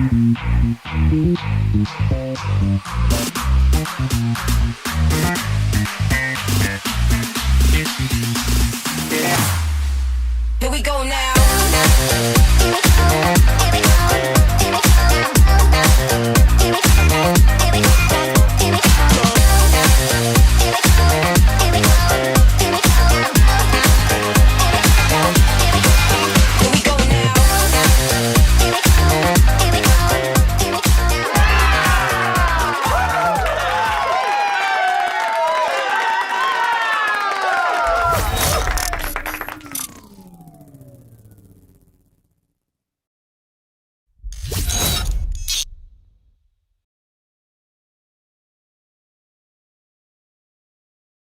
Here we go now.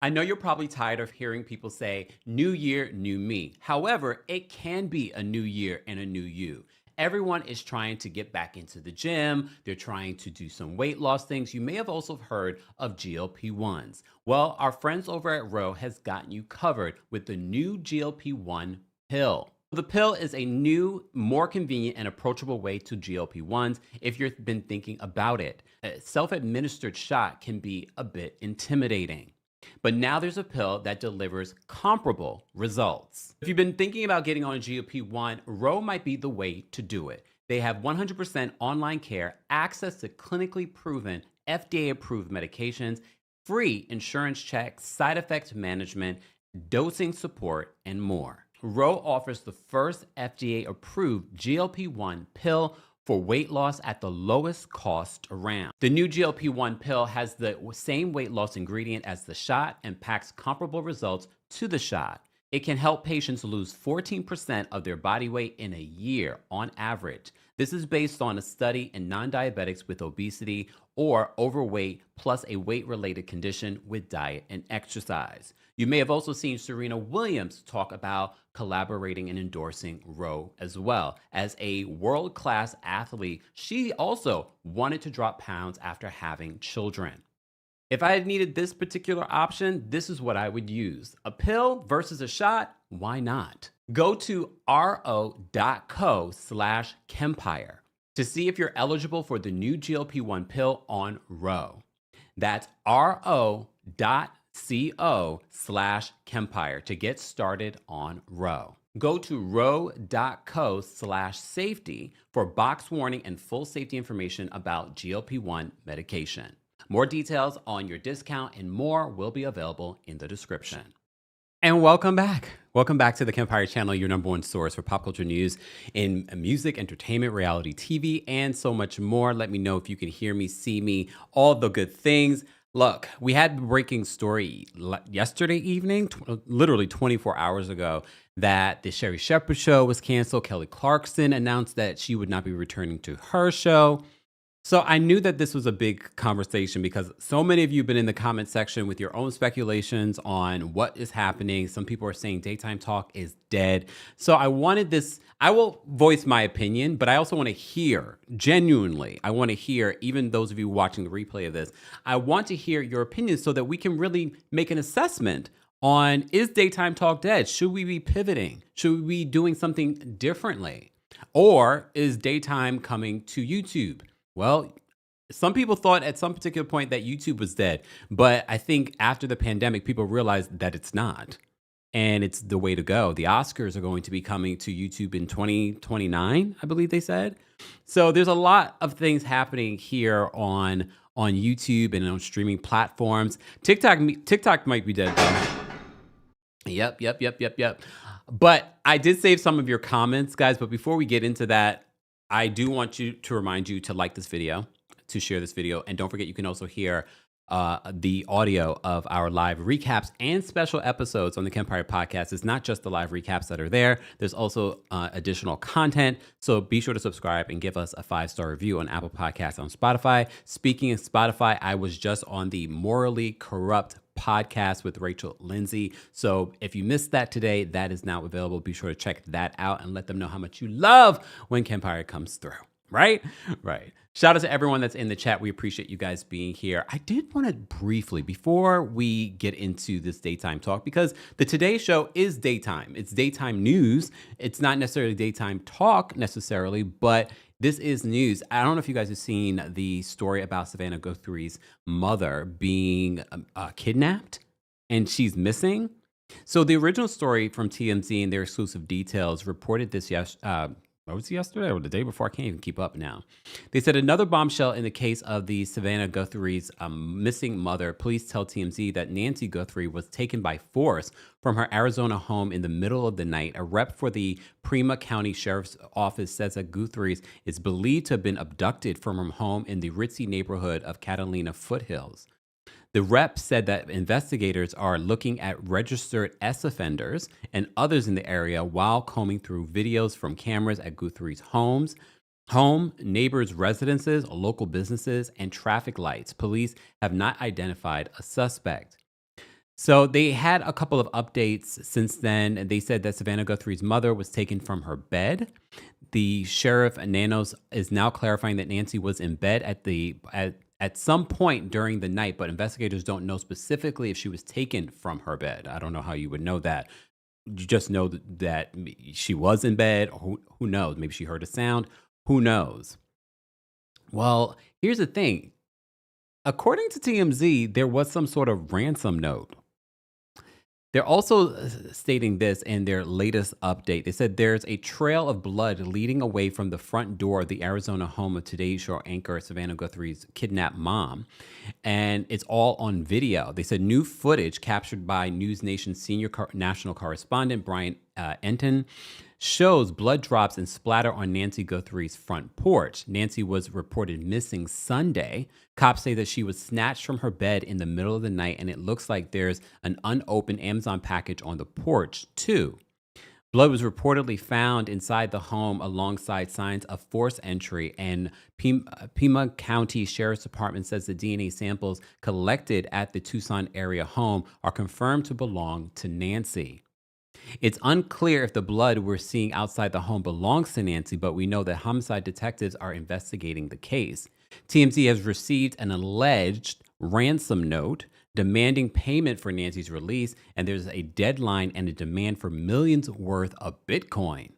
I know you're probably tired of hearing people say, new year, new me. However, it can be a new year and a new you. Everyone is trying to get back into the gym. They're trying to do some weight loss things. You may have also heard of GLP-1s. Well, our friends over at Ro has gotten you covered with the new GLP-1 pill. The pill is a new, more convenient and approachable way to GLP-1s if you've been thinking about it. A self-administered shot can be a bit intimidating. But now there's a pill that delivers comparable results. If you've been thinking about getting on a GLP-1, Ro might be the way to do it. They have 100% online care, access to clinically proven, FDA-approved medications, free insurance checks, side effects management, dosing support, and more. Ro offers the first FDA-approved GLP-1 pill for weight loss at the lowest cost around. The new GLP-1 pill has the same weight loss ingredient as the shot and packs comparable results to the shot. It can help patients lose 14% of their body weight in a year on average. This is based on a study in non-diabetics with obesity or overweight plus a weight-related condition with diet and exercise. You may have also seen Serena Williams talk about collaborating and endorsing Ro as well. As a world-class athlete, she also wanted to drop pounds after having children. If I had needed this particular option, this is what I would use. A pill versus a shot? Why not? Go to ro.co/Kempire to see if you're eligible for the new GLP-1 pill on Ro. That's ro.co/Kempire to get started on Ro. Go to ro.co/safety for box warning and full safety information about GLP-1 medication. More details on your discount and more will be available in the description. And welcome back. Welcome back to the Kempire channel, your number one source for pop culture news in music, entertainment, reality TV, and so much more. Let me know if you can hear me, see me, all the good things. Look, we had a breaking story yesterday evening, literally 24 hours ago, that the Sherri show was canceled. Kelly Clarkson announced that she would not be returning to her show. So I knew that this was a big conversation because so many of you have been in the comment section with your own speculations on what is happening. Some people are saying daytime talk is dead. So I wanted this, I will voice my opinion, but I also want to hear, genuinely, I want to hear, even those of you watching the replay of this, I want to hear your opinions so that we can really make an assessment on, is daytime talk dead? Should we be pivoting? Should we be doing something differently? Or is daytime coming to YouTube? Well, some people thought at some particular point that YouTube was dead, but I think after the pandemic, people realized that it's not. And it's the way to go. The Oscars are going to be coming to YouTube in 2029, I believe they said. So there's a lot of things happening here on YouTube and on streaming platforms. TikTok might be dead though. Yep. But I did save some of your comments, guys. But before we get into that, I do want you to remind you to like this video, to share this video, and don't forget you can also hear the audio of our live recaps and special episodes on the Kempire podcast. It's not just the live recaps that are there. There's also additional content. So be sure to subscribe and give us a 5-star review on Apple Podcasts, on Spotify. Speaking of Spotify, I was just on the Morally Corrupt podcast with Rachel Lindsay. So if you missed that today, that is now available. Be sure to check that out and let them know how much you love when Kempire comes through. Right. Shout out to everyone that's in the chat. We appreciate you guys being here. I did want to briefly, before we get into this daytime talk, because the Today Show is daytime. It's daytime news. It's not necessarily daytime talk necessarily, but This is news. I don't know if you guys have seen the story about Savannah Guthrie's mother being kidnapped and she's missing. So the original story from TMZ and their exclusive details reported this what was it, yesterday or the day before? I can't even keep up now. They said another bombshell in the case of the Savannah Guthrie's missing mother. Police tell TMZ that Nancy Guthrie was taken by force from her Arizona home in the middle of the night. A rep for the Prima County Sheriff's Office says that Guthrie is believed to have been abducted from her home in the ritzy neighborhood of Catalina Foothills. The rep said that investigators are looking at registered S offenders and others in the area while combing through videos from cameras at Guthrie's home, neighbors' residences, local businesses, and traffic lights. Police have not identified a suspect. So they had a couple of updates since then. They said that Savannah Guthrie's mother was taken from her bed. The sheriff Nanos is now clarifying that Nancy was in bed at some point during the night, but investigators don't know specifically if she was taken from her bed. I don't know how you would know that. You just know that she was in bed. Who knows? Maybe she heard a sound. Who knows? Well, here's the thing. According to TMZ, there was some sort of ransom note. They're also stating this in their latest update. They said there's a trail of blood leading away from the front door of the Arizona home of Today Show anchor Savannah Guthrie's kidnapped mom, and it's all on video. They said new footage captured by News Nation's senior national correspondent Brian Enton shows blood drops and splatter on Nancy Guthrie's front porch. Nancy was reported missing Sunday. Cops say that she was snatched from her bed in the middle of the night, and it looks like there's an unopened Amazon package on the porch, too. Blood was reportedly found inside the home alongside signs of forced entry, and Pima County Sheriff's Department says the DNA samples collected at the Tucson area home are confirmed to belong to Nancy. It's unclear if the blood we're seeing outside the home belongs to Nancy, but we know that homicide detectives are investigating the case. TMZ has received an alleged ransom note demanding payment for Nancy's release, and there's a deadline and a demand for millions worth of Bitcoin.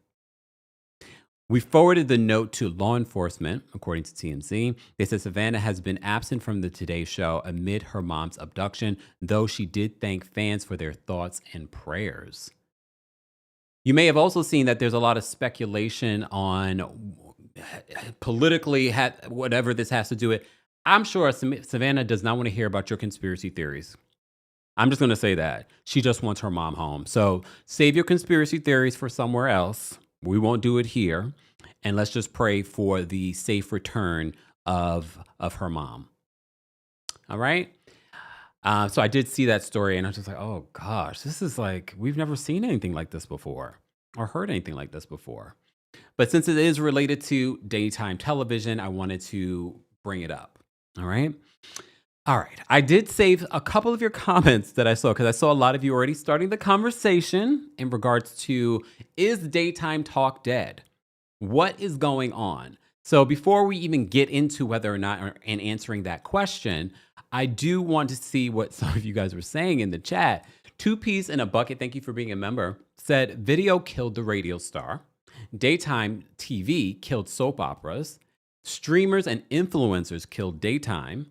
We forwarded the note to law enforcement, according to TMZ. They said Savannah has been absent from the Today Show amid her mom's abduction, though she did thank fans for their thoughts and prayers. You may have also seen that there's a lot of speculation on politically, whatever this has to do with. I'm sure Savannah does not want to hear about your conspiracy theories. I'm just going to say that. She just wants her mom home. So save your conspiracy theories for somewhere else. We won't do it here. And let's just pray for the safe return of her mom. All right? So I did see that story, and I was just like, oh gosh, this is like, we've never seen anything like this before or heard anything like this before. But since it is related to daytime television, I wanted to bring it up. All right. All right. I did save a couple of your comments that I saw, because I saw a lot of you already starting the conversation in regards to, is daytime talk dead? What is going on? So before we even get into whether or not and answering that question, I do want to see what some of you guys were saying in the chat. Two Peas in a Bucket, thank you for being a member, said video killed the radio star. Daytime TV killed soap operas. Streamers and influencers killed daytime.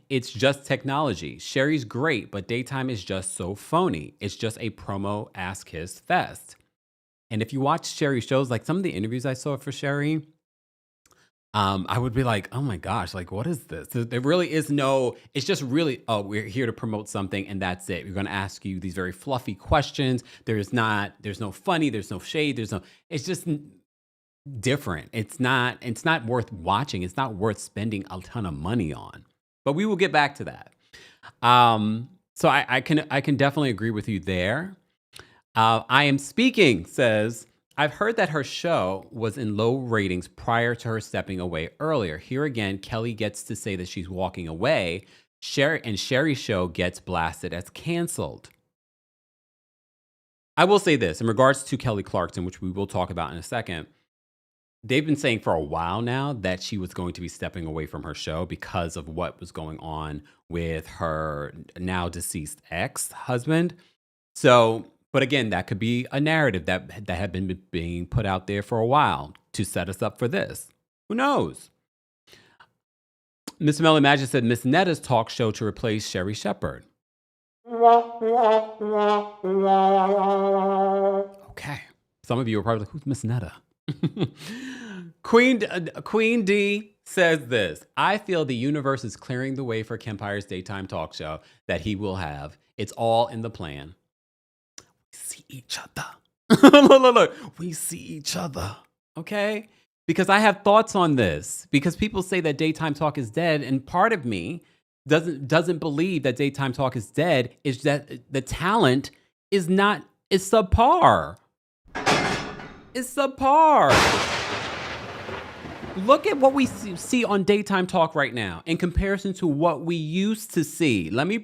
It's just technology. Sherri's great, but daytime is just so phony. It's just a promo ass kiss fest. And if you watch Sherri's shows, like some of the interviews I saw for Sherri, I would be like, oh my gosh, like, what is this? There really is it's just really, oh, we're here to promote something and that's it. We're going to ask you these very fluffy questions. There's no funny, there's no shade, it's just different. It's not worth watching. It's not worth spending a ton of money on, but we will get back to that. So I can definitely agree with you there. I am speaking says, I've heard that her show was in low ratings prior to her stepping away earlier. Here again, Kelly gets to say that she's walking away. Sherri's show gets blasted as canceled. I will say this in regards to Kelly Clarkson, which we will talk about in a second. They've been saying for a while now that she was going to be stepping away from her show because of what was going on with her now deceased ex-husband. So, but again, that could be a narrative that had been being put out there for a while to set us up for this. Who knows? Miss Melly Magic said Miss Netta's talk show to replace Sherri Shepherd. Okay. Some of you are probably like, who's Miss Netta? Queen D says this. I feel the universe is clearing the way for Kempire's daytime talk show that he will have. It's all in the plan. We see each other. Look. We see each other. Okay? Because I have thoughts on this. Because people say that daytime talk is dead. And part of me doesn't believe that daytime talk is dead. Is that the talent is subpar. It's subpar. Look at what we see on daytime talk right now in comparison to what we used to see. Let me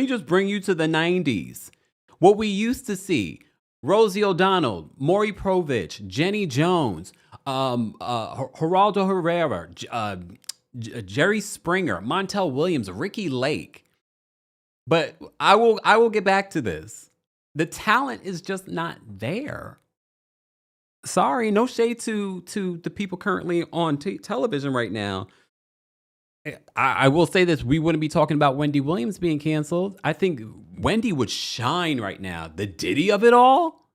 just bring you to the 90s. What we used to see: Rosie O'Donnell, Maury Povich, Jenny Jones, Geraldo Herrera, Jerry Springer, Montel Williams, Ricky Lake. But I will get back to this. The talent is just not there. Sorry, no shade to the people currently on television right now. I will say this: we wouldn't be talking about Wendy Williams being canceled. I think Wendy would shine right now. The Diddy of it all,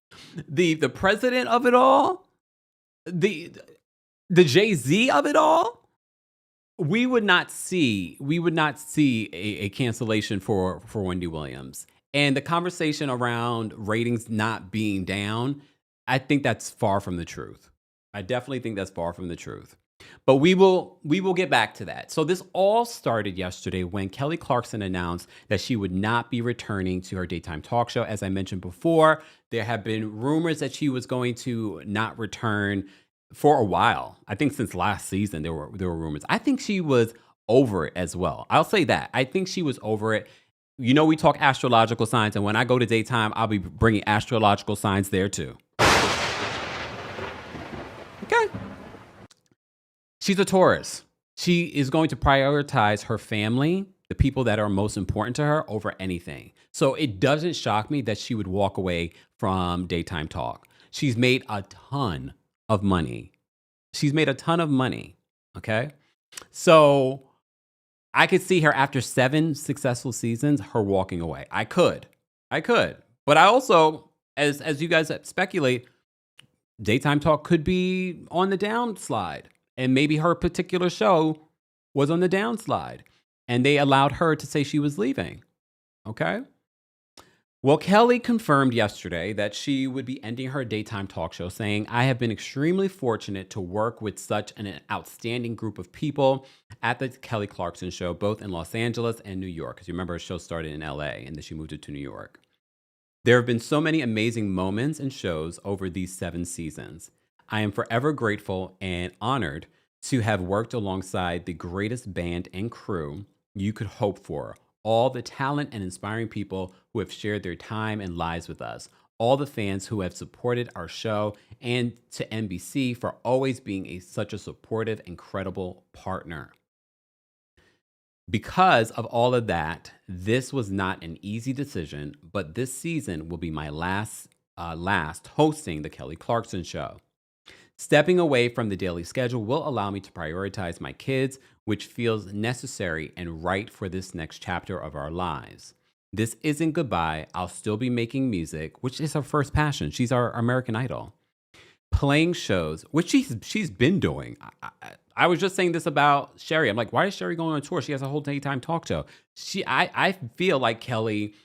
the president of it all, the Jay-Z of it all. We would not see a cancellation for Wendy Williams. And the conversation around ratings not being down, I think that's far from the truth. I definitely think that's far from the truth. But we will get back to that. So this all started yesterday when Kelly Clarkson announced that she would not be returning to her daytime talk show. As I mentioned before, there have been rumors that she was going to not return for a while. I think since last season there were rumors. I think she was over it as well. I'll say that. I think she was over it. You know, we talk astrological signs, and when I go to daytime, I'll be bringing astrological signs there too. Okay. She's a Taurus. She is going to prioritize her family, the people that are most important to her, over anything. So it doesn't shock me that she would walk away from daytime talk. She's made a ton of money. Okay. So I could see her after 7 successful seasons, her walking away. I could. But I also, as you guys speculate, daytime talk could be on the downslide. And maybe her particular show was on the downslide. And they allowed her to say she was leaving. Okay? Well, Kelly confirmed yesterday that she would be ending her daytime talk show, saying, I have been extremely fortunate to work with such an outstanding group of people at the Kelly Clarkson show, both in Los Angeles and New York. Because you remember her show started in LA and then she moved it to New York. There have been so many amazing moments and shows over these 7 seasons. I am forever grateful and honored to have worked alongside the greatest band and crew you could hope for. All the talent and inspiring people who have shared their time and lives with us. All the fans who have supported our show, and to NBC for always being such a supportive, incredible partner. Because of all of that, this was not an easy decision, but this season will be my last hosting the Kelly Clarkson show. Stepping away from the daily schedule will allow me to prioritize my kids, which feels necessary and right for this next chapter of our lives. This isn't goodbye. I'll still be making music, which is her first passion. She's our American Idol. Playing shows, which she's been doing. I was just saying this about Sherri. I'm like, why is Sherri going on tour? She has a whole daytime talk show. I feel like Kelly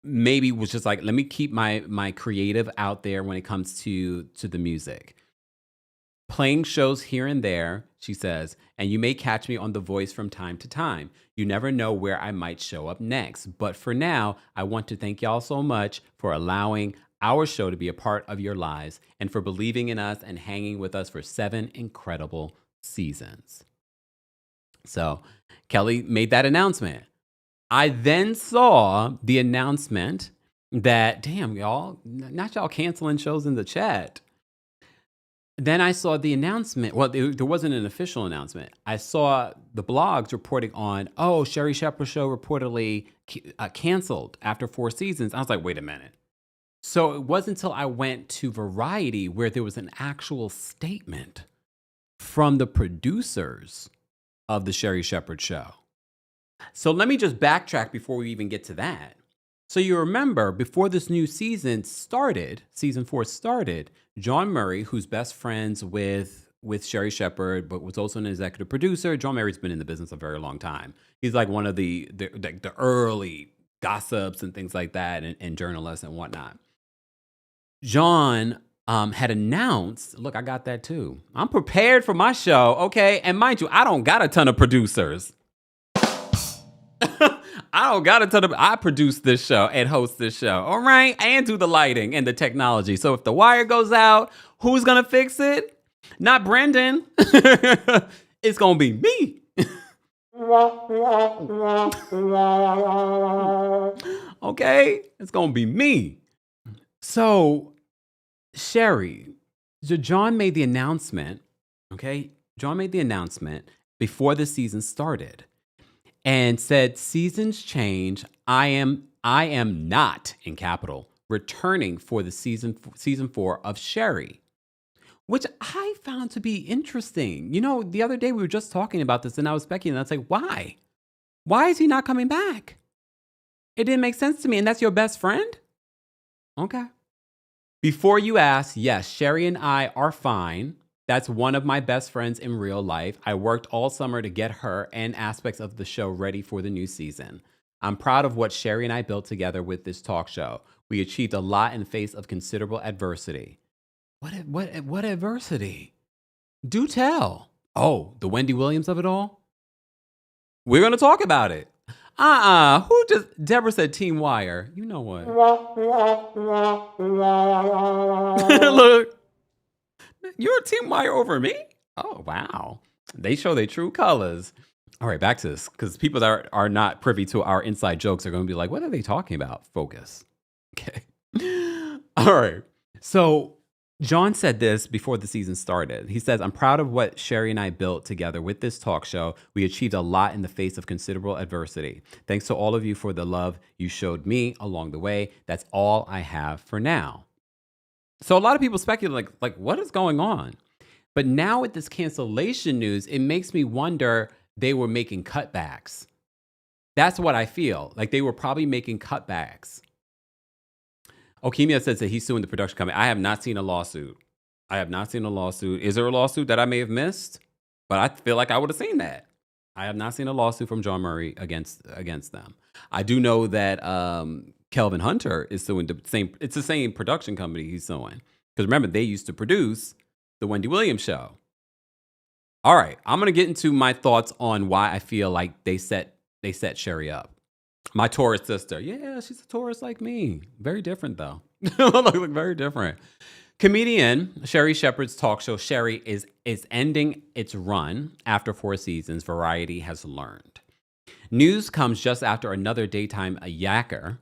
maybe was just like, let me keep my creative out there when it comes to the music. Playing shows here and there, she says, and you may catch me on The Voice from time to time. You never know where I might show up next. But for now, I want to thank y'all so much for allowing our show to be a part of your lives and for believing in us and hanging with us for 7 incredible seasons. So Kelly made that announcement. I then saw the announcement that, damn, y'all, not y'all canceling shows in the chat. Then I saw the announcement. Well, there wasn't an official announcement. I saw the blogs reporting on, Sherri Shepherd's show reportedly canceled after 4 seasons. I was like, wait a minute. So it wasn't until I went to Variety where there was an actual statement from the producers of the Sherri Shepherd Show. So let me just backtrack before we even get to that. So you remember, before this new season started, season 4 started, John Murray, who's best friends with Sherri Shepherd, but was also an executive producer. John Murray's been in the business a very long time. He's like one of the early gossips and things like that, and journalists and whatnot. John had announced, look, I got that too. I'm prepared for my show, okay? And mind you, I don't got a ton of producers. I produce this show and host this show, all right? And do the lighting and the technology. So if the wire goes out, who's going to fix it? Not Brendan. It's going to be me. Okay? It's going to be me. So, Sherri, John made the announcement, okay? John made the announcement before the season started and said, seasons change. I am not, in capital, returning for the season 4 of Sherri, which I found to be interesting. You know, the other day we were just talking about this and I was speculating. I was like, why? Why is he not coming back? It didn't make sense to me. And that's your best friend? Okay. Before you ask, yes, Sherri and I are fine. That's one of my best friends in real life. I worked all summer to get her and aspects of the show ready for the new season. I'm proud of what Sherri and I built together with this talk show. We achieved a lot in the face of considerable adversity. What adversity? Do tell. Oh, the Wendy Williams of it all? We're going to talk about it. Who just, Deborah said Team Wire. You know what? Look. You're a Team Wire over me? Oh, wow. They show their true colors. All right, back to this, because people that are not privy to our inside jokes are going to be like, what are they talking about? Focus. Okay. All right. So John said this before the season started. He says, I'm proud of what Sherri and I built together with this talk show. We achieved a lot in the face of considerable adversity. Thanks to all of you for the love you showed me along the way. That's all I have for now. So a lot of people speculate, like what is going on? But now with this cancellation news, it makes me wonder they were making cutbacks. That's what I feel. Like they were probably making cutbacks. Okemia says that he's suing the production company. I have not seen a lawsuit. Is there a lawsuit that I may have missed? But I feel like I would have seen that. I have not seen a lawsuit from John Murray against them. I do know that Kelvin Hunter is suing it's the same production company he's suing. Because remember, they used to produce the Wendy Williams show. All right, I'm going to get into my thoughts on why I feel like they set Sherri up. My Taurus sister. Yeah, she's a Taurus like me. Very different, though. Look, very different. Comedian Sherri Shepherd's talk show, Sherri, is ending its run after 4 seasons, Variety has learned. News comes just after another daytime yacker.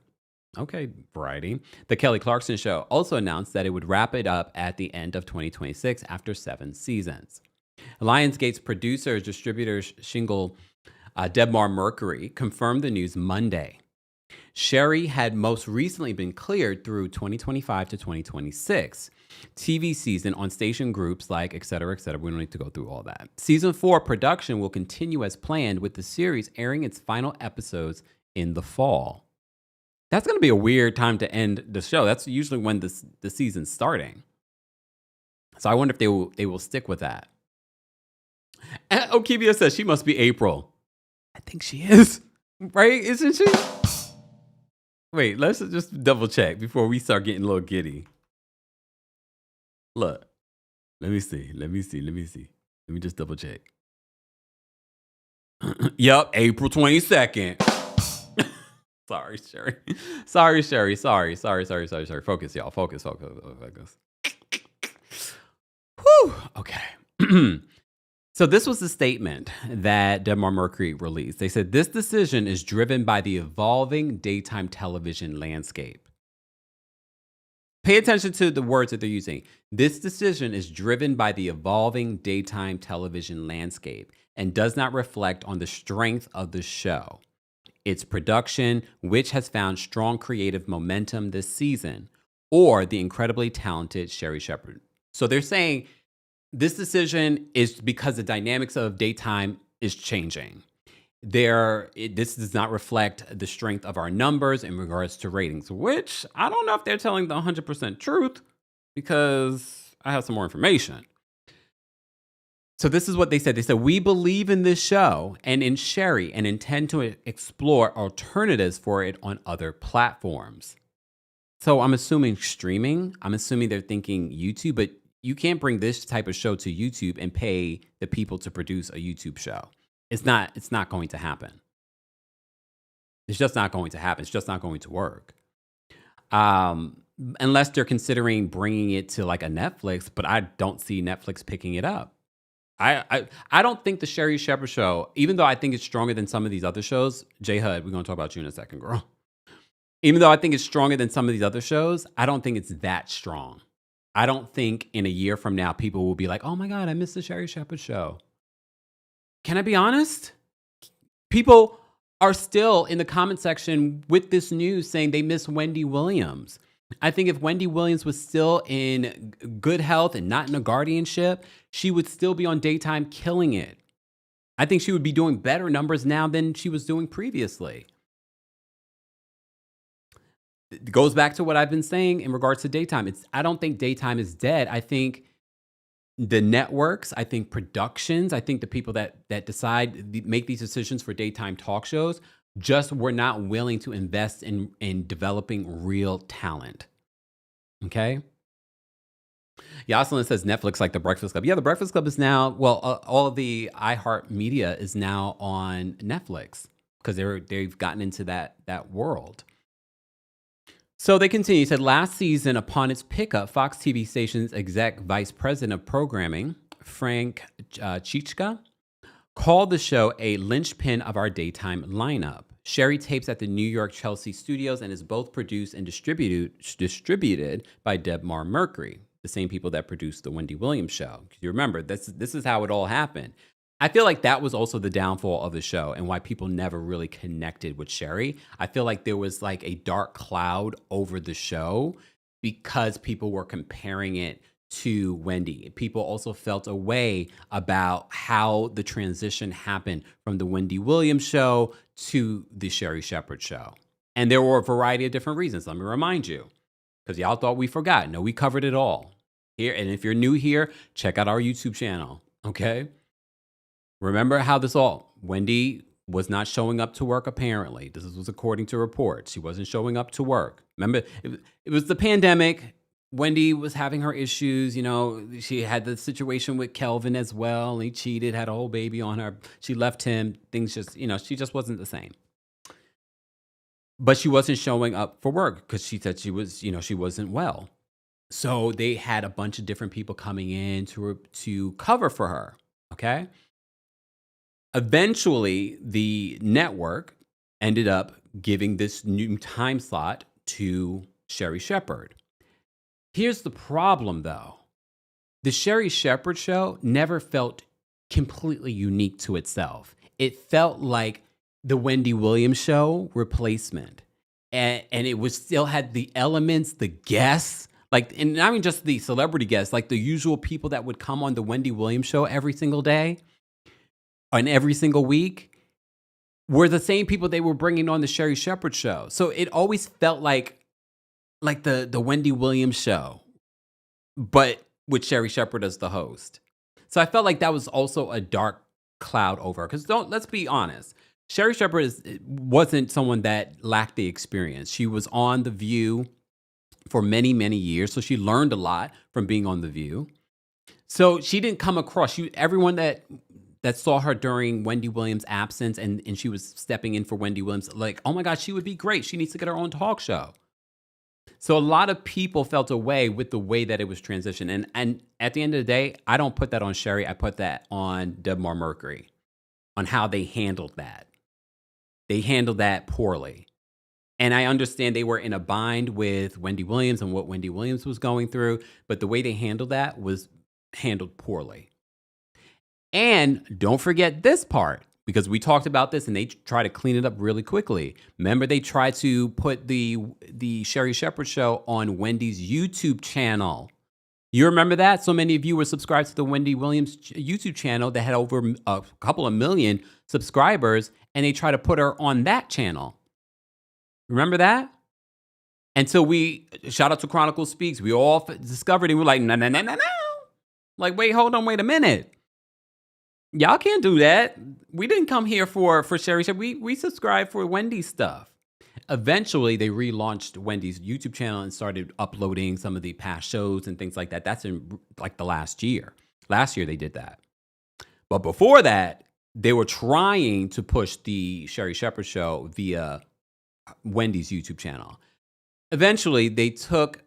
Okay, Variety. The Kelly Clarkson Show also announced that it would wrap it up at the end of 2026 after 7 seasons. Lionsgate's producers, distributors, Shingle Debmar Mercury confirmed the news Monday. Sherri had most recently been cleared through 2025 to 2026 TV season on station groups like et cetera, et cetera. We don't need to go through all that. Season 4 production will continue as planned, with the series airing its final episodes in the fall. That's going to be a weird time to end the show. That's usually when the season's starting. So I wonder if they will stick with that. And Okivia says she must be April. I think she is, right? Isn't she? Wait, let's just double check before we start getting a little giddy. Look, let me see. Let me just double check. Yep, April 22nd. Sorry, Sherri. Sorry. Focus, y'all. Focus. Whew. Okay. So this was the statement that Debmar Mercury released. They said, this decision is driven by the evolving daytime television landscape. Pay attention to the words that they're using. This decision is driven by the evolving daytime television landscape and does not reflect on the strength of the show, its production, which has found strong creative momentum this season, or the incredibly talented Sherri Shepherd. So they're saying This decision is because the dynamics of daytime is changing. This does not reflect the strength of our numbers in regards to ratings, which I don't know if they're telling the 100% truth because I have some more information. So this is what they said. They said, we believe in this show and in Sherri and intend to explore alternatives for it on other platforms. So I'm assuming streaming. I'm assuming they're thinking YouTube, but you can't bring this type of show to YouTube and pay the people to produce a YouTube show. It's not going to happen. It's just not going to happen. It's just not going to work. Unless they're considering bringing it to like a Netflix, but I don't see Netflix picking it up. I don't think the Sherri Shepherd show, even though I think it's stronger than some of these other shows, J Hud, we're going to talk about you in a second, girl. Even though I think it's stronger than some of these other shows, I don't think it's that strong. I don't think in a year from now, people will be like, oh my God, I missed the Sherri Shepherd show. Can I be honest? People are still in the comment section with this news saying they miss Wendy Williams. I think if Wendy Williams was still in good health and not in a guardianship, she would still be on daytime killing it. I think she would be doing better numbers now than she was doing previously. It goes back to what I've been saying in regards to daytime. I don't think daytime is dead. I think the networks, I think productions, I think the people that make these decisions for daytime talk shows just were not willing to invest in developing real talent. Okay? Yoselin says Netflix like the Breakfast Club. Yeah, the Breakfast Club is now, all of the iHeart Media is now on Netflix because they've gotten into that world. So they continue. He said, last season, upon its pickup, Fox TV station's exec vice president of programming, Frank Chichka, called the show a linchpin of our daytime lineup. Sherri tapes at the New York Chelsea studios and is both produced and distributed by Debmar Mercury, the same people that produced the Wendy Williams show. You remember, this is how it all happened. I feel like that was also the downfall of the show and why people never really connected with Sherri. I feel like there was like a dark cloud over the show because people were comparing it to Wendy. People also felt a way about how the transition happened from the Wendy Williams show to the Sherri Shepherd show. And there were a variety of different reasons. Let me remind you, because y'all thought we forgot. No, we covered it all here. And if you're new here, check out our YouTube channel, okay? Remember how Wendy was not showing up to work, apparently. This was according to reports. She wasn't showing up to work. Remember, it was the pandemic. Wendy was having her issues. You know, she had the situation with Kelvin as well. And he cheated, had a whole baby on her. She left him. Things just, she just wasn't the same. But she wasn't showing up for work because she said she wasn't well. So they had a bunch of different people coming in to cover for her, okay? Eventually, the network ended up giving this new time slot to Sherri Shepherd. Here's the problem, though. The Sherri Shepherd show never felt completely unique to itself. It felt like the Wendy Williams show replacement. And it was still had the elements, the guests, and not even just the celebrity guests, like the usual people that would come on the Wendy Williams show every single day and every single week were the same people they were bringing on the Sherri Shepherd show. So it always felt like the Wendy Williams show, but with Sherri Shepherd as the host. So I felt like that was also a dark cloud over her. Because let's be honest, Sherri Shepherd wasn't someone that lacked the experience. She was on The View for many, many years. So she learned a lot from being on The View. So she didn't come across, everyone that saw her during Wendy Williams' absence and she was stepping in for Wendy Williams, like, oh my God, she would be great. She needs to get her own talk show. So a lot of people felt away with the way that it was transitioned. And at the end of the day, I don't put that on Sherri. I put that on Debmar Mercury, on how they handled that. They handled that poorly. And I understand they were in a bind with Wendy Williams and what Wendy Williams was going through, but the way they handled that was handled poorly. And don't forget this part, because we talked about this and they try to clean it up really quickly. Remember, they tried to put the Sherri Shepherd show on Wendy's YouTube channel. You remember that? So many of you were subscribed to the Wendy Williams YouTube channel that had over a couple of million subscribers, and they tried to put her on that channel. Remember that? And so shout out to Chronicle Speaks, we all discovered it. We're like, no. Like, wait, hold on, wait a minute. Y'all can't do that. We didn't come here for Sherri. We subscribed for Wendy's stuff. Eventually, they relaunched Wendy's YouTube channel and started uploading some of the past shows and things like that. That's in like the last year. Last year, they did that. But before that, they were trying to push the Sherri Shepherd show via Wendy's YouTube channel. Eventually, they took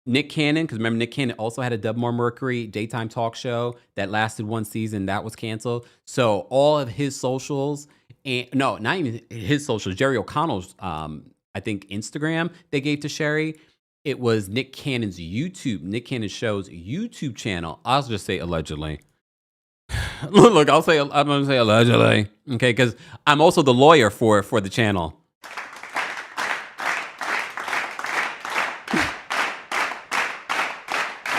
Nick Cannon, because remember, Nick Cannon also had a Dubmore Mercury daytime talk show that lasted one season. That was canceled. So all of his socials, and no, not even his socials, Jerry O'Connell's, I think, Instagram, they gave to Sherri. It was Nick Cannon show's YouTube channel. I'll just say allegedly. Look, I'm going to say allegedly, okay, because I'm also the lawyer for the channel.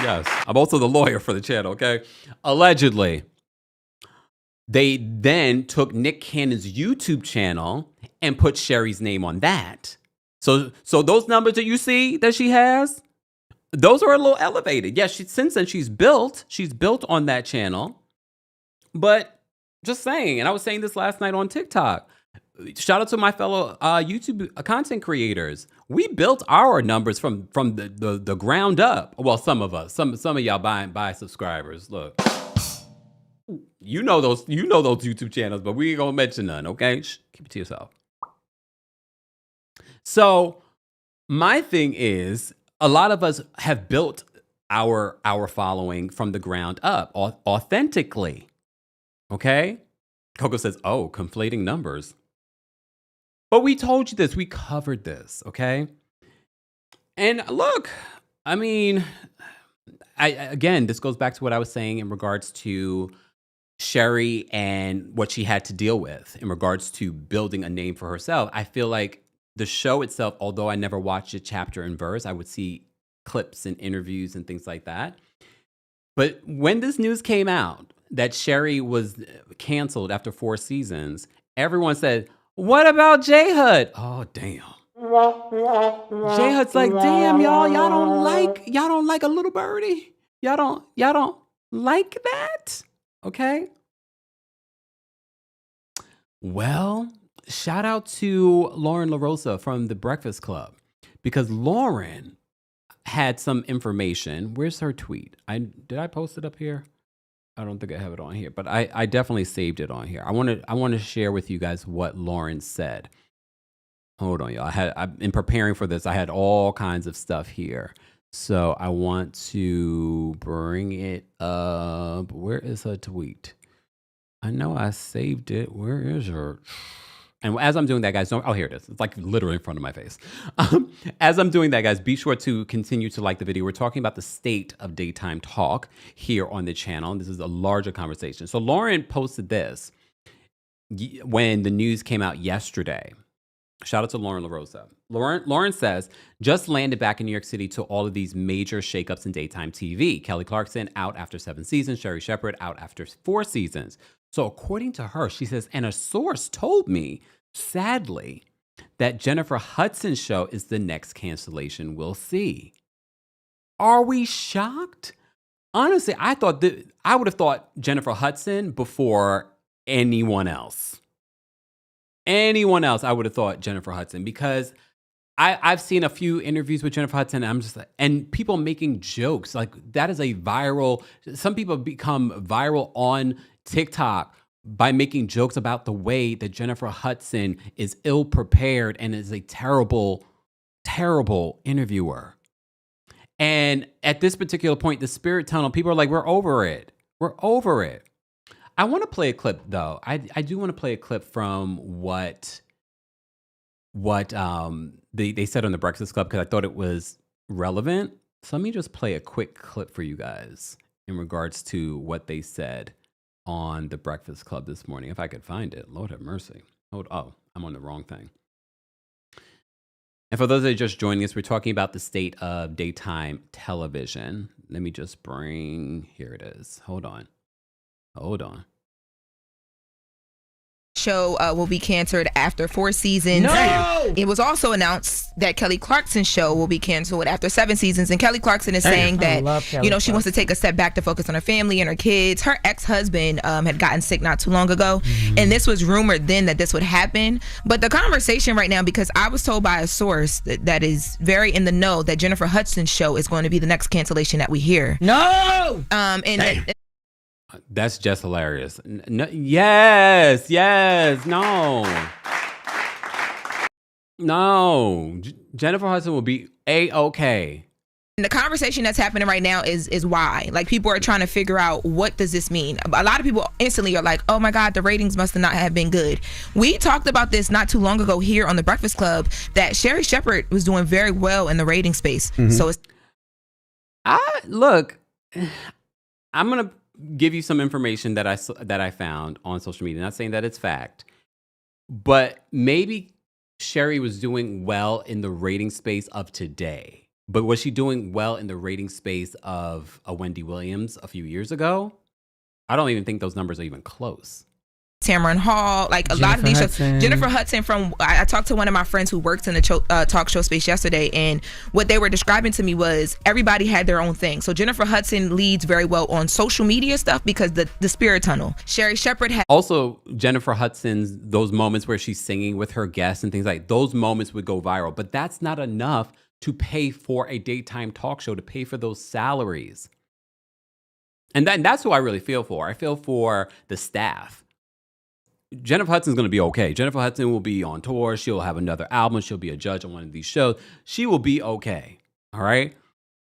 Yes, I'm also the lawyer for the channel, okay? Allegedly, they then took Nick Cannon's YouTube channel and put Sherri's name on that. So those numbers that you see that she has, those are a little elevated. Yes, since then she's built on that channel. But just saying, and I was saying this last night on TikTok. Shout out to my fellow YouTube content creators. We built our numbers from the ground up. Well, some of us, some of y'all buy subscribers. Look, you know those YouTube channels, but we ain't gonna mention none. Okay, keep it to yourself. So my thing is, a lot of us have built our following from the ground up, authentically. Okay, Coco says, "Oh, conflating numbers." But we told you this. We covered this, okay? And look, I mean, again, this goes back to what I was saying in regards to Sherri and what she had to deal with in regards to building a name for herself. I feel like the show itself, although I never watched it chapter and verse, I would see clips and interviews and things like that. But when this news came out that Sherri was canceled after 4 seasons, everyone said, "What about J-Hud?" Oh, damn. J-Hud's like, "Damn, y'all don't like a little birdie? Y'all don't like that?" Okay. Well, shout out to Lauren LaRosa from The Breakfast Club, because Lauren had some information. Where's her tweet? Did I post it up here? I don't think I have it on here, but I definitely saved it on here. I want to share with you guys what Lauren said. Hold on, y'all. In preparing for this, I had all kinds of stuff here. So I want to bring it up. Where is her tweet? I know I saved it. Where is her? And as I'm doing that, guys, here it is. It's like literally in front of my face. As I'm doing that, guys, be sure to continue to like the video. We're talking about the state of daytime talk here on the channel. And this is a larger conversation. So Lauren posted this when the news came out yesterday. Shout out to Lauren LaRosa. Lauren says, "Just landed back in New York City to all of these major shakeups in daytime TV. Kelly Clarkson out after 7 seasons. Sherri Shepherd out after 4 seasons. So according to her, she says, and a source told me, sadly, that Jennifer Hudson's show is the next cancellation we'll see." Are we shocked? Honestly, I would have thought Jennifer Hudson before anyone else. Anyone else, I would have thought Jennifer Hudson, because I've seen a few interviews with Jennifer Hudson, and I'm just like, and people making jokes like that is a viral. Some people become viral on TikTok by making jokes about the way that Jennifer Hudson is ill prepared and is a terrible, terrible interviewer. And at this particular point, the spirit tunnel, people are like, we're over it. We're over it. I want to play a clip, though. I do want to play a clip from what they said on the Breakfast Club, because I thought it was relevant. So let me just play a quick clip for you guys in regards to what they said on the Breakfast Club this morning. If I could find it. Lord have mercy. I'm on the wrong thing. And for those that are just joining us, we're talking about the state of daytime television. Let me just here it is. Hold on. Show will be canceled after 4 seasons. No! It was also announced that Kelly Clarkson's show will be canceled after 7 seasons, and Kelly Clarkson is saying that she wants to take a step back to focus on her family and her kids. Her ex-husband had gotten sick not too long ago, and this was rumored then that this would happen. But the conversation right now, because I was told by a source that is very in the know, that Jennifer Hudson's show is going to be the next cancellation that we hear. No! That's just hilarious. No, yes, no. Jennifer Hudson will be A-okay. And the conversation that's happening right now is why. Like, people are trying to figure out, what does this mean? A lot of people instantly are like, oh my God, the ratings must not have been good. We talked about this not too long ago here on The Breakfast Club, that Sherri Shepherd was doing very well in the rating space. So it's... Look, I'm going to give you some information that I found on social media. Not saying that it's fact, but maybe Sherri was doing well in the rating space of today. But was she doing well in the rating space of a Wendy Williams a few years ago? I don't even think those numbers are even close. Tamron Hall, like lot of these shows. Jennifer Hudson I talked to one of my friends who works in the talk show space yesterday, and what they were describing to me was everybody had their own thing. So Jennifer Hudson leads very well on social media stuff because the spirit tunnel. Sherri Shepherd had... Also, Jennifer Hudson's, those moments where she's singing with her guests and things like those moments would go viral, but that's not enough to pay for a daytime talk show, to pay for those salaries. And that's who I really feel for. I feel for the staff. Jennifer Hudson's going to be okay. Jennifer Hudson will be on tour. She'll have another album. She'll be a judge on one of these shows. She will be okay. All right.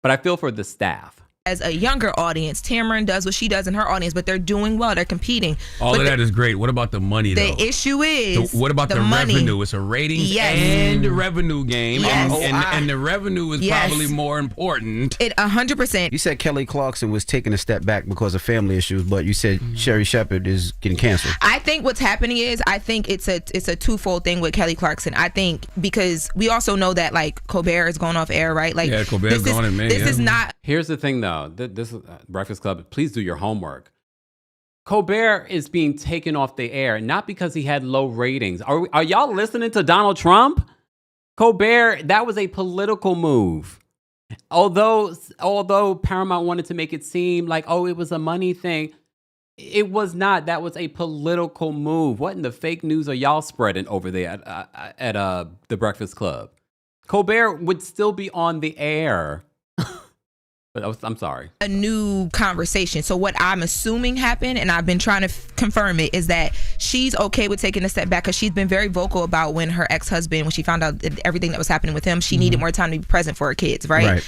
But I feel for the staff. As a younger audience, Tamron does what she does in her audience, but they're doing well. They're competing. All of that is great. What about the money, though? The issue is, what about the money. revenue? It's a ratings and revenue game. Yes. And the revenue is probably more important. 100%. You said Kelly Clarkson was taking a step back because of family issues, but you said Sherri Shepherd is getting canceled. I think what's happening is, I think it's a twofold thing with Kelly Clarkson. I think because we also know that, like, Colbert is going off air, right? Like, Colbert's going in May. This is not... Here's the thing, though. This is Breakfast Club. Please do your homework. Colbert is being taken off the air not because he had low ratings. Are y'all listening to Donald Trump? Colbert, that was a political move. Although Paramount wanted to make it seem like, oh, it was a money thing, it was not. That was a political move. What in the fake news are y'all spreading over there at the Breakfast Club? Colbert would still be on the air. But I'm sorry. A new conversation. So what I'm assuming happened, and I've been trying to confirm it, is that she's okay with taking a step back because she's been very vocal about when her ex-husband, when she found out everything that was happening with him, she needed more time to be present for her kids, right?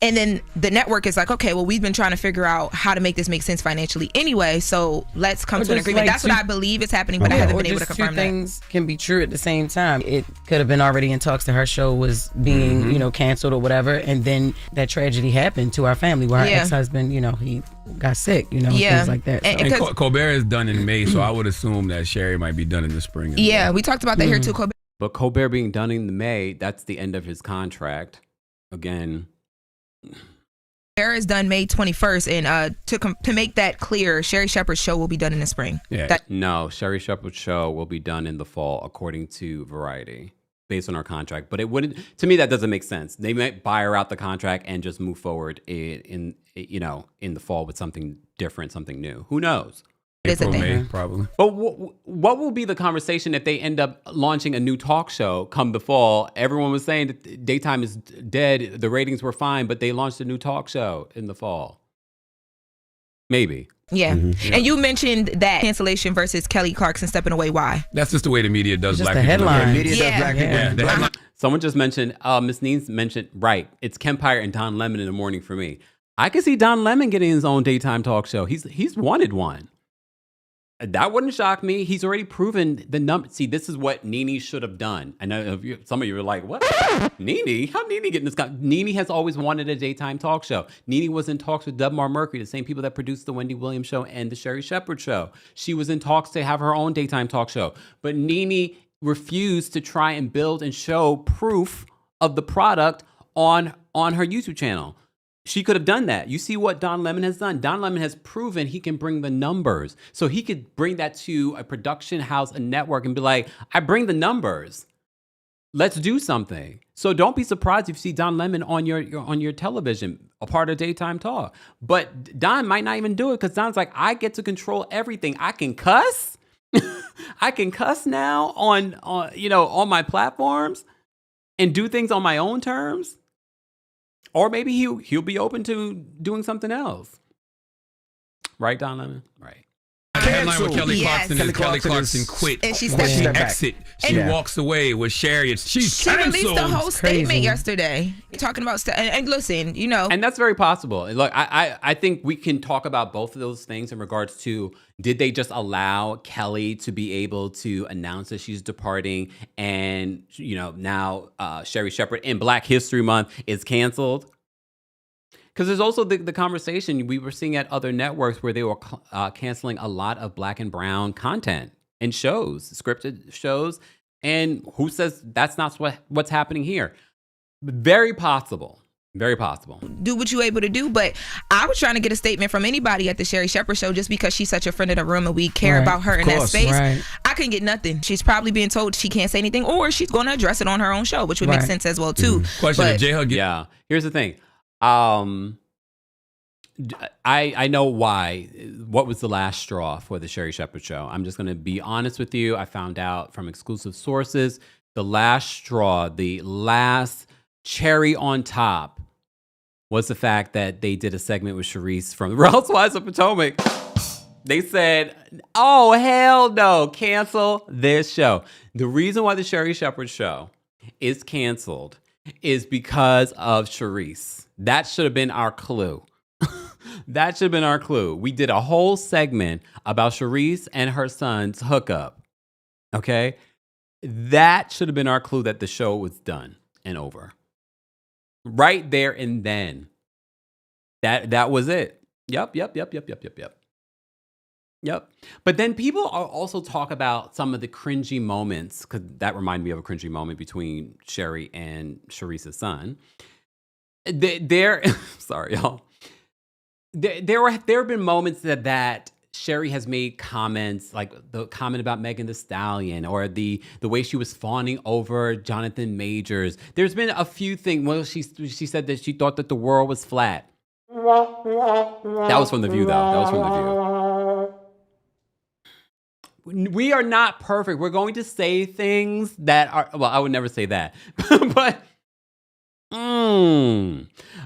And then the network is like, okay, well, we've been trying to figure out how to make this make sense financially anyway, so let's come to an agreement. That's what I believe is happening, but I haven't been able to confirm that. Two things can be true at the same time. It could have been already in talks that her show was being, canceled or whatever, and then that tragedy happened to our family where our ex-husband, he got sick, things like that. So. And Colbert is done in May, so I would assume that Sherri might be done in the spring. We talked about that here too, Colbert. But Colbert being done in May, that's the end of his contract. Again... Colbert is done May 21st, and to make that clear, Sherri Shepherd's show will be done in the spring. No, Sherri Shepherd's show will be done in the fall, according to Variety, based on our contract. But it wouldn't. To me, that doesn't make sense. They might buy her out the contract and just move forward in the fall with something different, something new. Who knows? April, May, probably. But what will be the conversation if they end up launching a new talk show come the fall? Everyone was saying that daytime is dead. The ratings were fine, but they launched a new talk show in the fall. Maybe. Yeah. And you mentioned that cancellation versus Kelly Clarkson stepping away. Why? That's just the way the media does just black the people. Headline. Media does black people. The headline. Someone just mentioned, Miss Neens mentioned, right, it's Kempire and Don Lemon in the morning for me. I can see Don Lemon getting his own daytime talk show. He's wanted one. That wouldn't shock me. He's already proven the number. See, this is what Nene should have done. I know some of you are like, what? Nene? How Nene getting this guy? Nene has always wanted a daytime talk show. Nene was in talks with Debmar Mercury, the same people that produced the Wendy Williams show and the Sherri Shepherd show. She was in talks to have her own daytime talk show. But Nene refused to try and build and show proof of the product on her YouTube channel. She could have done that. You see what Don Lemon has done? Don Lemon has proven he can bring the numbers. So he could bring that to a production house, a network, and be like, I bring the numbers. Let's do something. So don't be surprised if you see Don Lemon on your television, a part of Daytime Talk. But Don might not even do it because Don's like, I get to control everything. I can cuss. I can cuss now on my platforms and do things on my own terms. Or maybe he'll be open to doing something else. Right, Don Lemon? Right. The headline with Kelly Yes. Clarkson is Kelly Clarkson quit. And she When stepped she back. exit. She walks away with Sherri. She's She released a canceled. whole statement yesterday talking about and listen, And that's very possible. Look, I think we can talk about both of those things in regards to, did they just allow Kelly to be able to announce that she's departing, and now Sherri Shepherd in Black History Month is canceled? Because there's also the conversation we were seeing at other networks where they were canceling a lot of Black and brown content and shows, scripted shows. And who says that's not what's happening here? Very possible. Very possible. do what you're able to do. But I was trying to get a statement from anybody at the Sherri Shepherd show, just because she's such a friend of the room and we care about her in that space. Right. I couldn't get nothing. She's probably being told she can't say anything, or she's going to address it on her own show, which would make sense as well too. Question: But if J-Hug Yeah. Here's the thing. I know why. What was the last straw for the Sherri Shepherd show? I'm just going to be honest with you. I found out from exclusive sources, the last straw, the last cherry on top, was the fact that they did a segment with Charisse from the Real Housewives of Potomac. They said, oh, hell no, cancel this show. The reason why the Sherri Shepherd show is canceled is because of Charisse. That should have been our clue. That should have been our clue. We did a whole segment about Charisse and her son's hookup. Okay? That should have been our clue that the show was done and over. Right there and then. That was it. Yep. But then people also talk about some of the cringy moments, because that reminded me of a cringy moment between Sherri and Charisse's son. Sorry, y'all. There have been moments that Sherri has made comments, like the comment about Megan Thee Stallion, or the way she was fawning over Jonathan Majors. There's been a few things. Well, she said that she thought that the world was flat. That was from The View, though. That was from The View. We are not perfect. We're going to say things that are, well, I would never say that. But,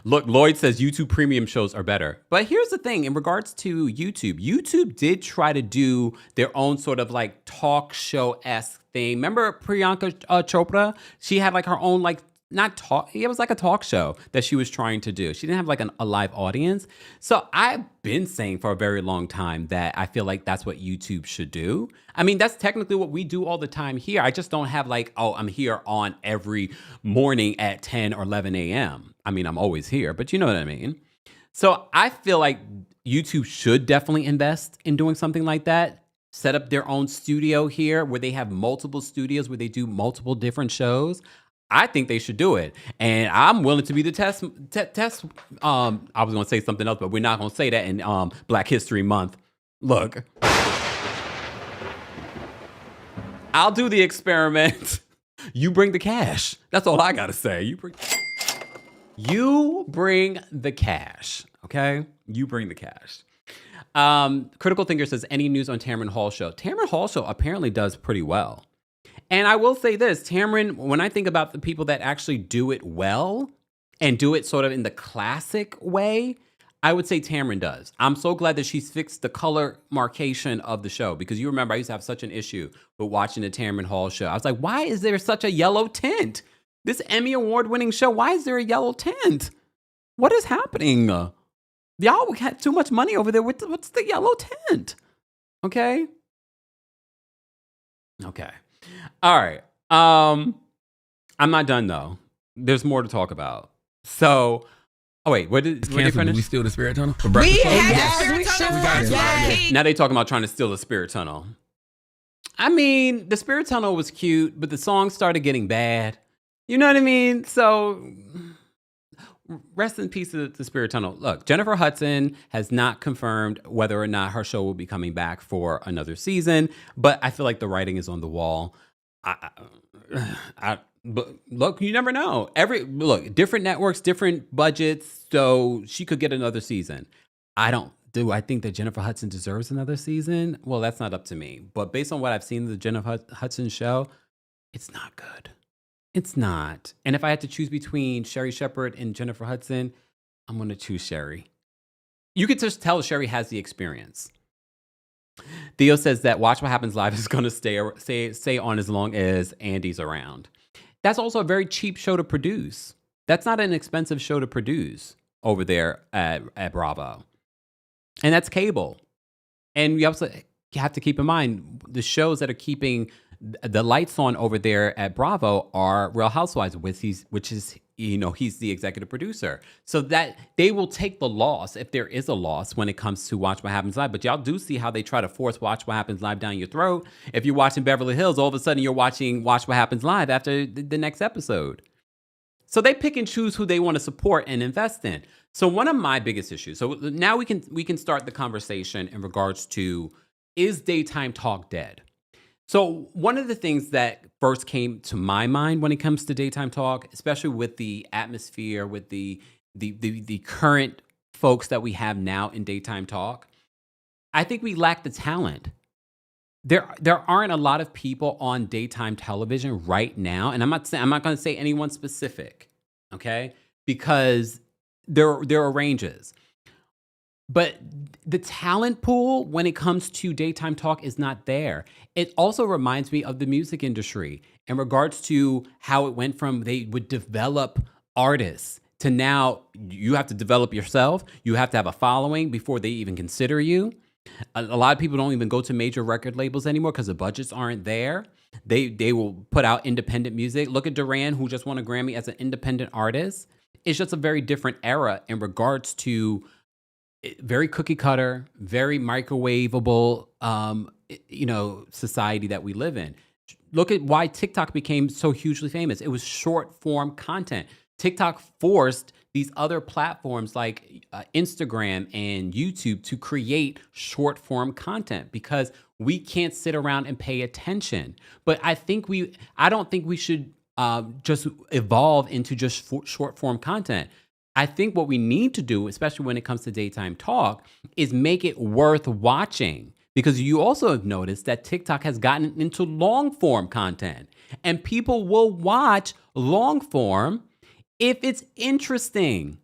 look, Lloyd says YouTube premium shows are better. But here's the thing, in regards to YouTube did try to do their own sort of like talk show-esque thing. Remember Priyanka Chopra? She had like her own like, not talk, it was like a talk show that she was trying to do. She didn't have like a live audience. So I've been saying for a very long time that I feel like that's what YouTube should do. I mean, that's technically what we do all the time here. I just don't have like, oh, I'm here on every morning at 10 or 11 a.m. I mean, I'm always here, but you know what I mean? So I feel like YouTube should definitely invest in doing something like that. Set up their own studio here where they have multiple studios where they do multiple different shows. I think they should do it. And I'm willing to be the test. I was going to say something else, but we're not going to say that in Black History Month. Look, I'll do the experiment. You bring the cash. That's all I got to say. You bring the cash. Okay? You bring the cash. Critical Thinker says, any news on Tamron Hall show? Tamron Hall show apparently does pretty well. And I will say this, Tamron, when I think about the people that actually do it well and do it sort of in the classic way, I would say Tamron does. I'm so glad that she's fixed the color marcation of the show, because you remember I used to have such an issue with watching the Tamron Hall show. I was like, why is there such a yellow tint? This Emmy award-winning show, why is there a yellow tint? What is happening? Y'all had too much money over there. What's the yellow tint? Okay. All right. I'm not done though. There's more to talk about. So, oh wait, what did they finish? We steal the Spirit Tunnel? We had the Spirit Tunnel. Yes. Now they talking about trying to steal the Spirit Tunnel. I mean, the Spirit Tunnel was cute, but the song started getting bad. You know what I mean? So rest in peace to the spirit tunnel. Look, Jennifer Hudson has not confirmed whether or not her show will be coming back for another season, but I feel like the writing is on the wall. But look, you never know. Different networks, different budgets, so she could get another season. Do I think that Jennifer Hudson deserves another season? Well, that's not up to me. But based on what I've seen of the Jennifer Hudson show, it's not good. It's not. And if I had to choose between Sherri Shepherd and Jennifer Hudson, I'm going to choose Sherri. You could just tell Sherri has the experience. Theo says that Watch What Happens Live is going to stay on as long as Andy's around. That's also a very cheap show to produce. That's not an expensive show to produce over there at Bravo. And that's cable. And you also have to keep in mind the shows that are keeping the lights on over there at Bravo are Real Housewives, which is he's the executive producer. So that they will take the loss if there is a loss when it comes to Watch What Happens Live. But y'all do see how they try to force Watch What Happens Live down your throat. If you're watching Beverly Hills, all of a sudden you're watching Watch What Happens Live after the next episode. So they pick and choose who they want to support and invest in. So one of my biggest issues, so now we can start the conversation in regards to, is daytime talk dead? So one of the things that first came to my mind when it comes to daytime talk, especially with the atmosphere, with the current folks that we have now in daytime talk, I think we lack the talent. There aren't a lot of people on daytime television right now, and I'm not going to say anyone specific, okay? Because there are ranges. But the talent pool when it comes to daytime talk is not there. It also reminds me of the music industry in regards to how it went from they would develop artists to now you have to develop yourself. You have to have a following before they even consider you. A lot of people don't even go to major record labels anymore because the budgets aren't there. They will put out independent music. Look at Duran, who just won a Grammy as an independent artist. It's just a very different era in regards to very cookie cutter, very microwavable, society that we live in. Look at why TikTok became so hugely famous. It was short form content. TikTok forced these other platforms like Instagram and YouTube to create short form content because we can't sit around and pay attention. But I don't think we should just evolve into just short form content. I think what we need to do, especially when it comes to daytime talk, is make it worth watching. Because you also have noticed that TikTok has gotten into long form content. And people will watch long form if it's interesting.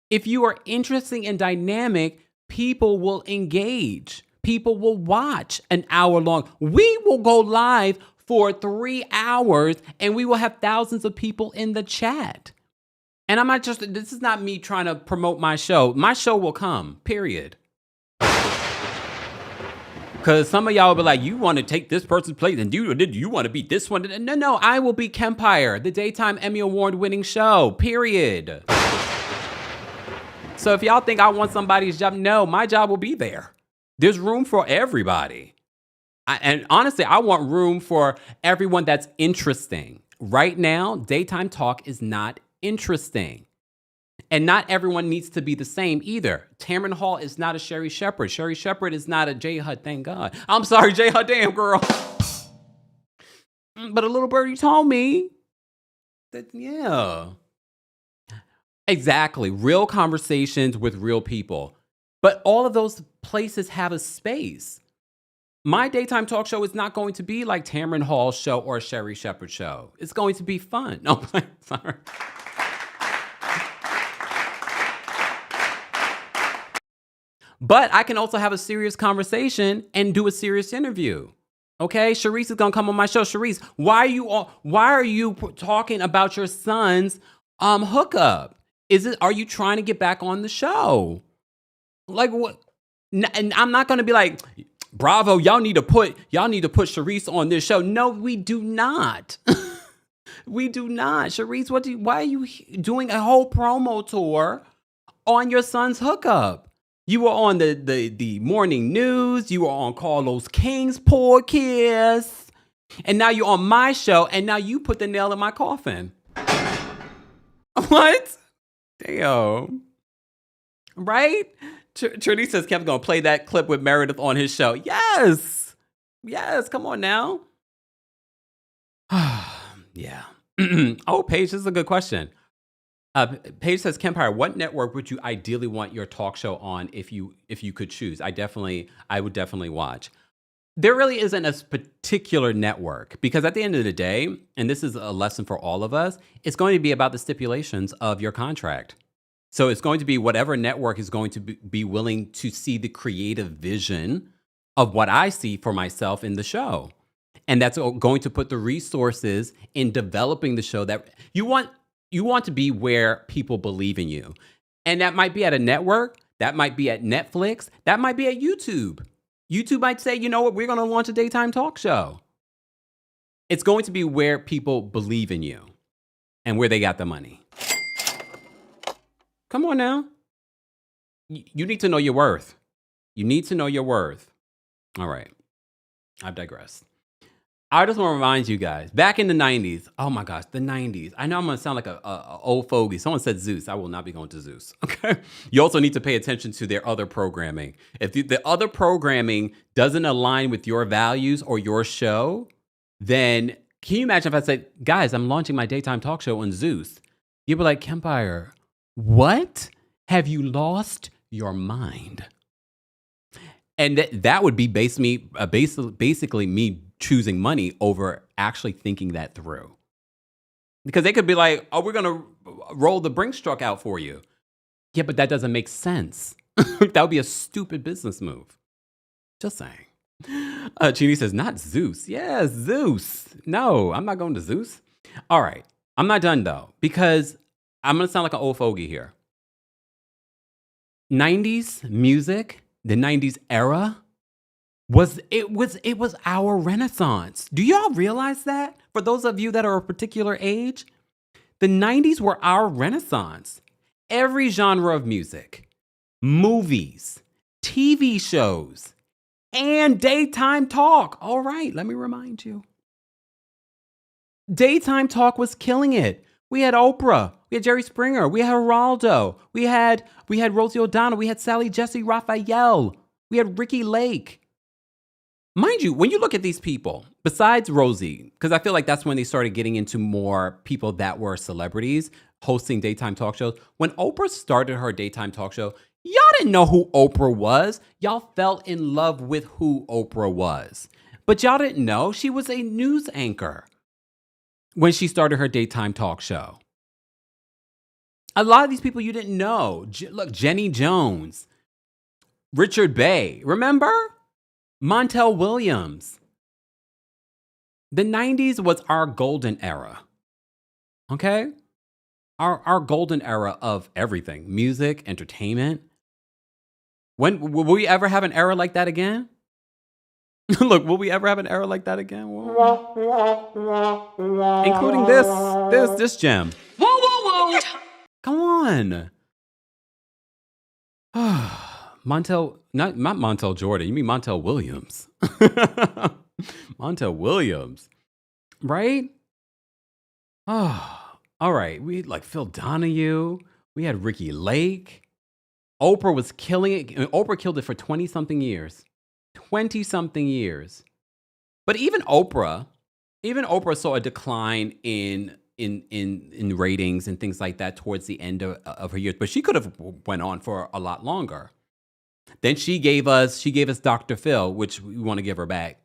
If you are interesting and dynamic, people will engage. People will watch an hour long. We will go live for 3 hours and we will have thousands of people in the chat. And this is not me trying to promote my show. My show will come, period. Because some of y'all will be like, you want to take this person's place and you want to be this one? No, I will be Kempire, the daytime Emmy Award winning show, period. So if y'all think I want somebody's job, no, my job will be there. There's room for everybody. And honestly, I want room for everyone that's interesting. Right now, daytime talk is not interesting. And not everyone needs to be the same either. Tamron Hall is not a Sherri Shepherd. Sherri Shepherd is not a J Hud, thank God. I'm sorry, J Hud, damn girl. But a little birdie told me that, yeah. Exactly. Real conversations with real people. But all of those places have a space. My daytime talk show is not going to be like Tamron Hall's show or a Sherri Shepherd show. It's going to be fun. No, sorry. But I can also have a serious conversation and do a serious interview. Okay, Sharice is gonna come on my show. Sharice, why are you talking about your son's hookup? Are you trying to get back on the show? Like what? And I'm not gonna be like, Bravo, y'all need to put Sharice on this show. No, we do not. We do not. Sharice, why are you doing a whole promo tour on your son's hookup? You were on the morning news. You were on Carlos King's podcast. And now you're on my show, and now you put the nail in my coffin. What? Damn. Right? Trudy says Kev's going to play that clip with Meredith on his show. Yes. Yes. Come on now. Yeah. Oh, Paige, this is a good question. Paige says, Kempire, what network would you ideally want your talk show on if you could choose? I would definitely watch. There really isn't a particular network because at the end of the day, and this is a lesson for all of us, it's going to be about the stipulations of your contract. So it's going to be whatever network is going to be willing to see the creative vision of what I see for myself in the show. And that's going to put the resources in developing the show that you want to be where people believe in you. And that might be at a network, that might be at Netflix, that might be at YouTube. YouTube might say, you know what, we're going to launch a daytime talk show. It's going to be where people believe in you and where they got the money. Come on now. You need to know your worth. You need to know your worth. All right. I've digressed. I just want to remind you guys, back in the 90s, oh my gosh, the 90s. I know I'm going to sound like a old fogey. Someone said Zeus. I will not be going to Zeus. Okay. You also need to pay attention to their other programming. If the other programming doesn't align with your values or your show, then can you imagine if I said, guys, I'm launching my daytime talk show on Zeus? You'd be like, Kempire, what? Have you lost your mind? And that would be basically me choosing money over actually thinking that through. Because they could be like, oh, we're going to roll the Brinks truck out for you. Yeah, but that doesn't make sense. That would be a stupid business move. Just saying. Jeannie says, not Zeus. Yeah, Zeus. No, I'm not going to Zeus. All right. I'm not done, though, because I'm going to sound like an old fogey here. 90s music, the 90s era, was our renaissance. Do y'all realize that? For those of you that are a particular age, the 90s were our renaissance. Every genre of music, movies, TV shows, and daytime talk. All right, let me remind you. Daytime talk was killing it. We had Oprah, we had Jerry Springer, we had Geraldo, we had Rosie O'Donnell, we had Sally Jesse Raphael, we had Ricky Lake. Mind you, when you look at these people, besides Rosie, because I feel like that's when they started getting into more people that were celebrities hosting daytime talk shows. When Oprah started her daytime talk show, y'all didn't know who Oprah was. Y'all fell in love with who Oprah was. But y'all didn't know she was a news anchor when she started her daytime talk show. A lot of these people you didn't know. Look, Jenny Jones, Richard Bay, remember? Montel Williams. The 90s was our golden era. Okay? Our golden era of everything. Music, entertainment. When will we ever have an era like that again? Look, will we ever have an era like that again? Including this gem. Whoa, whoa, whoa. Come on. Montel, not Montel Jordan. You mean Montel Williams. Montel Williams. Right? Oh, all right. We had like Phil Donahue. We had Ricky Lake. Oprah was killing it. Oprah killed it for 20-something years. 20-something years. But even Oprah saw a decline in ratings and things like that towards the end of her years. But she could have went on for a lot longer. Then she gave us Dr. Phil, which we want to give her back.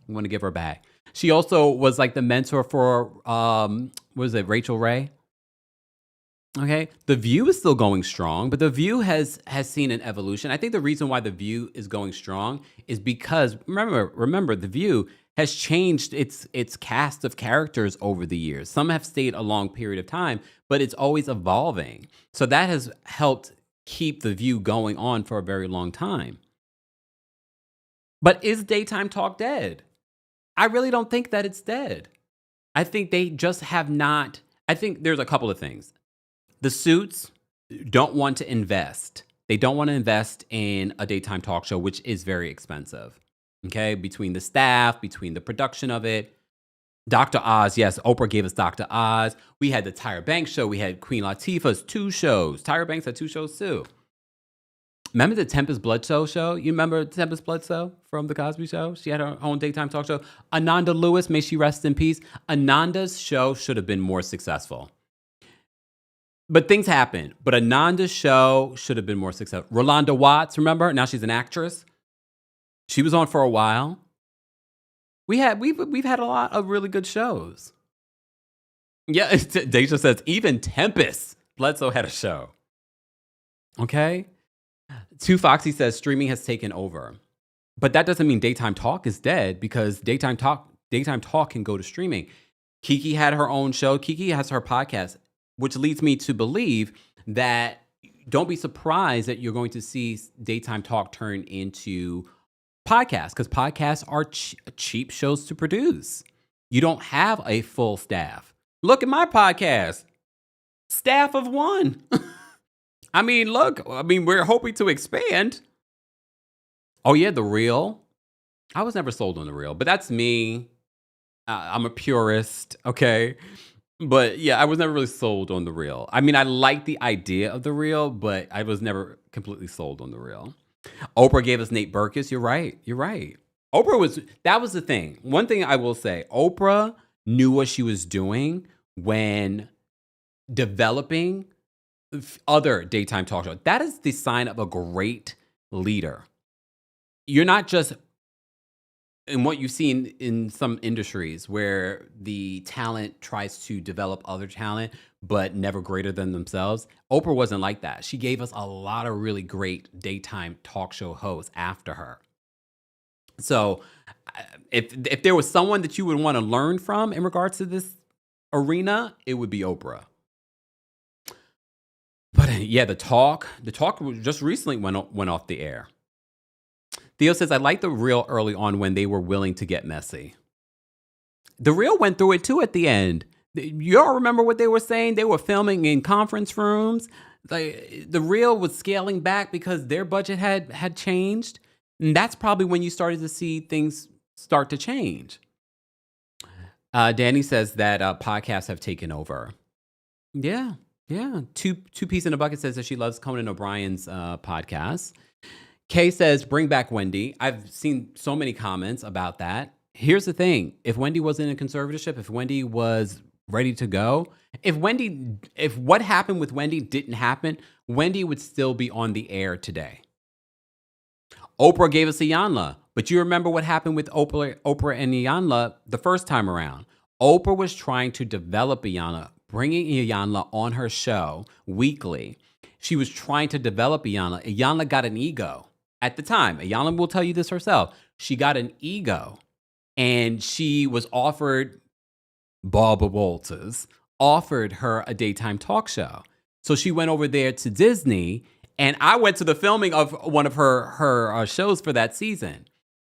We want to give her back. She also was like the mentor for Rachel Ray? Okay, The View is still going strong, but The View has seen an evolution. I think the reason why The View is going strong is because remember The View has changed its cast of characters over the years. Some have stayed a long period of time, but it's always evolving. So that has helped keep The View going on for a very long time. But is daytime talk dead? I really don't think that it's dead. I think they just have not. I think there's a couple of things. The suits don't want to invest. They don't want to invest in a daytime talk show, which is very expensive. Okay, between the staff, between the production of it. Dr. Oz, yes, Oprah gave us Dr. Oz. We had the Tyra Banks show. We had Queen Latifah's 2 shows. Tyra Banks had 2 shows too. Remember the Tempest Bledsoe show? You remember Tempest Bledsoe from The Cosby Show? She had her own daytime talk show. Ananda Lewis, may she rest in peace. Ananda's show should have been more successful. But things happen. But Ananda's show should have been more successful. Rolanda Watts, remember? Now she's an actress. She was on for a while. We've had a lot of really good shows. Yeah, Deja says even Tempest Bledsoe had a show. Okay. 2 Foxy says streaming has taken over. But that doesn't mean daytime talk is dead, because daytime talk can go to streaming. Kiki had her own show. Kiki has her podcast, which leads me to believe that don't be surprised that you're going to see daytime talk turn into podcasts, because podcasts are cheap shows to produce. You don't have a full staff. Look at my podcast. Staff of 1. We're hoping to expand. Oh, yeah, The Real. I was never sold on The Real, but that's me. I'm a purist, okay? But yeah, I was never really sold on The Real. I like the idea of The Real, but I was never completely sold on The Real. Oprah gave us Nate Berkus. You're right. That was the thing. One thing I will say, Oprah knew what she was doing when developing other daytime talk shows. That is the sign of a great leader. You're not just in what you've seen in some industries where the talent tries to develop other talent, but never greater than themselves. Oprah wasn't like that. She gave us a lot of really great daytime talk show hosts after her. So if there was someone that you would want to learn from in regards to this arena, it would be Oprah. But yeah, the talk just recently went off the air. Theo says, I like The Real early on when they were willing to get messy. The Real went through it too at the end. You all remember what they were saying? They were filming in conference rooms. The Real was scaling back because their budget had changed. And that's probably when you started to see things start to change. Danny says that podcasts have taken over. Yeah. Two Peas in a Bucket says that she loves Conan O'Brien's podcast. Kay says, bring back Wendy. I've seen so many comments about that. Here's the thing. If Wendy wasn't in conservatorship, if Wendy was ready to go, if what happened with Wendy didn't happen, Wendy would still be on the air today. Oprah gave us Iyanla, but you remember what happened with Oprah and Iyanla the first time around. Oprah was trying to develop Iyanla, bringing Iyanla on her show weekly. She was trying to develop Iyanla. Iyanla got an ego. At the time, Iyanla will tell you this herself. She got an ego, and she was offered, Barbara Walters offered her a daytime talk show. So she went over there to Disney, and I went to the filming of one of her shows for that season.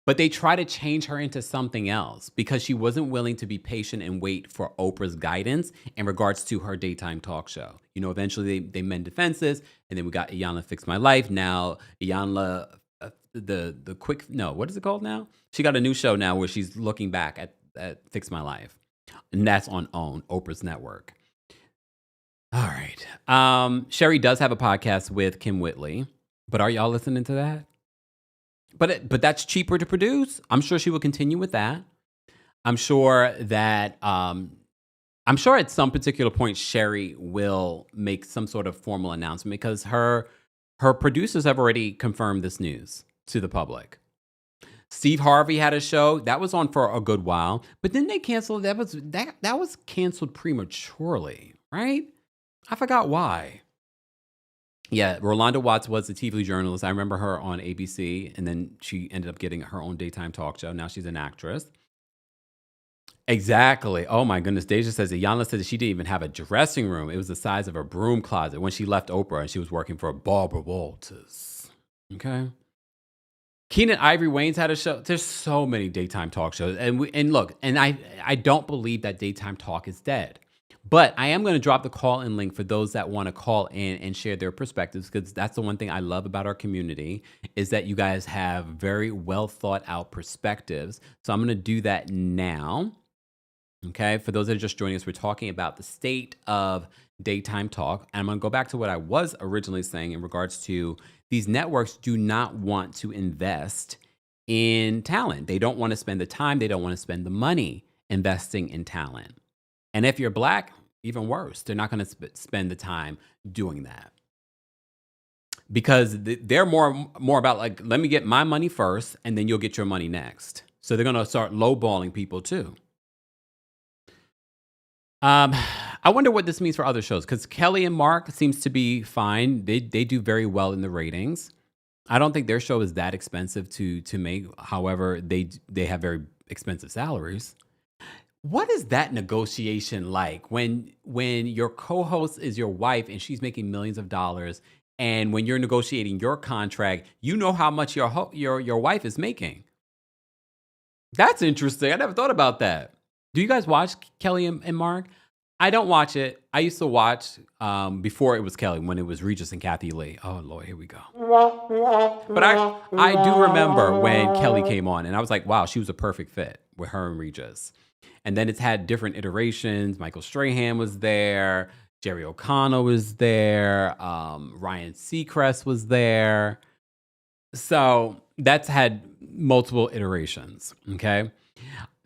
But they tried to change her into something else because she wasn't willing to be patient and wait for Oprah's guidance in regards to her daytime talk show. You know, eventually they mended fences, and then we got Iyanla Fix My Life. Now Iyanla, what is it called now? She got a new show now where she's looking back at Fix My Life, and that's on OWN, Oprah's network. All right. Sherri does have a podcast with Kim Whitley, but are y'all listening to that? But that's cheaper to produce. I'm sure she will continue with that. I'm sure that at some particular point Sherri will make some sort of formal announcement because her producers have already confirmed this news to the public. Steve Harvey had a show that was on for a good while, but then they canceled. That was canceled prematurely, right? I forgot why. Yeah, Rolanda Watts was a TV journalist. I remember her on ABC, and then she ended up getting her own daytime talk show. Now she's an actress. Exactly. Oh my goodness. Deja says Iyanla said that she didn't even have a dressing room. It was the size of a broom closet when she left Oprah and she was working for Barbara Walters. Okay. Keenan Ivory Wayne's had a show. There's so many daytime talk shows. And look, I don't believe that daytime talk is dead. But I am going to drop the call-in link for those that want to call in and share their perspectives, because that's the one thing I love about our community is that you guys have very well thought out perspectives. So I'm going to do that now. Okay, for those that are just joining us, we're talking about the state of daytime talk. And I'm going to go back to what I was originally saying in regards to these networks do not want to invest in talent. They don't want to spend the time. They don't want to spend the money investing in talent. And if you're Black, even worse, they're not going to spend the time doing that. Because they're more about like, let me get my money first, and then you'll get your money next. So they're going to start lowballing people too. I wonder what this means for other shows, because Kelly and Mark seems to be fine. They do very well in the ratings. I don't think their show is that expensive to make. However, they have very expensive salaries. What is that negotiation like when your co-host is your wife and she's making millions of dollars, and when you're negotiating your contract, you know how much your wife is making? That's interesting. I never thought about that. Do you guys watch Kelly and Mark? I don't watch it. I used to watch before it was Kelly, when it was Regis and Kathy Lee. Oh, Lord, here we go. But I do remember when Kelly came on, and I was like, wow, she was a perfect fit with her and Regis. And then it's had different iterations. Michael Strahan was there. Jerry O'Connell was there. Ryan Seacrest was there. So that's had multiple iterations, okay?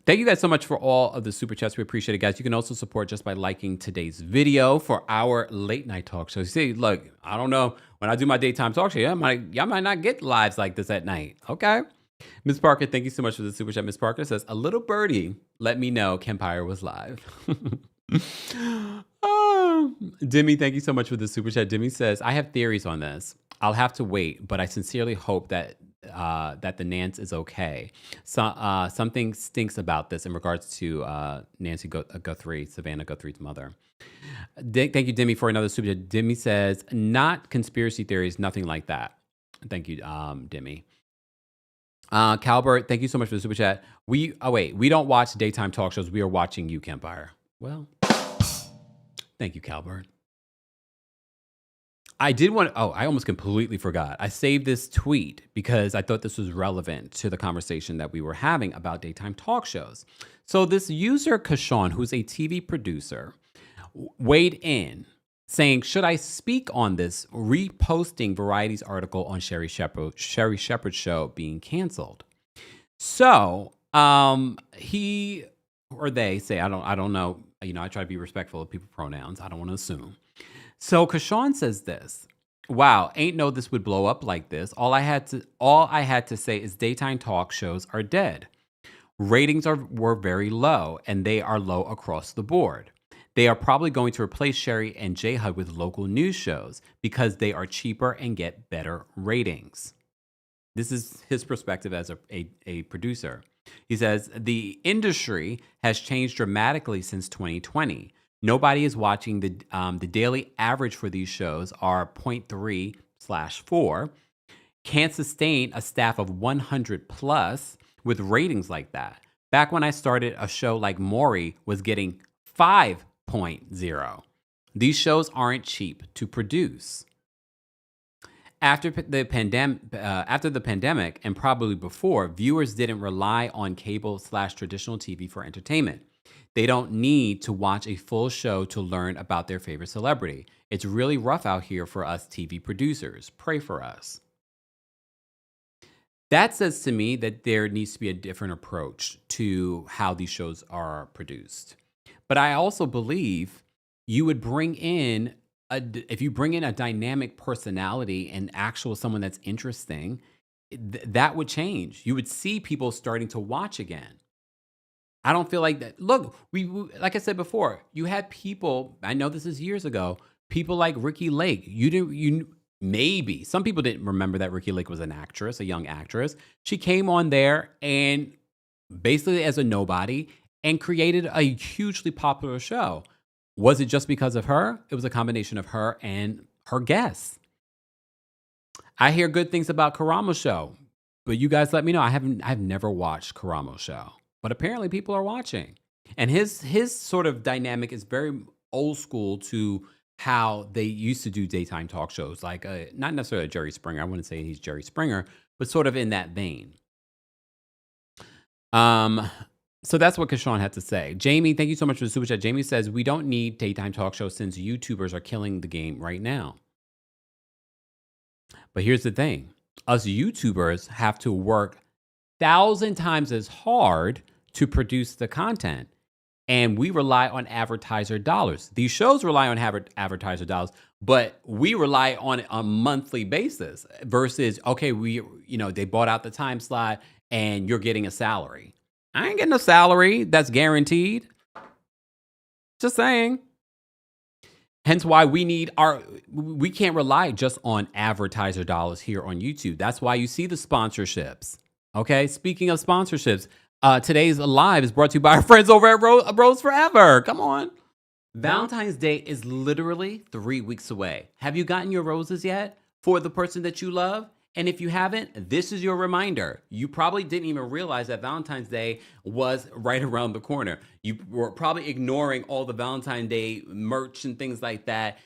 Thank you guys so much for all of the super chats. We appreciate it, guys. You can also support just by liking today's video for our late night talk show. See, look, I don't know. When I do my daytime talk show, y'all might not get lives like this at night, okay? Ms. Parker, thank you so much for the super chat. Ms. Parker says, a little birdie let me know Kempire was live. Demi, thank you so much for the super chat. Demi says, I have theories on this. I'll have to wait, but I sincerely hope that the Nance is okay. So something stinks about this in regards to Nancy Guthrie, Savannah Guthrie's mother. Thank you, Demi, for another super chat. Demi says, not conspiracy theories, nothing like that. Thank you, Demi. Calbert, thank you so much for the super chat. We don't watch daytime talk shows. We are watching you, Kempire. Well, thank you, Calbert. I almost completely forgot. I saved this tweet because I thought this was relevant to the conversation that we were having about daytime talk shows. So this user, Kashawn, who's a TV producer, weighed in saying, should I speak on this, reposting Variety's article on Sherri Shepherd's show being canceled? So he or they say, I don't know. You know, I try to be respectful of people's pronouns. I don't want to assume. So Kashawn says this. Wow, ain't know this would blow up like this. All I had to say is daytime talk shows are dead. Ratings were very low, and they are low across the board. They are probably going to replace Sherri and J-Hud with local news shows because they are cheaper and get better ratings. This is his perspective as a producer. He says, the industry has changed dramatically since 2020. Nobody is watching the daily average for these shows are 0.3/4. Can't sustain a staff of 100 plus with ratings like that. Back when I started, a show like Maury was getting 5.0. These shows aren't cheap to produce. After the pandemic, and probably before, viewers didn't rely on cable/traditional TV for entertainment. They don't need to watch a full show to learn about their favorite celebrity. It's really rough out here for us TV producers. Pray for us. That says to me that there needs to be a different approach to how these shows are produced. But I also believe you would bring in if you bring in a dynamic personality and actual someone that's interesting, that would change. You would see people starting to watch again. I don't feel like that. Look, we like I said before, you had people, I know this is years ago, people like Ricki Lake. Maybe some people didn't remember that Ricki Lake was an actress, a young actress. She came on there and basically as a nobody and created a hugely popular show. Was it just because of her? It was a combination of her and her guests. I hear good things about Karamo's show, but you guys let me know. I've never watched Karamo's show, but apparently people are watching. And his sort of dynamic is very old school to how they used to do daytime talk shows, like not necessarily Jerry Springer. I wouldn't say he's Jerry Springer, but sort of in that vein. So that's what Kashawn had to say. Jamie, thank you so much for the super chat. Jamie says, we don't need daytime talk shows since YouTubers are killing the game right now. But here's the thing. Us YouTubers have to work 1,000 times as hard to produce the content. And we rely on advertiser dollars. These shows rely on advertiser dollars, but we rely on it on a monthly basis versus, okay, they bought out the time slot and you're getting a salary. I ain't getting a salary that's guaranteed. Just saying. Hence why we can't rely just on advertiser dollars here on YouTube. That's why you see the sponsorships. Okay. Speaking of sponsorships, today's live is brought to you by our friends over at Rose Forever. Come on. Valentine's Day is literally 3 weeks away. Have you gotten your roses yet for the person that you love? And if you haven't, this is your reminder. You probably didn't even realize that Valentine's Day was right around the corner. You were probably ignoring all the Valentine's Day merch and things like that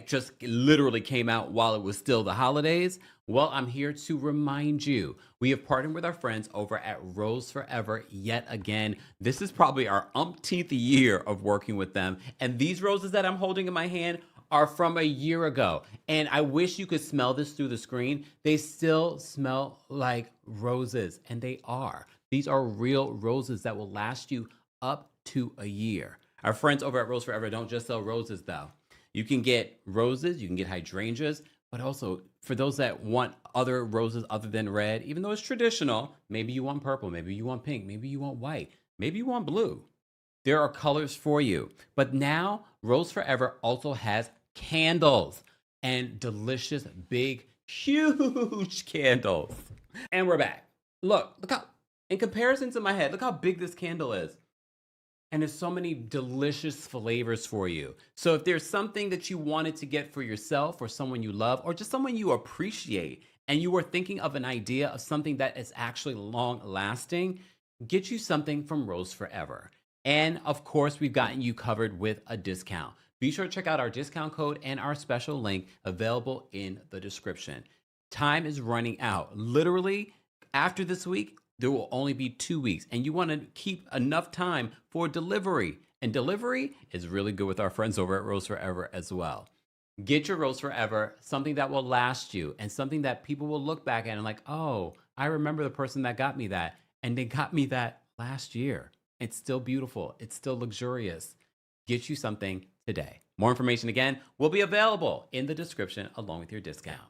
just literally came out while it was still the holidays. Well, I'm here to remind you. We have partnered with our friends over at Rose Forever yet again. This is probably our umpteenth year of working with them. And these roses that I'm holding in my hand are from a year ago. And I wish you could smell this through the screen. They still smell like roses, and they are. These are real roses that will last you up to a year. Our friends over at Rose Forever don't just sell roses, though. You can get roses, you can get hydrangeas, but also for those that want other roses other than red, even though it's traditional, maybe you want purple, maybe you want pink, maybe you want white, maybe you want blue. There are colors for you. But now Rose Forever also has candles and delicious, big, huge candles. And we're back. Look how, in comparison to my head, look how big this candle is. And there's so many delicious flavors for you. So if there's something that you wanted to get for yourself or someone you love or just someone you appreciate and you were thinking of an idea of something that is actually long lasting, get you something from Rose Forever. And of course, we've gotten you covered with a discount. Be sure to check out our discount code and our special link available in the description. Time is running out. Literally, after this week, there will only be 2 weeks. And you want to keep enough time for delivery. And delivery is really good with our friends over at Rose Forever as well. Get your Rose Forever, something that will last you and something that people will look back at and like, oh, I remember the person that got me that. And they got me that last year. It's still beautiful. It's still luxurious. Get you something today. More information, again, will be available in the description along with your discount.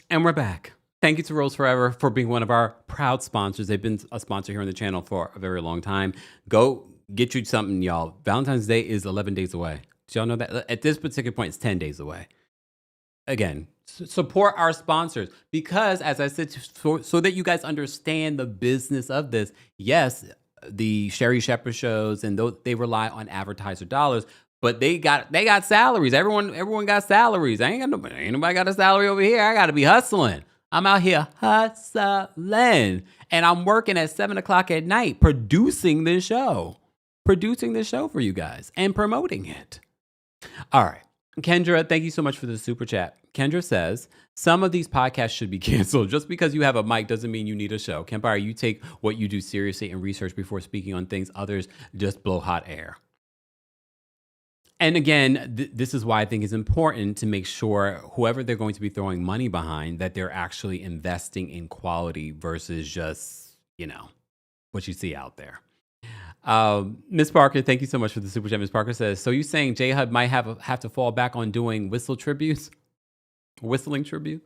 And we're back. Thank you to Rose Forever for being one of our proud sponsors. They've been a sponsor here on the channel for a very long time. Go get you something, y'all. Valentine's Day is 11 days away. Did y'all know that? At this particular point, it's 10 days away. Again, support our sponsors because, as I said, so that you guys understand the business of this, yes, the Sherri Shepherd shows and they rely on advertiser dollars, but they got salaries. Everyone got salaries. Ain't nobody got a salary over here. I got to be hustling. I'm out here hustling, and I'm working at 7:00 at night producing this show for you guys and promoting it. All right. Kendra, thank you so much for the super chat. Kendra says, some of these podcasts should be canceled. Just because you have a mic doesn't mean you need a show. Kempire, you take what you do seriously and research before speaking on things. Others just blow hot air. And again, this is why I think it's important to make sure whoever they're going to be throwing money behind, that they're actually investing in quality versus just, what you see out there. Miss Parker, thank you so much for the super chat. Miss Parker says, so you saying J-Hud might have to fall back on doing whistling tributes? No,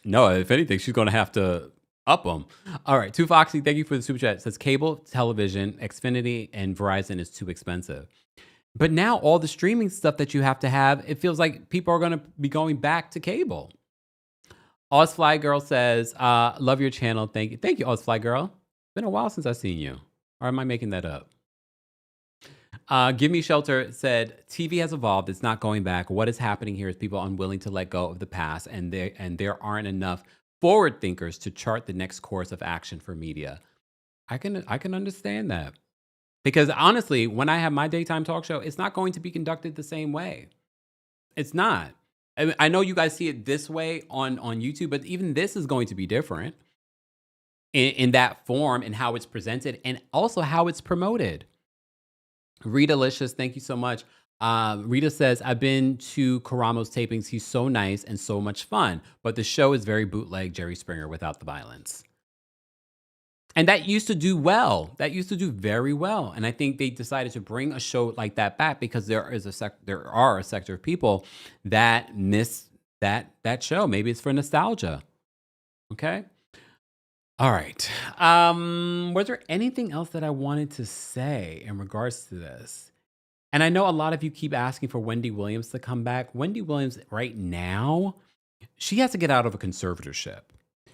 if anything, she's going to have to up them. All right. Too Foxy, thank you for the super chat. It says cable television, Xfinity, and Verizon is too expensive. But now all the streaming stuff that you have to have, it feels like people are going to be going back to cable. Ozfly Girl says, love your channel. Thank you. Thank you, Ozfly Girl. It's been a while since I've seen you. Or am I making that up? Give Me Shelter said, TV has evolved. It's not going back. What is happening here is people unwilling to let go of the past, and there aren't enough forward thinkers to chart the next course of action for media. I can understand that. Because honestly, when I have my daytime talk show, it's not going to be conducted the same way. It's not. I know you guys see it this way on YouTube, but even this is going to be different in that form and how it's presented and also how it's promoted. Rita Licious, thank you so much. Rita says, I've been to Karamo's tapings. He's so nice and so much fun, but the show is very bootleg Jerry Springer without the violence. And that used to do well. That used to do very well. And I think they decided to bring a show like that back because there are a sector of people that miss that show. Maybe it's for nostalgia. Okay. All right. Was there anything else that I wanted to say in regards to this? And I know a lot of you keep asking for Wendy Williams to come back. Wendy Williams right now, she has to get out of a conservatorship.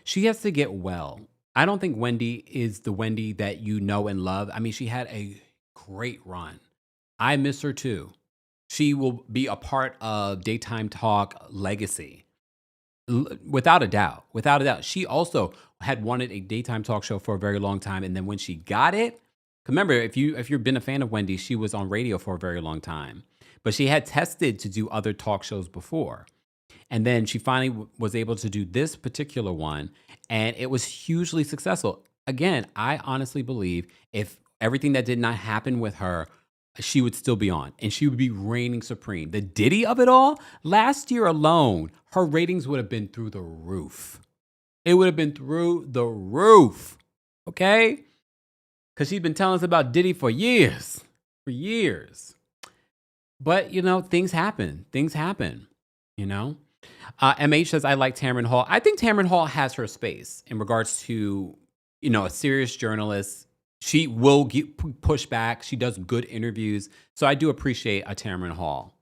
She has to get well. I don't think Wendy is the Wendy that you know and love. I mean, she had a great run. I miss her too. She will be a part of Daytime Talk legacy. Without a doubt. Without a doubt. She also had wanted a daytime talk show for a very long time. And then when she got it, remember, if you've been a fan of Wendy, she was on radio for a very long time. But she had tested to do other talk shows before. And then she finally was able to do this particular one, and it was hugely successful. Again, I honestly believe if everything that did not happen with her, she would still be on, and she would be reigning supreme. The Diddy of it all, last year alone, her ratings would have been through the roof. It would have been through the roof, okay? Because she's been telling us about Diddy for years. But, things happen. MH says, I like Tamron Hall. I think Tamron Hall has her space in regards to, a serious journalist. She will push back. She does good interviews. So I do appreciate a Tamron Hall.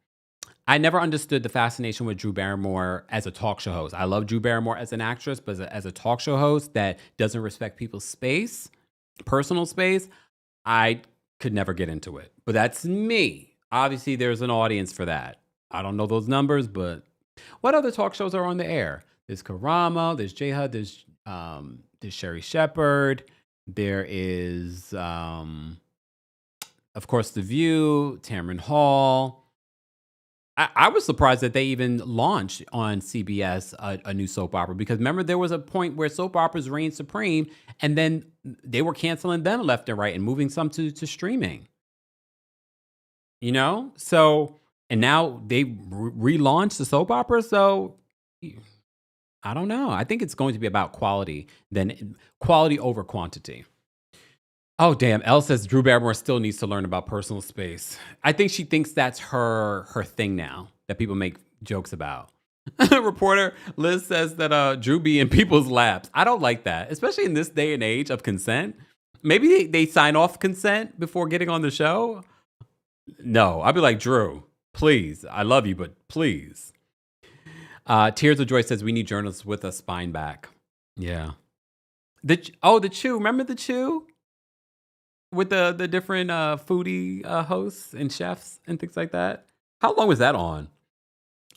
I never understood the fascination with Drew Barrymore as a talk show host. I love Drew Barrymore as an actress, but as a talk show host that doesn't respect people's space, personal space, I could never get into it. But that's me. Obviously, there's an audience for that. I don't know those numbers, but what other talk shows are on the air? There's Karamo, there's J-Hud, there's Sherri Shepherd, there is, of course, The View, Tamron Hall. I was surprised that they even launched on CBS a new soap opera, because remember, there was a point where soap operas reigned supreme, and then they were canceling them left and right and moving some to streaming. So... And now they relaunched the soap opera, so I don't know. I think it's going to be about quality over quantity. Oh, damn. Elle says Drew Barrymore still needs to learn about personal space. I think she thinks that's her thing now, that people make jokes about. Reporter Liz says that Drew be in people's laps. I don't like that, especially in this day and age of consent. Maybe they sign off consent before getting on the show. No, I'd be like, Drew, please, I love you, but please. Tears of Joy says we need journalists with a spine back. Yeah. The Chew. Remember the Chew? With the different foodie hosts and chefs and things like that. How long was that on?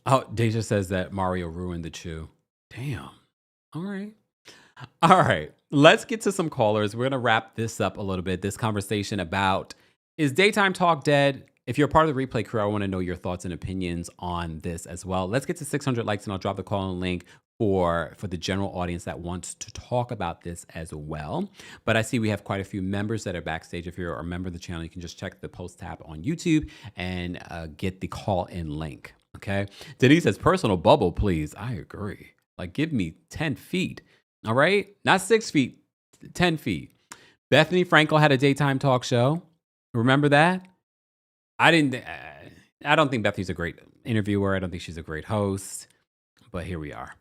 Oh, Deja says that Mario ruined the Chew. Damn. All right. Let's get to some callers. We're going to wrap this up a little bit. This conversation about, is daytime talk dead? If you're part of the replay crew, I want to know your thoughts and opinions on this as well. Let's get to 600 likes, and I'll drop the call-in link for the general audience that wants to talk about this as well. But I see we have quite a few members that are backstage. If you're a member of the channel, you can just check the post tab on YouTube and get the call-in link, okay? Denise says, personal bubble, please. I agree. Like, give me 10 feet, all right? Not 6 feet, 10 feet. Bethany Frankel had a daytime talk show. Remember that? I don't think Bethany's a great interviewer. I don't think she's a great host, but here we are.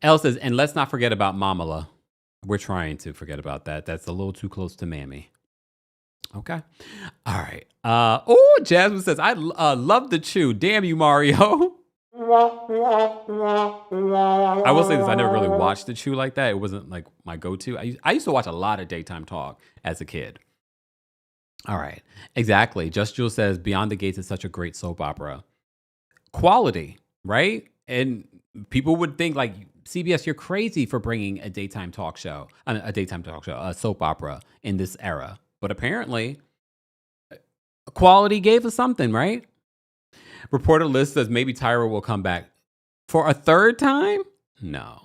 Elle says, and let's not forget about Mamala. We're trying to forget about that. That's a little too close to Mammy. Okay. All right. Jasmine says, I love the Chew. Damn you, Mario. I will say this. I never really watched the Chew like that. It wasn't like my go-to. I used to watch a lot of daytime talk as a kid. All right. Exactly. Just Jules says Beyond the Gates is such a great soap opera. Quality, right? And people would think like, CBS, you're crazy for bringing a soap opera in this era. But apparently Quality gave us something, right? Reporter List says maybe Tyra will come back for a third time. No.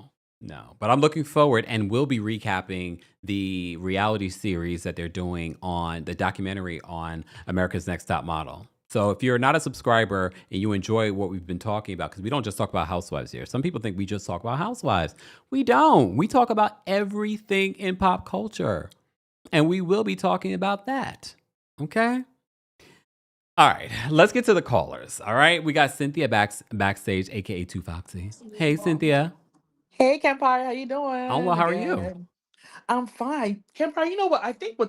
But I'm looking forward, and we'll be recapping the reality series that they're doing on the documentary on America's Next Top Model. So if you're not a subscriber and you enjoy what we've been talking about, because we don't just talk about housewives here. Some people think we just talk about housewives. We don't. We talk about everything in pop culture. And we will be talking about that. Okay? All right, let's get to the callers. All right, we got Cynthia backstage, aka Two Foxy. Hey, Cynthia. Hey, Kempire, how you doing? I'm well. How are you? Again, I'm fine. Kempire, you know what? I think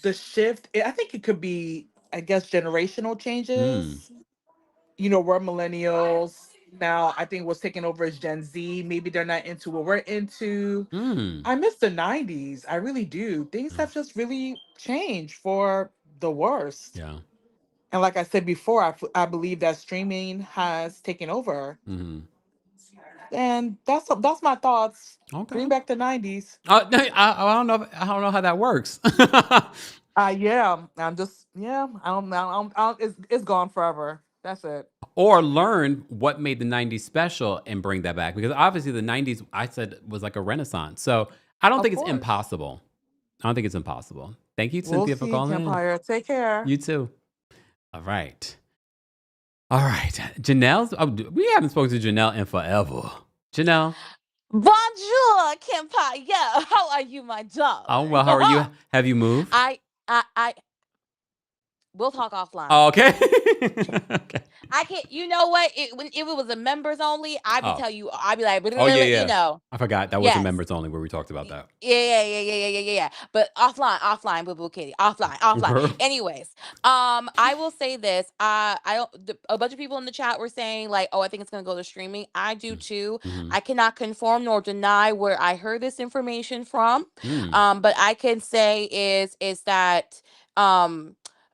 the shift. I think it could be, I guess, generational Mm. changes. We're millennials now. I think what's taking over is Gen Z. Maybe they're not into what we're into. Mm. I miss the '90s. I really do. Things have just really changed for the worst. Yeah. And like I said before, I believe that streaming has taken over. Mm-hmm. And that's my thoughts. Okay. Bring back the '90s. No, I don't know. I don't know how that works. Yeah. I'm just yeah. It's gone forever. That's it. Or learn what made the '90s special and bring that back, because obviously the '90s, I said, was like a renaissance. So I don't Of think it's course. impossible. I don't think it's impossible. Thank you, We'll Cynthia, for see, calling in. Kempire. Take care. You too. All right. Janelle's. Oh, we haven't spoken to Janelle in forever. Janelle. Bonjour, Kempire. Yeah, how are you, my darling? Oh, well, how are you? Have you moved? I we'll talk offline. Oh, okay. Okay. I can't. You know what? If it was a members only, I'd be Oh. tell you. I'd be like, Oh, yeah. you know. I forgot. That was a Yes. members only where we talked about that. Yeah. But offline, boo boo kitty, offline. Anyways, I will say this. A bunch of people in the chat were saying like, oh, I think it's gonna go to streaming. I do too. Mhm. I cannot confirm nor deny where I heard this information from. Mm. But I can say is that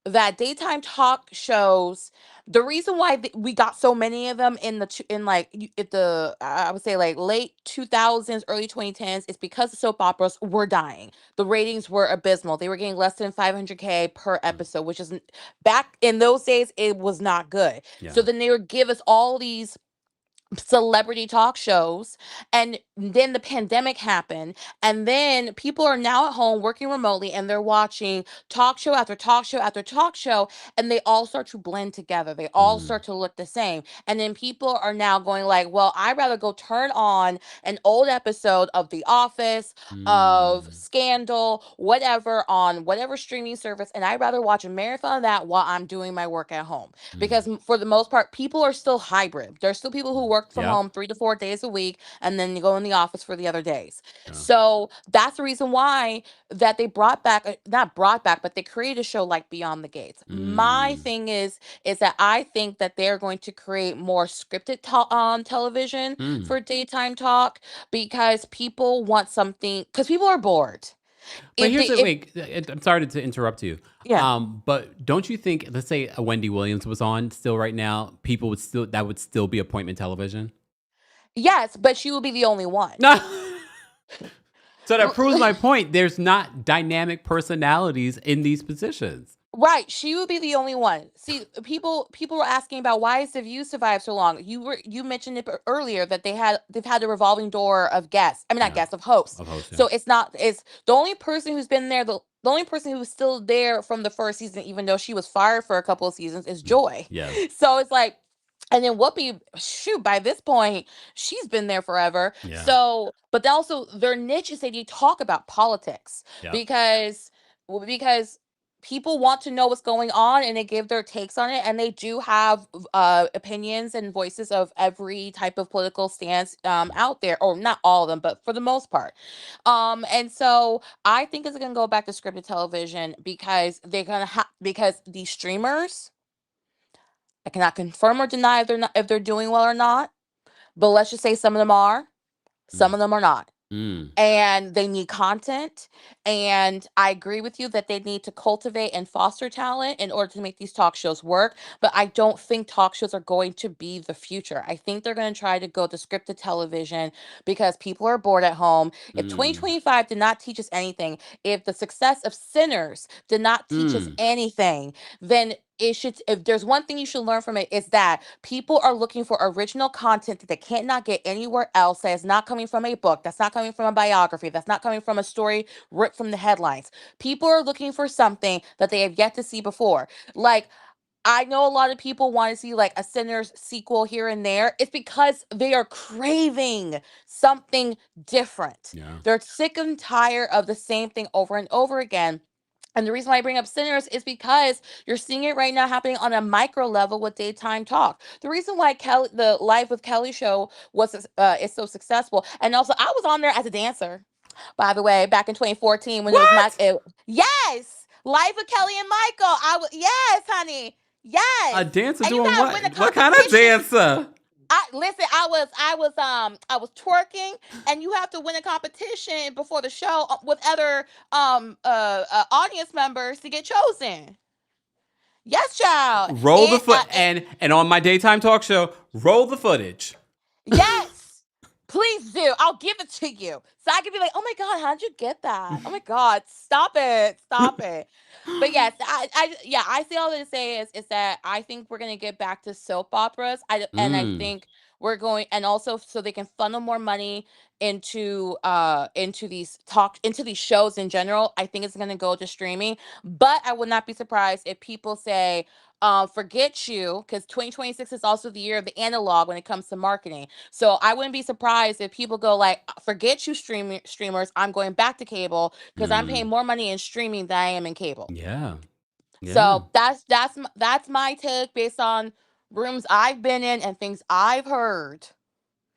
that daytime talk shows, the reason why we got so many of them in I would say like late 2000s, early 2010s, is because the soap operas were dying. The ratings were abysmal. They were getting less than 500K per episode, which is back in those days, it was not good. Yeah. So then they would give us all these celebrity talk shows, and then the pandemic happened, and then people are now at home working remotely, and they're watching talk show after talk show after talk show, and they all start to blend together, they all start to look the same, and then people are now going like, well, I'd rather go turn on an old episode of The Office, of Scandal, whatever, on whatever streaming service, and I'd rather watch a marathon of that while I'm doing my work at home. Because for the most part, people are still hybrid. There's still people who work from Yep. home 3 to 4 days a week, and then you go in the office for the other days. Yeah. So that's the reason why that they not brought back, but they created a show like Beyond the Gates. My thing is that I think that they're going to create more scripted television for daytime talk, because people want something, because people are bored. But If they- wait, I'm sorry to interrupt you. Yeah. But don't you think, let's say a Wendy Williams was on still right now, that would still be appointment television? Yes, but she will be the only one. No. So that proves my point. There's not dynamic personalities in these positions. Right, she would be the only one. See, people were asking about why has The View survived so long. You mentioned it earlier that they've had a revolving door of guests. I mean, not guests, of hosts. Of hosts, yeah. So it's the only person who's been there. The only person who's still there from the first season, even though she was fired for a couple of seasons, is Joy. Yeah. So it's like, and then Whoopi, shoot, by this point, she's been there forever. Yeah. So, but also their niche is they talk about politics. Yeah. because people want to know what's going on, and they give their takes on it, and they do have opinions and voices of every type of political stance out there, or not all of them, but for the most part. And so I think it's going to go back to scripted television, because they're going to because these streamers, I cannot confirm or deny if they're doing well or not, but let's just say some of them are, some of them are not. And they need content. And I agree with you that they need to cultivate and foster talent in order to make these talk shows work. But I don't think talk shows are going to be the future. I think they're going to try to go to scripted television because people are bored at home. If 2025 did not teach us anything, if the success of Sinners did not teach us anything, then it should, if there's one thing you should learn from it, is that people are looking for original content that they cannot get anywhere else, that is not coming from a book, that's not coming from a biography, that's not coming from a story ripped from the headlines. People are looking for something that they have yet to see before. Like, I know a lot of people want to see like a Sinners sequel here and there. It's because they are craving something different. Yeah. They're sick and tired of the same thing over and over again. And the reason why I bring up Sinners is because you're seeing it right now happening on a micro level with daytime talk. The reason why Kelly, the Live with Kelly show is so successful, and also I was on there as a dancer, by the way, back in 2014 when it was my yes, Live with Kelly and Michael. I was, yes, honey, yes. A dancer And you doing gotta win the what? What kind of competition. dancer? I was twerking, and you have to win a competition before the show with other audience members to get chosen. Yes, child. Roll the foot and on my daytime talk show, roll the footage. Yes, please do. I'll give it to you, so I can be like, oh my god, how'd you get that? Oh my god, stop it, stop it. But yes, I see all that to say is that I think we're gonna get back to soap operas. And I think we're going, and also so they can funnel more money into these shows in general. I think it's gonna go to streaming, but I would not be surprised if people say, forget you, because 2026 is also the year of the analog when it comes to marketing. So I wouldn't be surprised if people go like, forget you streamers, I'm going back to cable because I'm paying more money in streaming than I am in cable. Yeah. So that's my take based on rooms I've been in and things I've heard.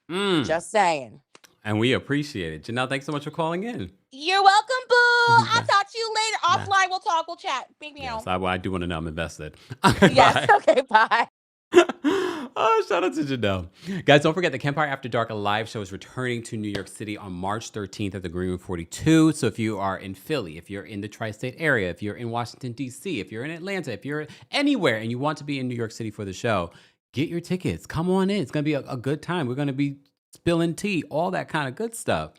Just saying. And we appreciate it. Janelle, thanks so much for calling in. You're welcome, boo. I'll talk to you later. Offline, we'll talk. We'll chat. Bing, Yes, I do want to know I'm invested. Yes. Okay, bye. Oh, shout out to Janelle. Guys, don't forget the Kempire After Dark live show is returning to New York City on March 13th at the Green Room 42. So if you are in Philly, if you're in the tri-state area, if you're in Washington, D.C., if you're in Atlanta, if you're anywhere and you want to be in New York City for the show, get your tickets. Come on in. It's going to be a good time. We're going to be spilling tea, all that kind of good stuff.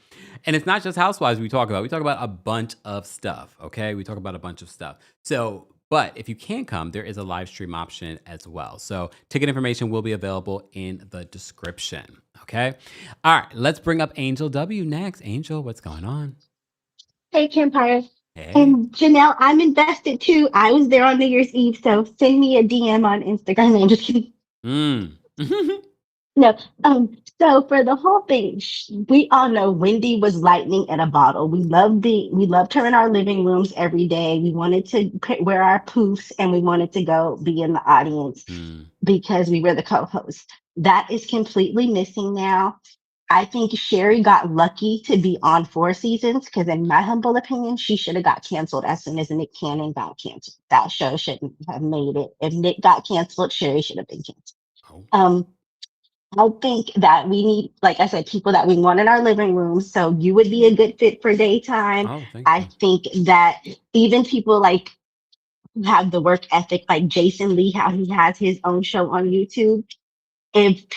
And it's not just Housewives we talk about. We talk about a bunch of stuff, okay? We talk about a bunch of stuff. So, but if you can't come, there is a live stream option as well. So ticket information will be available in the description, okay? All right, let's bring up Angel W next. Angel, what's going on? Hey, Kempire. Hey. And Janelle, I'm invested too. I was there on New Year's Eve, so send me a DM on Instagram. No, I'm just kidding. No. So for the whole thing, we all know Wendy was lightning in a bottle. We loved her in our living rooms every day. We wanted to wear our poofs and we wanted to go be in the audience because we were the co-hosts. That is completely missing now. I think Sherri got lucky to be on 4 seasons because, in my humble opinion, she should have got canceled as soon as Nick Cannon got canceled. That show shouldn't have made it. If Nick got canceled, Sherri should have been canceled. I think that we need, like I said, people that we want in our living rooms. So you would be a good fit for daytime. I think that even people like who have the work ethic, like Jason Lee, how he has his own show on YouTube. If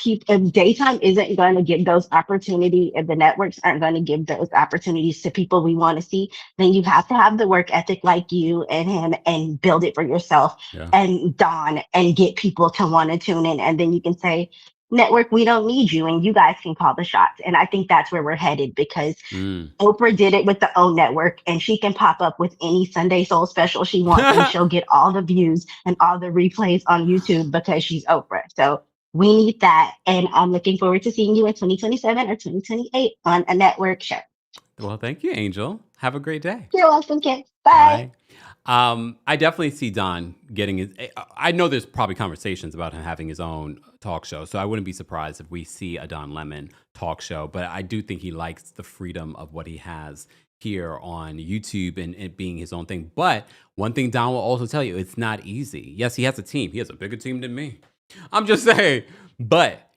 daytime isn't going to give those opportunities, if the networks aren't going to give those opportunities to people we want to see, then you have to have the work ethic like you and him and build it for yourself and Dawn and get people to want to tune in. And then you can say, network, we don't need you and you guys can call the shots. And I think that's where we're headed because Oprah did it with the OWN network and she can pop up with any Sunday Soul special she wants and she'll get all the views and all the replays on YouTube because she's Oprah. So we need that. And I'm looking forward to seeing you in 2027 or 2028 on a network show. Well, thank you, Angel. Have a great day. You're welcome, Kim. Bye. I definitely see Don getting his. I know there's probably conversations about him having his own talk show, so I wouldn't be surprised if we see a Don Lemon talk show. But I do think he likes the freedom of what he has here on YouTube and it being his own thing. But one thing Don will also tell you, it's not easy. Yes, he has a team. He has a bigger team than me. I'm just saying, but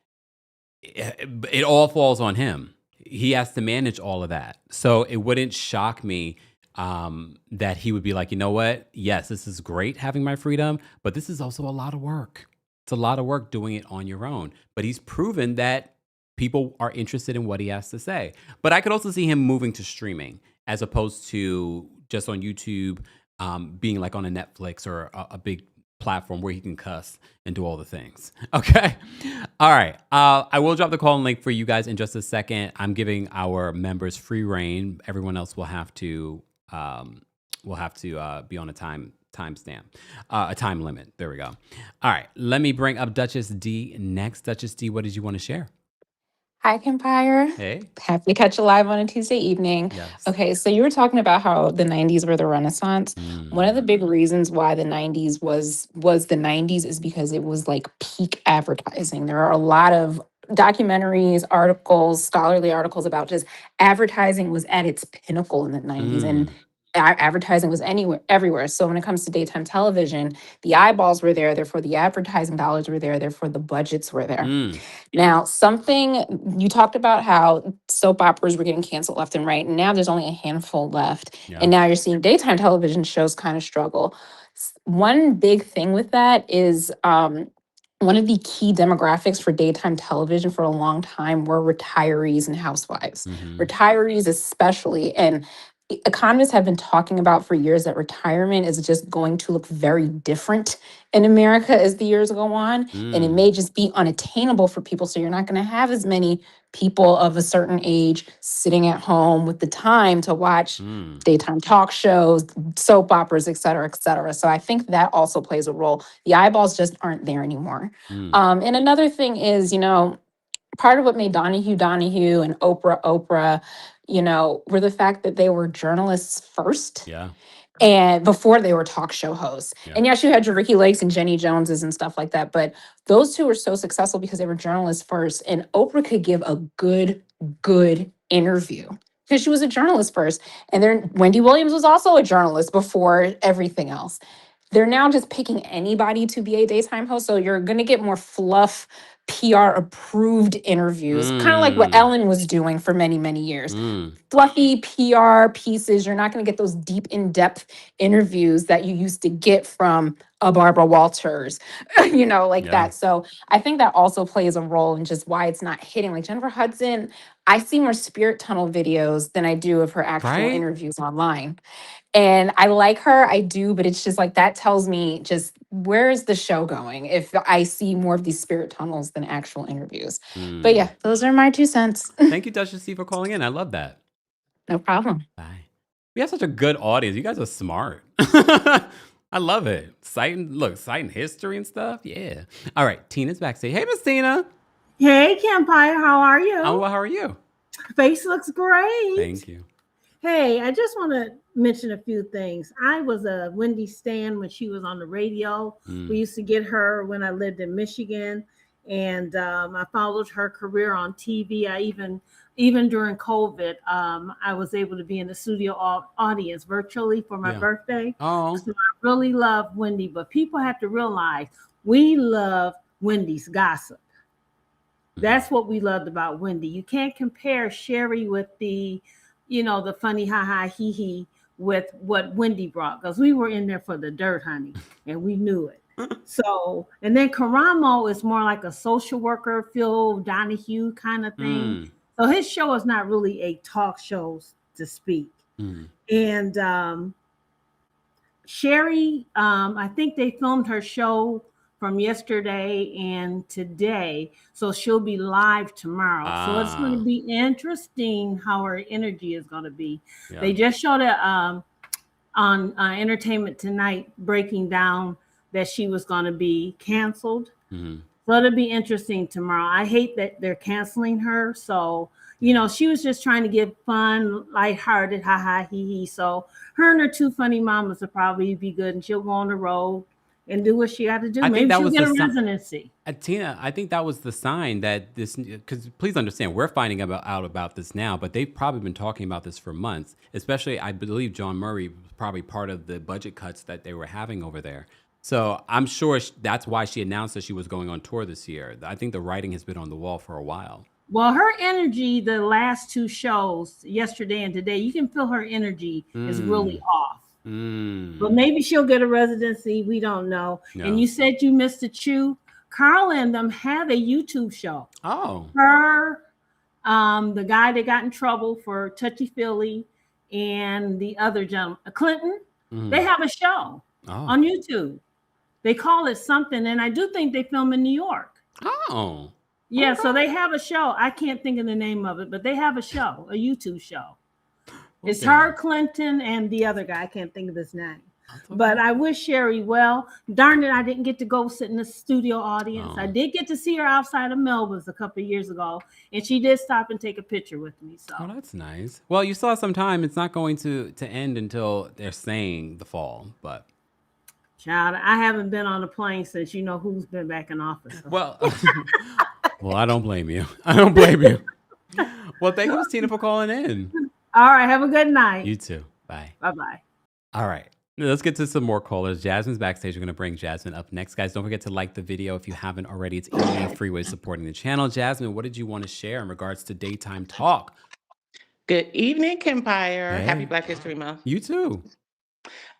it all falls on him. he has to manage all of that. So it wouldn't shock me that he would be like, you know what? Yes, this is great having my freedom, but this is also a lot of work. It's a lot of work doing it on your own. But he's proven that people are interested in what he has to say. But I could also see him moving to streaming as opposed to just on YouTube, being like on a Netflix or a big platform where he can cuss and do all the things. Okay. All right. I will drop the call link for you guys in just a second. I'm giving our members free reign. Everyone else will have to be on a timestamp, a time limit. There we go. All right. Let me bring up Duchess D next. Duchess D, what did you want to share? Hi, Kempire. Hey. Happy to catch you live on a Tuesday evening. Yes. Okay, so you were talking about how the 90s were the Renaissance. One of the big reasons why the 90s was the 90s is because it was like peak advertising. There are a lot of documentaries, articles, scholarly articles about just advertising was at its pinnacle in the 90s. And advertising was everywhere. So when it comes to daytime television, the eyeballs were there, therefore the advertising dollars were there, therefore the budgets were there. Now, something you talked about how soap operas were getting canceled left and right, and now there's only a handful left. Yeah. And now you're seeing daytime television shows kind of struggle. One big thing with that is one of the key demographics for daytime television for a long time were retirees and housewives. Retirees especially, and economists have been talking about for years that retirement is just going to look very different in America as the years go on. And it may just be unattainable for people. So you're not going to have as many people of a certain age sitting at home with the time to watch daytime talk shows, soap operas, et cetera, et cetera. So I think that also plays a role. The eyeballs just aren't there anymore. And another thing is, part of what made Donahue and Oprah, were the fact that they were journalists first. Yeah. And before they were talk show hosts. Yeah. And yes, you had your Ricky Lakes and Jenny Joneses and stuff like that. But those two were so successful because they were journalists first. And Oprah could give a good interview because she was a journalist first. And then Wendy Williams was also a journalist before everything else. They're now just picking anybody to be a daytime host. So you're going to get more fluff, PR approved interviews, kind of like what Ellen was doing for many, many years. Fluffy PR pieces. You're not going to get those deep, in-depth interviews that you used to get from a Barbara Walters, that. So I think that also plays a role in just why it's not hitting. Like Jennifer Hudson, I see more Spirit Tunnel videos than I do of her actual interviews online. And I like her, I do, but it's just like that tells me just where is the show going if I see more of these spirit tunnels than actual interviews. But yeah, those are my 2 cents. Thank you, Duchess C, for calling in. I love that. No problem. Bye. We have such a good audience. You guys are smart. I love it. Citing history and stuff. Yeah. All right, Tina's backstage. Hey, Miss Tina. Hey, Kempire, how are you? Oh, well, how are you? Face looks great. Thank you. Hey, I just want to mention a few things. I was a Wendy stan when she was on the radio. We used to get her when I lived in Michigan, and I followed her career on TV. I even during COVID, I was able to be in the studio audience virtually for my birthday. Oh, so I really love Wendy, but people have to realize we love Wendy's gossip. That's what we loved about Wendy. You can't compare Sherri with the funny ha he he with what Wendy brought, because we were in there for the dirt, honey, and we knew it. So, and then Karamo is more like a social worker, Phil Donahue kind of thing. So his show is not really a talk show to speak. And Sherri, I think they filmed her show from yesterday and today, so she'll be live tomorrow. So it's going to be interesting how her energy is going to be. They just showed it on Entertainment Tonight, breaking down that she was going to be canceled. So it'll be interesting tomorrow. I hate that they're canceling her. So she was just trying to get fun, lighthearted, ha ha he he. So her and her 2 funny mamas will probably be good, and she'll go on the road and do what she got to do. Maybe she'll get a residency. Tina, I think that was the sign that this, because please understand, we're finding out about this now, but they've probably been talking about this for months, especially I believe John Murray was probably part of the budget cuts that they were having over there. So I'm sure that's why she announced that she was going on tour this year. I think the writing has been on the wall for a while. Well, her energy, the last two shows, yesterday and today, you can feel her energy is really off. But maybe she'll get a residency. We don't know. No. And you said you missed the Chew. Carla and them have a YouTube show. Oh. Her, the guy that got in trouble for touchy feely, and the other gentleman, Clinton, they have a show on YouTube. They call it something, and I do think they film in New York. Oh. Yeah, so they have a show. I can't think of the name of it, but they have a show, a YouTube show. It's her, Clinton, and the other guy. I can't think of his name. But I wish Sherri well. Darn it, I didn't get to go sit in the studio audience. I did get to see her outside of Melba's a couple of years ago, and she did stop and take a picture with me. So that's nice. Well, you still have some time. It's not going to end until they're saying the fall, but. Child, I haven't been on a plane since you know who's been back in office. Well, well, I don't blame you. I don't blame you. Well, thank you, Tina, for calling in. All right. Have a good night. You too. Bye. Bye-bye. All right. Let's get to some more callers. Jasmine's backstage. We're going to bring Jasmine up next. Guys, don't forget to like the video if you haven't already. It's a free way of supporting the channel. Jasmine, what did you want to share in regards to daytime talk? Good evening, Kempire. Hey. Happy Black History Month. You too.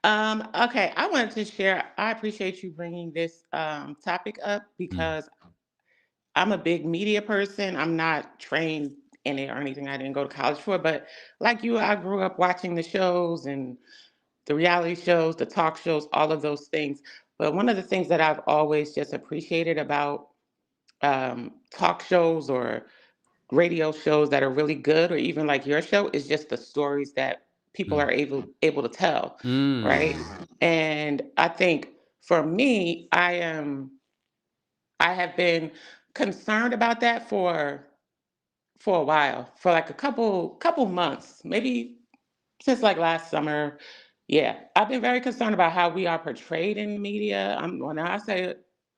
Okay, I wanted to share. I appreciate you bringing this topic up because I'm a big media person. I'm not trained in it or anything. I didn't go to college for it, but like you, I grew up watching the shows and the reality shows, the talk shows, all of those things. But one of the things that I've always just appreciated about talk shows or radio shows that are really good, or even like your show, is just the stories that people are able to tell, right? And I think for me, I have been concerned about that for a while, for like a couple months, maybe since like last summer. Yeah, I've been very concerned about how we are portrayed in media. When I say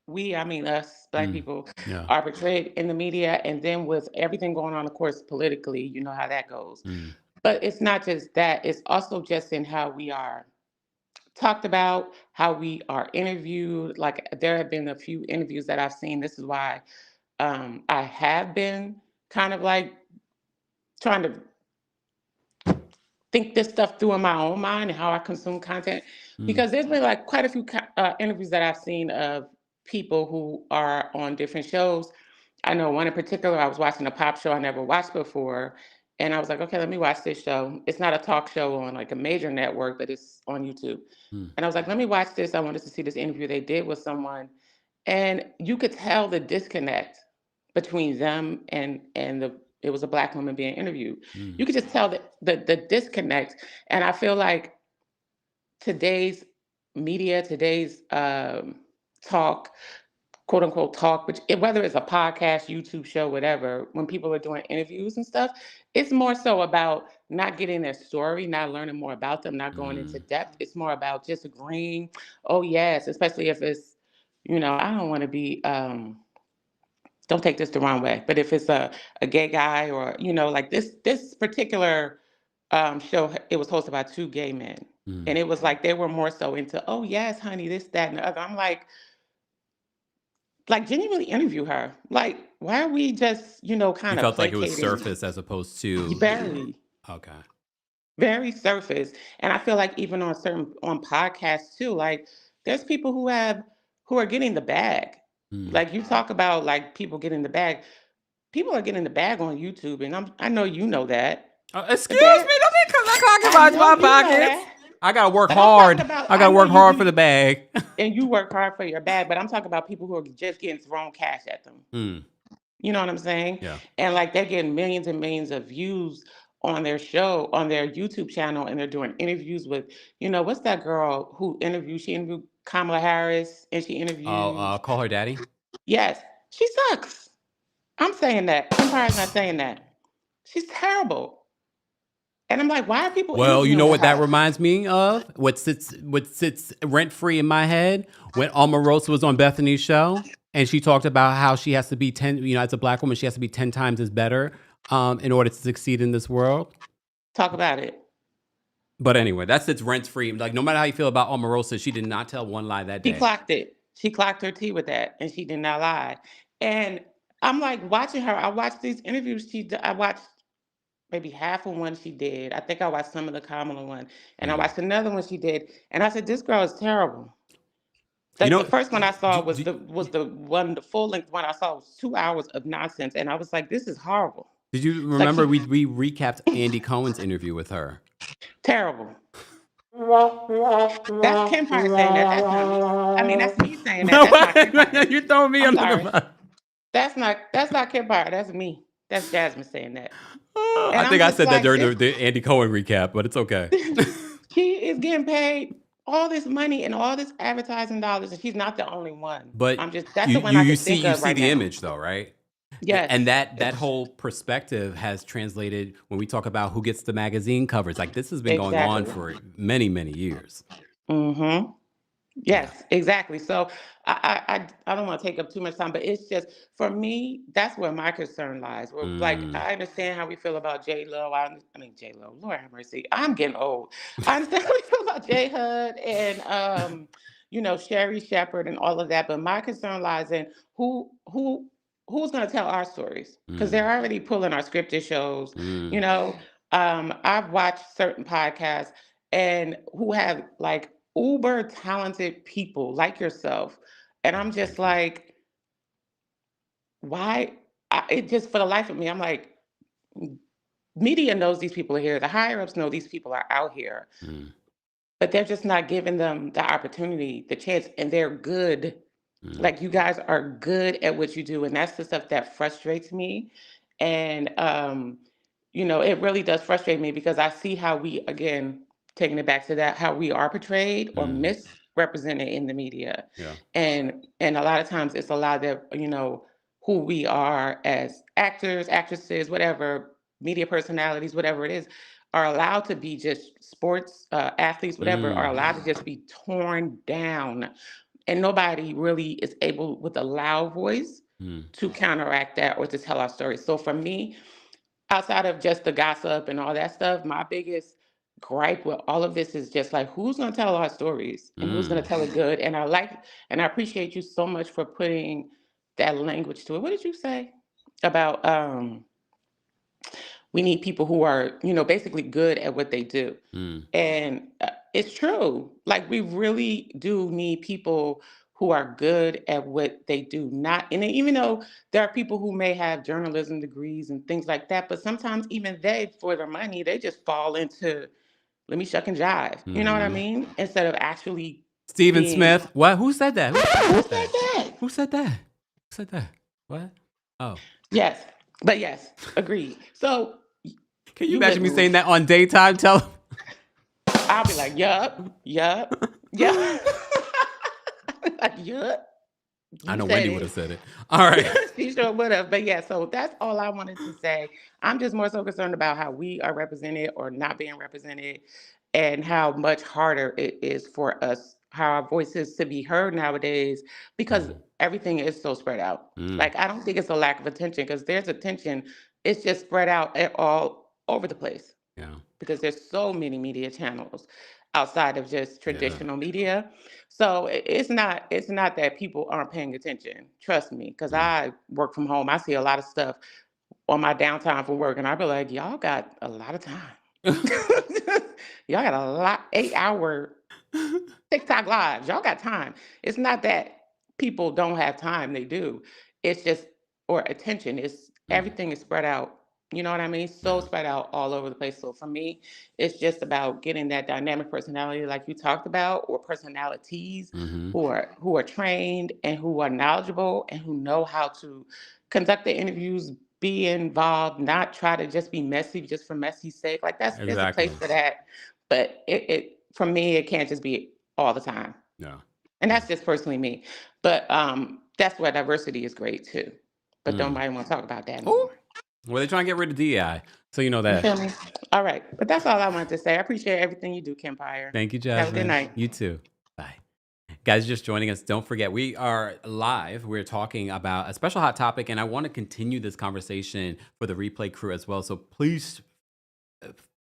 we, I mean us, Black people, are portrayed in the media. And then with everything going on, of course, politically, you know how that goes. But it's not just that. It's also just in how we are talked about, how we are interviewed. Like there have been a few interviews that I've seen. This is why I have been kind of like trying to think this stuff through in my own mind and how I consume content, because there's been like quite a few interviews that I've seen of people who are on different shows. I know one in particular, I was watching a pop show I never watched before, and I was like, okay, let me watch this show. It's not a talk show on like a major network, but it's on YouTube. And I was like, let me watch this. I wanted to see this interview they did with someone, and you could tell the disconnect between them and it was a Black woman being interviewed. You could just tell the disconnect. And I feel like today's media, today's talk, quote unquote talk, which whether it's a podcast, YouTube show, whatever, when people are doing interviews and stuff, it's more so about not getting their story, not learning more about them, not going into depth. It's more about just agreeing, oh yes, especially if it's, I don't want to be don't take this the wrong way, but if it's a gay guy or, like this particular show, it was hosted by two gay men. And it was like, they were more so into, oh yes, honey, this, that, and the other. I'm like genuinely interview her. Like, why are we just, kind of felt like it was surface as opposed to very, very surface. And I feel like even on podcasts too, like there's people who are getting the bag. Like you talk about like people getting the bag. People are getting the bag on YouTube, and I know you know that. Excuse me, don't be talking about my pockets. I gotta work hard. I gotta work hard for the bag. And you work hard for your bag, but I'm talking about people who are just getting thrown cash at them. You know what I'm saying? Yeah. And like they're getting millions and millions of views on their show, on their YouTube channel, and they're doing interviews with, what's that girl who interviewed? She interviewed Kamala Harris, and she interviewed. Call her daddy. Yes, she sucks. I'm saying that. Kempire's not saying that. She's terrible. And I'm like, why are people? Well, you know what that reminds me of? What sits rent free in my head when Omarosa was on Bethany's show, and she talked about how she has to be 10. As a Black woman, she has to be 10 times as better in order to succeed in this world. Talk about it. But anyway, that sits rent free. Like no matter how you feel about Omarosa, she did not tell one lie that day. She clocked it. She clocked her tea with that, and she did not lie. And I'm like watching her. I watched these interviews. I watched maybe half of one she did. I think I watched some of the Kamala one, and I watched another one she did, and I said, "This girl is terrible." You The know, first one I saw do, the full length one I saw was 2 hours of nonsense, and I was like, "This is horrible." did you It's like remember we recapped Andy Cohen's interview with her? terrible. That's Kempire saying that. That's not me. I mean, that's me saying that. That's not Kempire. You're throwing me I'm under the sorry. bus. That's not Kempire. That's me. That's Jasmine saying that. I And I'm think I just said that like, during the Andy Cohen recap, but it's okay. she is getting paid all this money and all this advertising dollars, and she's not the only one. But That's you the one I you can see think of right the now. image though, right? Yes. And that whole perspective has translated when we talk about who gets the magazine covers. Like this has been going on Exactly. for many years. Mm-hmm. Yes, exactly. So I don't want to take up too much time, but it's just for me, that's where my concern lies. Where, like, Mm. I understand how we feel about J Lo. I mean J Lo. Lord have mercy. I'm getting old. I understand how we feel about J Hud and Sherri Shepherd and all of that. But my concern lies in who's going to tell our stories because they're already pulling our scripted shows. You know, I've watched certain podcasts and who have like uber talented people like yourself. And I'm just like, why? It just for the life of me, I'm like, media knows these people are here. The higher ups know these people are out here, but they're just not giving them the opportunity, the chance, and they're good. Like you guys are good at what you do, and that's the stuff that frustrates me. And it really does frustrate me because I see how we, again, taking it back to that, how we are portrayed or misrepresented in the media. Yeah. And a lot of times it's a lot of, who we are as actors, actresses, whatever, media personalities, whatever it is, are allowed to be just sports athletes, whatever, are allowed to just be torn down. And nobody really is able with a loud voice to counteract that or to tell our story. So for me, outside of just the gossip and all that stuff, my biggest gripe with all of this is just like, who's going to tell our stories and who's going to tell it good? And I appreciate you so much for putting that language to it. What did you say about we need people who are, basically good at what they do? And it's true. Like we really do need people who are good at what they do. Not, and even though there are people who may have journalism degrees and things like that, but sometimes even they, for their money, they just fall into let me shuck and jive. You know what I mean? Instead of actually Stephen being. Smith. What? Who said that? Who said that? Who said that? Who said that? What? Oh. Yes, but yes, agreed. So can you imagine me saying that on daytime television? I'll be like, yup. Like, yup. I know Wendy would have said it. All right. She sure would have. But yeah, so that's all I wanted to say. I'm just more so concerned about how we are represented or not being represented and how much harder it is for us, how our voices to be heard nowadays, because everything is so spread out. Like, I don't think it's a lack of attention because there's attention. It's just spread out all over the place. Yeah. Because there's so many media channels outside of just traditional media. So it's not that people aren't paying attention. Trust me, because I work from home. I see a lot of stuff on my downtime from work, and I be like, y'all got a lot of time. Y'all got a lot 8-hour TikTok lives. Y'all got time. It's not that people don't have time. They do. It's just or attention. It's everything is spread out. You know what I mean? So spread out all over the place. So for me, it's just about getting that dynamic personality like you talked about, or personalities who are trained and who are knowledgeable and who know how to conduct the interviews, be involved, not try to just be messy just for messy's sake. Like there's a place for that. But it for me, it can't just be all the time. No. And that's just personally me. But that's where diversity is great too. But nobody want to talk about that anymore. Well, they're trying to get rid of DEI, so you know that. You feel me? All right. But that's all I wanted to say. I appreciate everything you do, Kempire. Thank you, Jasmine. Have a good night. You too. Bye. Guys, just joining us, don't forget, we are live. We're talking about a special hot topic, and I want to continue this conversation for the replay crew as well. So please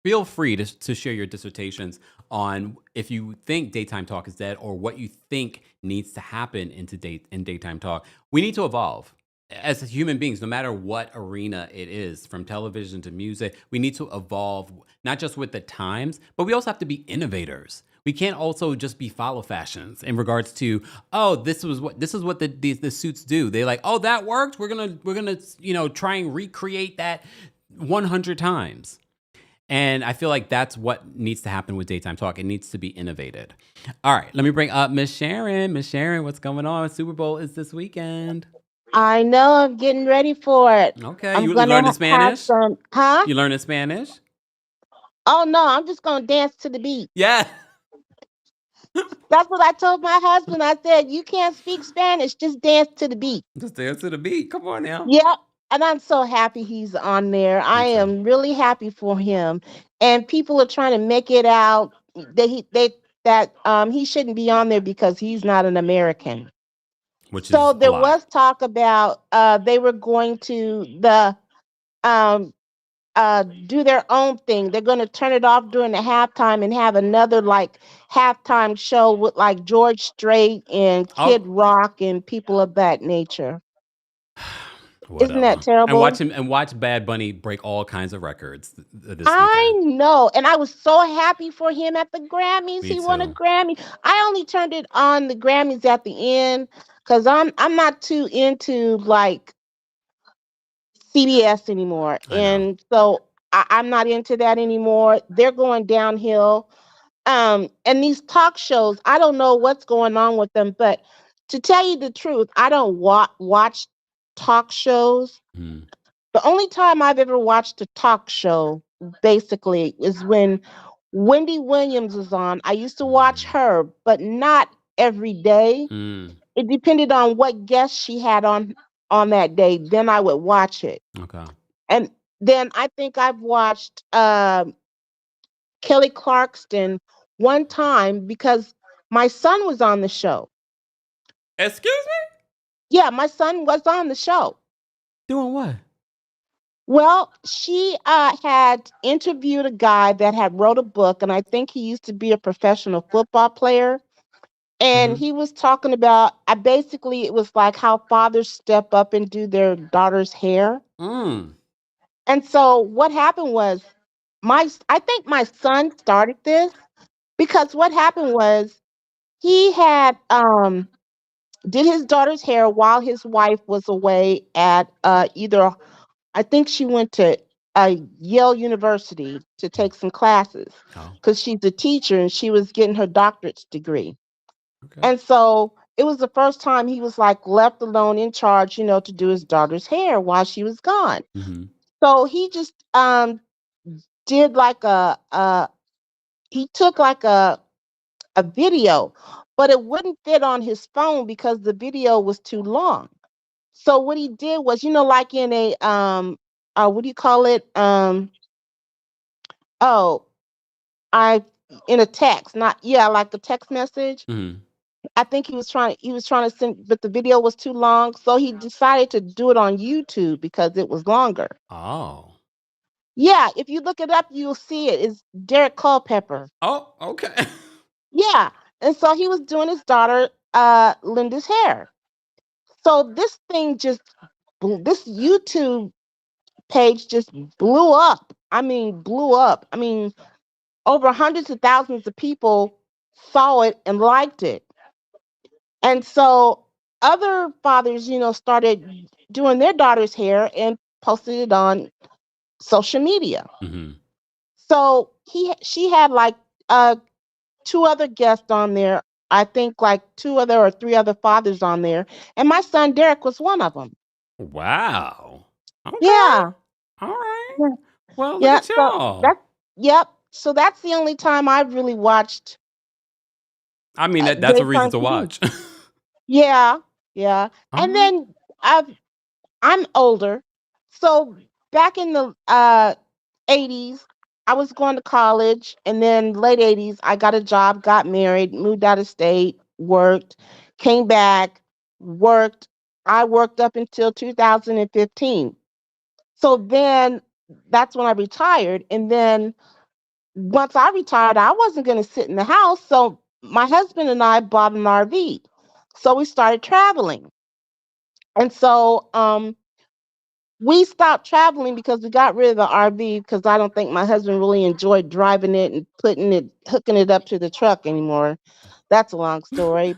feel free to share your dissertations on if you think daytime talk is dead or what you think needs to happen in daytime talk. We need to evolve. as human beings, no matter what arena it is, from television to music, we need to evolve, not just with the times, but we also have to be innovators. We can't also just be follow fashions in regards to, oh, this is what the suits do. They like, oh, that worked. We're gonna try and recreate that 100 times. And I feel like that's what needs to happen with Daytime Talk. It needs to be innovated. All right, let me bring up Miss Sharon. Miss Sharon, what's going on? Super Bowl is this weekend. I know. I'm getting ready for it. Okay, you learning Spanish? Huh? You learning Spanish? Oh no, I'm just gonna dance to the beat. Yeah. That's what I told my husband. I said, "You can't speak Spanish. Just dance to the beat." Just dance to the beat. Come on now. Yep. And I'm so happy he's on there. I am really happy for him. And people are trying to make it out that he shouldn't be on there because he's not an American. So there was talk about they were going to do their own thing. They're going to turn it off during the halftime and have another like halftime show with like George Strait and Kid Rock and people of that nature. Whatever. Isn't that terrible? And watch Bad Bunny break all kinds of records this weekend. I know, and I was so happy for him at the Grammys. He won a Grammy. I only turned it on the Grammys at the end because I'm not too into like CBS anymore, and so I'm not into that anymore. They're going downhill. And these talk shows, I don't know what's going on with them, but to tell you the truth, I don't watch talk shows. The only time I've ever watched a talk show basically is when Wendy Williams was on. I used to watch her, but not every day. It depended on what guest she had on that day. Then I would watch it. Okay. And then I think I've watched Kelly Clarkson one time because my son was on the show. Excuse me? Yeah, my son was on the show. Doing what? Well, she had interviewed a guy that had wrote a book, and I think he used to be a professional football player. And he was talking about, basically, it was like how fathers step up and do their daughter's hair. And so what happened was, I think my son started this because what happened was he had did his daughter's hair while his wife was away at either, I think she went to Yale University to take some classes because she's a teacher and she was getting her doctorate's degree. And so it was the first time he was like left alone in charge, to do his daughter's hair while she was gone. So he just did like he took like a video, but it wouldn't fit on his phone because the video was too long. So what he did was, like in a what do you call it? In a text, like a text message. I think he was trying to send, but the video was too long. So he decided to do it on YouTube because it was longer. Oh. Yeah, if you look it up, you'll see it. It's Derek Culpepper. Oh, okay. Yeah. And so he was doing his daughter Linda's hair. So this YouTube page just blew up. I mean, over hundreds of thousands of people saw it and liked it. And so other fathers, started doing their daughter's hair and posted it on social media. So she had like two other guests on there. I think like two other or three other fathers on there. And my son Derek was one of them. Wow. Okay. Yeah. All right. Yeah. Well, look at y'all. So that's the only time I've really watched. I mean, that's a reason to watch. Yeah. And then I'm older. So back in the 80s, I was going to college, and then late 80s, I got a job, got married, moved out of state, worked, came back, worked. I worked up until 2015. So then that's when I retired. And then once I retired, I wasn't going to sit in the house. So my husband and I bought an RV. So we started traveling. And so we stopped traveling because we got rid of the RV because I don't think my husband really enjoyed driving it and hooking it up to the truck anymore. That's a long story,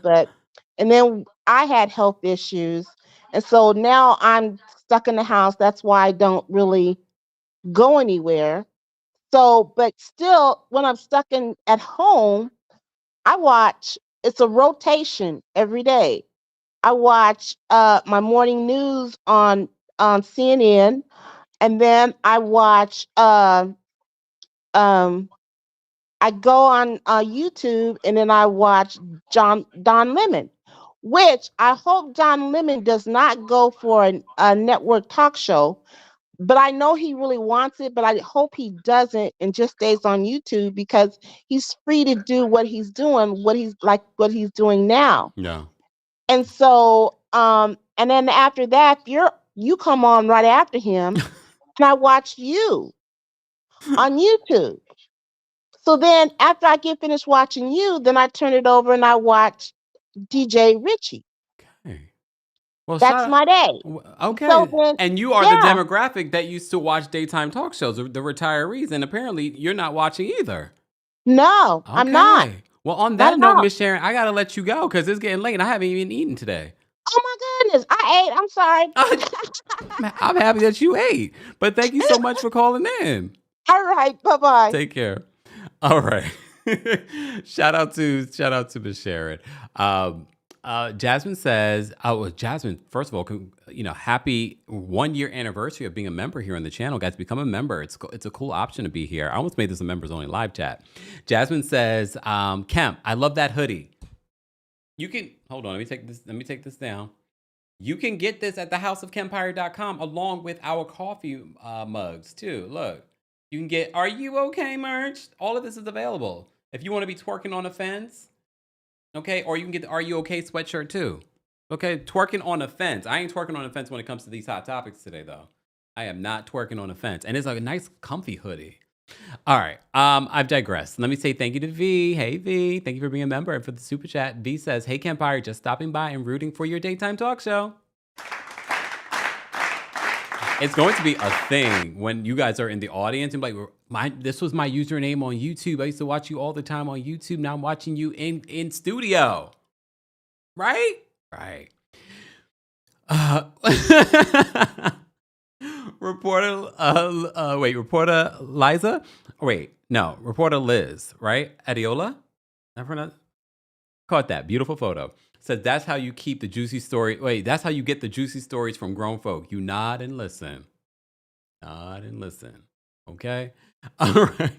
and then I had health issues. And so now I'm stuck in the house. That's why I don't really go anywhere. So, but still, when I'm stuck at home, I watch, it's a rotation every day. I watch my morning news on CNN, and then I watch um I go on YouTube, and then I watch Don Lemon, which I hope Don Lemon does not go for a network talk show. But I know he really wants it, but I hope he doesn't and just stays on YouTube because he's free to do what he's doing, what he's doing now. Yeah. And so, and then after that, you come on right after him, and I watch you on YouTube. So then after I get finished watching you, then I turn it over and I watch DJ Richie. Okay. Well, That's my day. Okay. So then, And you are the yeah. demographic that used to watch daytime talk shows, the retirees, and apparently you're not watching either. No, I'm not. Well, on Not that at note, all. Miss Sharon, I gotta let you go because it's getting late and I haven't even eaten today. Oh my goodness, I ate. I'm sorry. I'm happy that you ate, but thank you so much for calling in. All right, bye-bye. Take care. All right. shout out to Miss Sharon. Jasmine says, Jasmine, first of all, happy 1 year anniversary of being a member here on the channel. Guys, become a member. It's a cool option to be here. I almost made this a members only live chat. Jasmine says, Kemp, I love that hoodie. You can, hold on, let me take this down. You can get this at thehouseofkempire.com along with our coffee mugs too. Look, you can get Are You Okay merch. All of this is available. If you want to be twerking on a fence, okay, or you can get the Are You Okay sweatshirt too. Okay, twerking on a fence. I ain't twerking on a fence when it comes to these hot topics today, though. I am not twerking on a fence. And it's like a nice, comfy hoodie. All right, I've digressed. Let me say thank you to V. Hey, V. Thank you for being a member and for the super chat. V says, hey, Kempire, just stopping by and rooting for your daytime talk show. It's going to be a thing when you guys are in the audience and like, this was my username on YouTube. I used to watch you all the time on YouTube. Now I'm watching you in studio. Right? Right. Reporter Liza? Reporter Liz, right? Adiola? Caught that. Beautiful photo. Says that's how you keep the juicy story. That's how you get the juicy stories from grown folk. You nod and listen. Nod and listen. Okay? All right.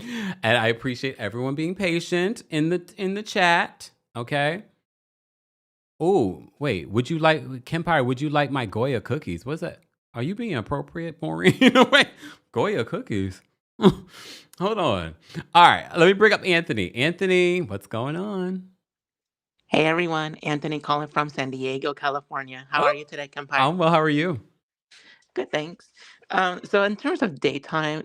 And I appreciate everyone being patient in the chat. Okay? Oh, wait. Kempire, would you like my Goya cookies? What's that? Are you being appropriate, Maureen? Wait, Goya cookies. Hold on. All right, let me bring up Anthony. Anthony, what's going on? Hey everyone, Anthony calling from San Diego, California. How are you today, Kempire? I'm well. How are you? Good, thanks. So in terms of daytime,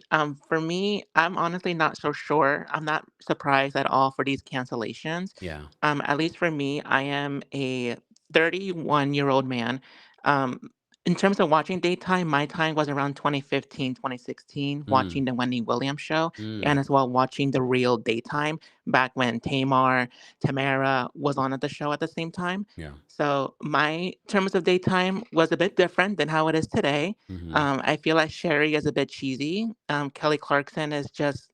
for me, I'm honestly not so sure. I'm not surprised at all for these cancellations. Yeah. At least for me, I am a 31-year-old man. In terms of watching daytime, my time was around 2015, 2016, watching the Wendy Williams show, and as well watching the real daytime back when Tamara was on at the show at the same time. Yeah. So my terms of daytime was a bit different than how it is today. I feel like Sherri is a bit cheesy. Kelly Clarkson is just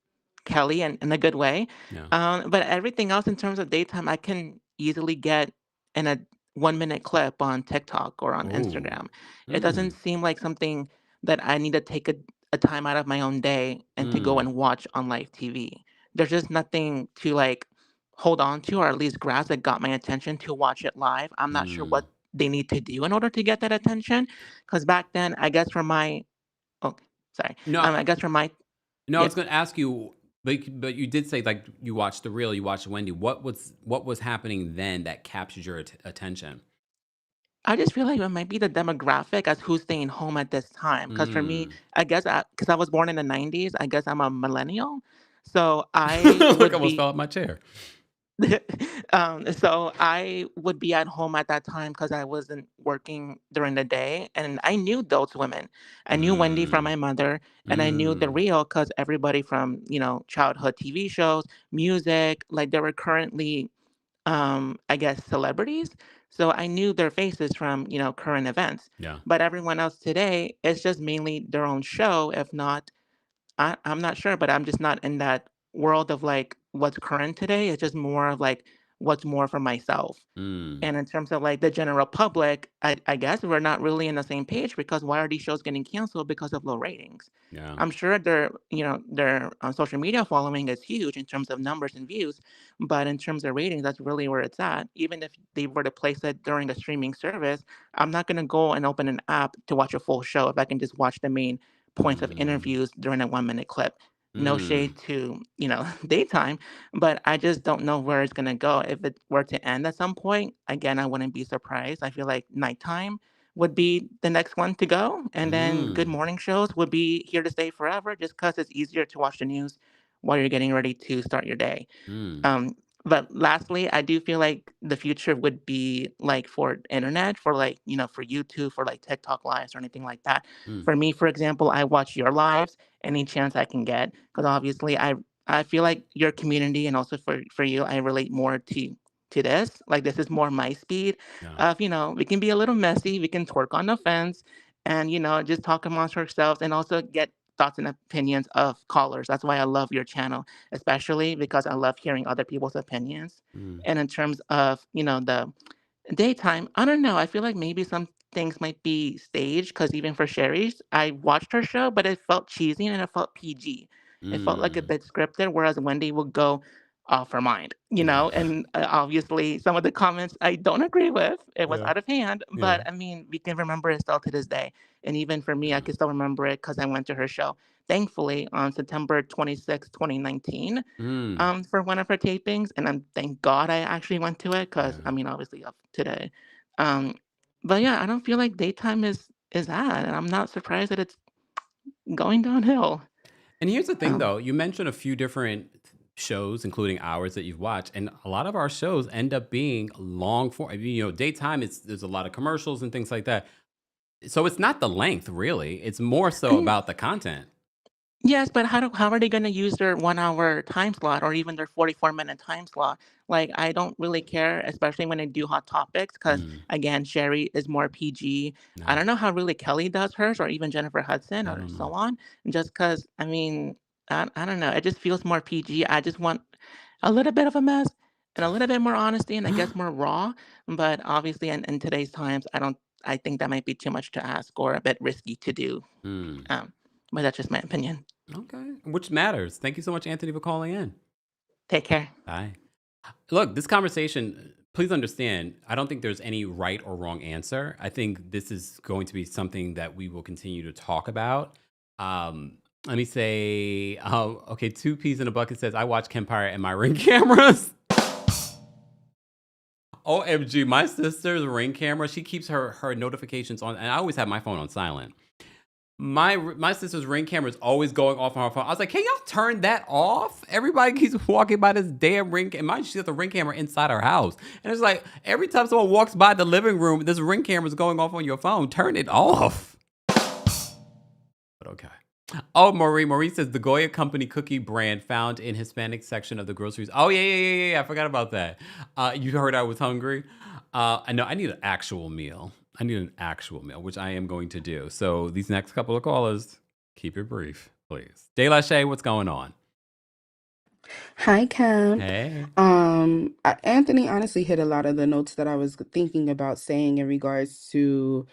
Kelly in a good way. Yeah. But everything else in terms of daytime, I can easily get in a 1-minute clip on TikTok or on Instagram. It doesn't seem like something that I need to take a time out of my own day and to go and watch on live TV. There's just nothing to like hold on to or at least grasp that got my attention to watch it live. I'm not sure what they need to do in order to get that attention. Because back then, I guess from my I was going to ask you, but you did say like you watched the reel, you watched Wendy. What was happening then that captured your attention? I just feel like it might be the demographic as who's staying home at this time. Because for me, I guess because I was born in the 90s, I guess I'm a millennial. So I Look, I almost fell out my chair. So I would be at home at that time because I wasn't working during the day, and I knew those women. I knew Wendy from my Mm. mother, and I knew the Mm. real because everybody from childhood TV shows, music, like they were currently, I guess, celebrities. So I knew their faces from current events. Yeah. But everyone else today, it's just mainly their own show. If not, I'm not sure, but I'm just not in that world of like what's current today. It's just more of like what's more for myself. Mm. And in terms of like the general public, I guess we're not really in the same page because why are these shows getting canceled because of low ratings? Yeah. I'm sure their social media following is huge in terms of numbers and views, but in terms of ratings, that's really where it's at. Even if they were to place it during a streaming service, I'm not gonna go and open an app to watch a full show if I can just watch the main points of Mm. interviews during a 1 minute clip. No Mm. shade to daytime, but I just don't know where it's gonna go. If it were to end at some point, again, I wouldn't be surprised. I feel like nighttime would be the next one to go, and then good Mm. morning shows would be here to stay forever, just because it's easier to watch the news while you're getting ready to start your day. Mm. Um, but lastly, I do feel like the future would be like for internet, for like, for YouTube, for like TikTok lives or anything like that. Mm. For me, for example, I watch your lives any chance I can get because obviously I feel like your community and also for you, I relate more to this. Like this is more my speed Yeah. of, we can be a little messy, we can twerk on the fence and, just talk amongst ourselves and also get thoughts and opinions of callers. That's why I love your channel, especially because I love hearing other people's opinions. Mm. And in terms of, the daytime, I don't know. I feel like maybe some things might be staged because even for Sherry's, I watched her show, but it felt cheesy and it felt PG. It felt like a Mm. bit scripted, whereas Wendy would go off her mind, Yeah. and obviously some of the comments I don't agree with. It was Yeah. out of hand, Yeah. but I mean, we can remember it still to this day. And even for me, I Yeah. can still remember it because I went to her show, thankfully, on September 26, 2019, Mm. for one of her tapings. And thank God I actually went to it because, Yeah. I mean, obviously of today. Um, but yeah, I don't feel like daytime is that, and I'm not surprised that it's going downhill. And here's the thing, Um, though. You mentioned a few different shows, including ours that you've watched, and a lot of our shows end up being long form. I mean, daytime. There's a lot of commercials and things like that. So it's not the length, really. It's more so and about the content. Yes, but how are they gonna use their 1 hour time slot or even their 44-minute time slot? Like, I don't really care, especially when they do hot topics, because Mm. again, Sherry is more PG. I No, don't know how really Kelly does hers or even Jennifer Hudson I or don't so know. on. Just because, I mean, I don't know. It just feels more PG. I just want a little bit of a mess and a little bit more honesty and I guess more raw. But obviously, in today's times, I think that might be too much to ask or a bit risky to do. Mm. Um, but that's just my opinion. Okay, which matters. Thank you so much, Anthony, for calling in. Take care. Bye. Look, this conversation, please understand, I don't think there's any right or wrong answer. I think this is going to be something that we will continue to talk about. Let me say, okay, Two Peas in a Bucket says, I watch Kempire and my Ring cameras. OMG, my sister's Ring camera, she keeps her notifications on, and I always have my phone on silent. My sister's Ring camera is always going off on her phone. I was like, can y'all turn that off? Everybody keeps walking by this damn Ring camera. Mind you, she has a Ring camera inside her house. And it's like, every time someone walks by the living room, this Ring camera is going off on your phone. Turn it off. But okay. Oh, Marie says the Goya Company cookie brand found in Hispanic section of the groceries. Oh, yeah. I forgot about that. You heard I was hungry. I know I need an actual meal. Which I am going to do. So these next couple of callers, keep it brief, please. De La Shay, what's going on? Hi, Kemp. Hey. Anthony honestly hit a lot of the notes that I was thinking about saying in regards to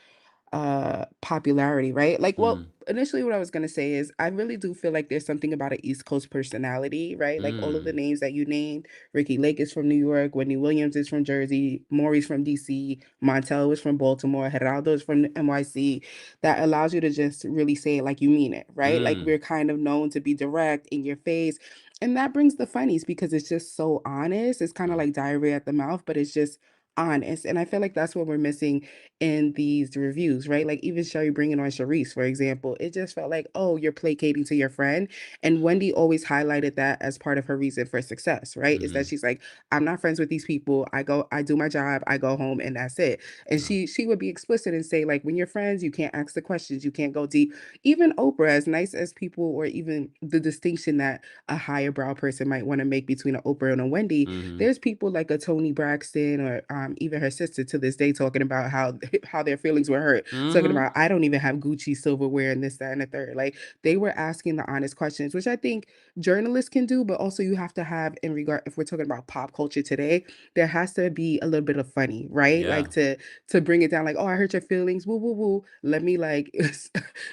popularity, right? Like, well, Mm, initially what I was gonna say is I really do feel like there's something about an East Coast personality, right? Like all of the mm, names that you named, Ricky Lake is from New York, Whitney Williams is from Jersey, Maury's from DC, Montel is from Baltimore, Geraldo is from NYC. That allows you to just really say it like you mean it, right? Like mm, we're kind of known to be direct in your face. And that brings the funnies because it's just so honest. It's kind of yeah, like diarrhea at the mouth, but it's just honest. And I feel like that's what we're missing in these reviews, right? Like even Sherry bringing on Charisse, for example, it just felt like, oh, you're placating to your friend. And Wendy always highlighted that as part of her reason for success, right? Is that she's like, I'm not friends with these people. I do my job, I go home, and that's it. And she would be explicit and say, like, when you're friends, you can't ask the questions, you can't go deep. Even Oprah, as nice as people, or even the distinction that a higher brow person might want to make between an Oprah and a Wendy, there's people like a Toni Braxton, or even her sister to this day, talking about how their feelings were hurt. Talking about, I don't even have Gucci silverware and this, that, and the third. Like they were asking the honest questions, which I think journalists can do, but also you have to have in regard, if we're talking about pop culture today, there has to be a little bit of funny, right? Yeah. Like to bring it down, like, oh, I hurt your feelings, woo woo woo. Let me like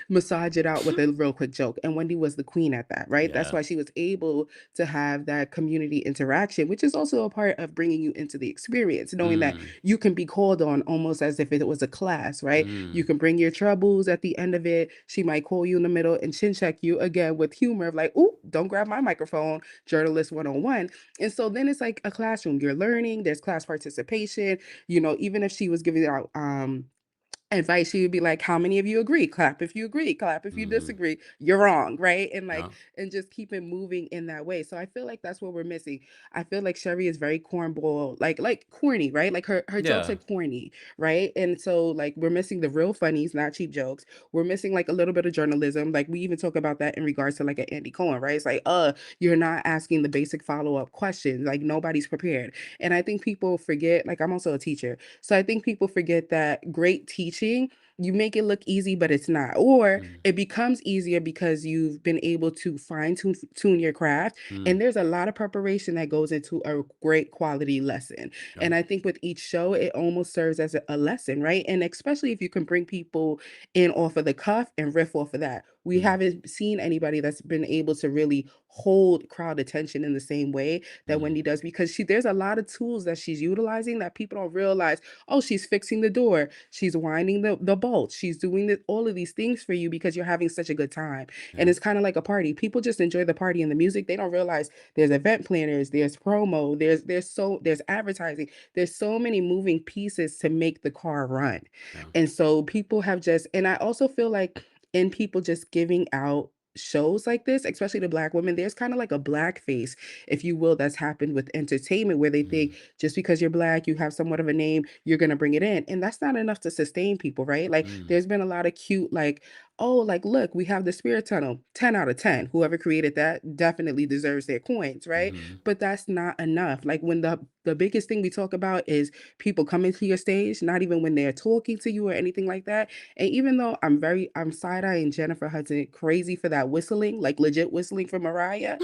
massage it out with a real quick joke. And Wendy was the queen at that, right? That's Yeah. why she was able to have that community interaction, which is also a part of bringing you into the experience, knowing that you can be called on almost as if it was a class, right? You can bring your troubles at the end of it. She might call you in the middle and chin check you again with humor of like, "Ooh, don't grab my microphone," journalist 101. And so then it's like a classroom. You're learning, there's class participation, even if she was giving out advice, she would be like, how many of you agree? Clap if you agree, clap if you disagree, you're wrong, right? And like, Yeah. and just keep it moving in that way. So I feel like that's what we're missing. I feel like Sherry is very cornball, like corny, right? Like her jokes Yeah. are corny, right? And so like we're missing the real funnies, not cheap jokes. We're missing like a little bit of journalism. Like we even talk about that in regards to like an Andy Cohen, right? It's like, you're not asking the basic follow-up questions. Like nobody's prepared. And I think people forget, like I'm also a teacher. So I think people forget that great teaching, you make it look easy, but it's not. Or it becomes easier because you've been able to tune your craft. And there's a lot of preparation that goes into a great quality lesson. And I think with each show, it almost serves as a lesson, right? And especially if you can bring people in off of the cuff and riff off of that. We haven't seen anybody that's been able to really hold crowd attention in the same way that Wendy does, because there's a lot of tools that she's utilizing that people don't realize. Oh, she's fixing the door, she's winding the bolts, she's doing all of these things for you because you're having such a good time. And it's kind of like a party. People just enjoy the party and the music. They don't realize there's event planners, there's promo, there's advertising, there's so many moving pieces to make the car run. And so people have just, and I also feel like in people just giving out shows like this, especially the Black women, there's kind of like a blackface, if you will, that's happened with entertainment, where they think just because you're Black, you have somewhat of a name, you're going to bring it in. And that's not enough to sustain people, right? Like there's been a lot of cute, like, oh, like, look, we have the spirit tunnel, 10 out of 10. Whoever created that definitely deserves their coins, right? But that's not enough. Like when the biggest thing we talk about is people coming to your stage, not even when they're talking to you or anything like that. And even though I'm side-eyeing Jennifer Hudson crazy for that whistling, like legit whistling for Mariah,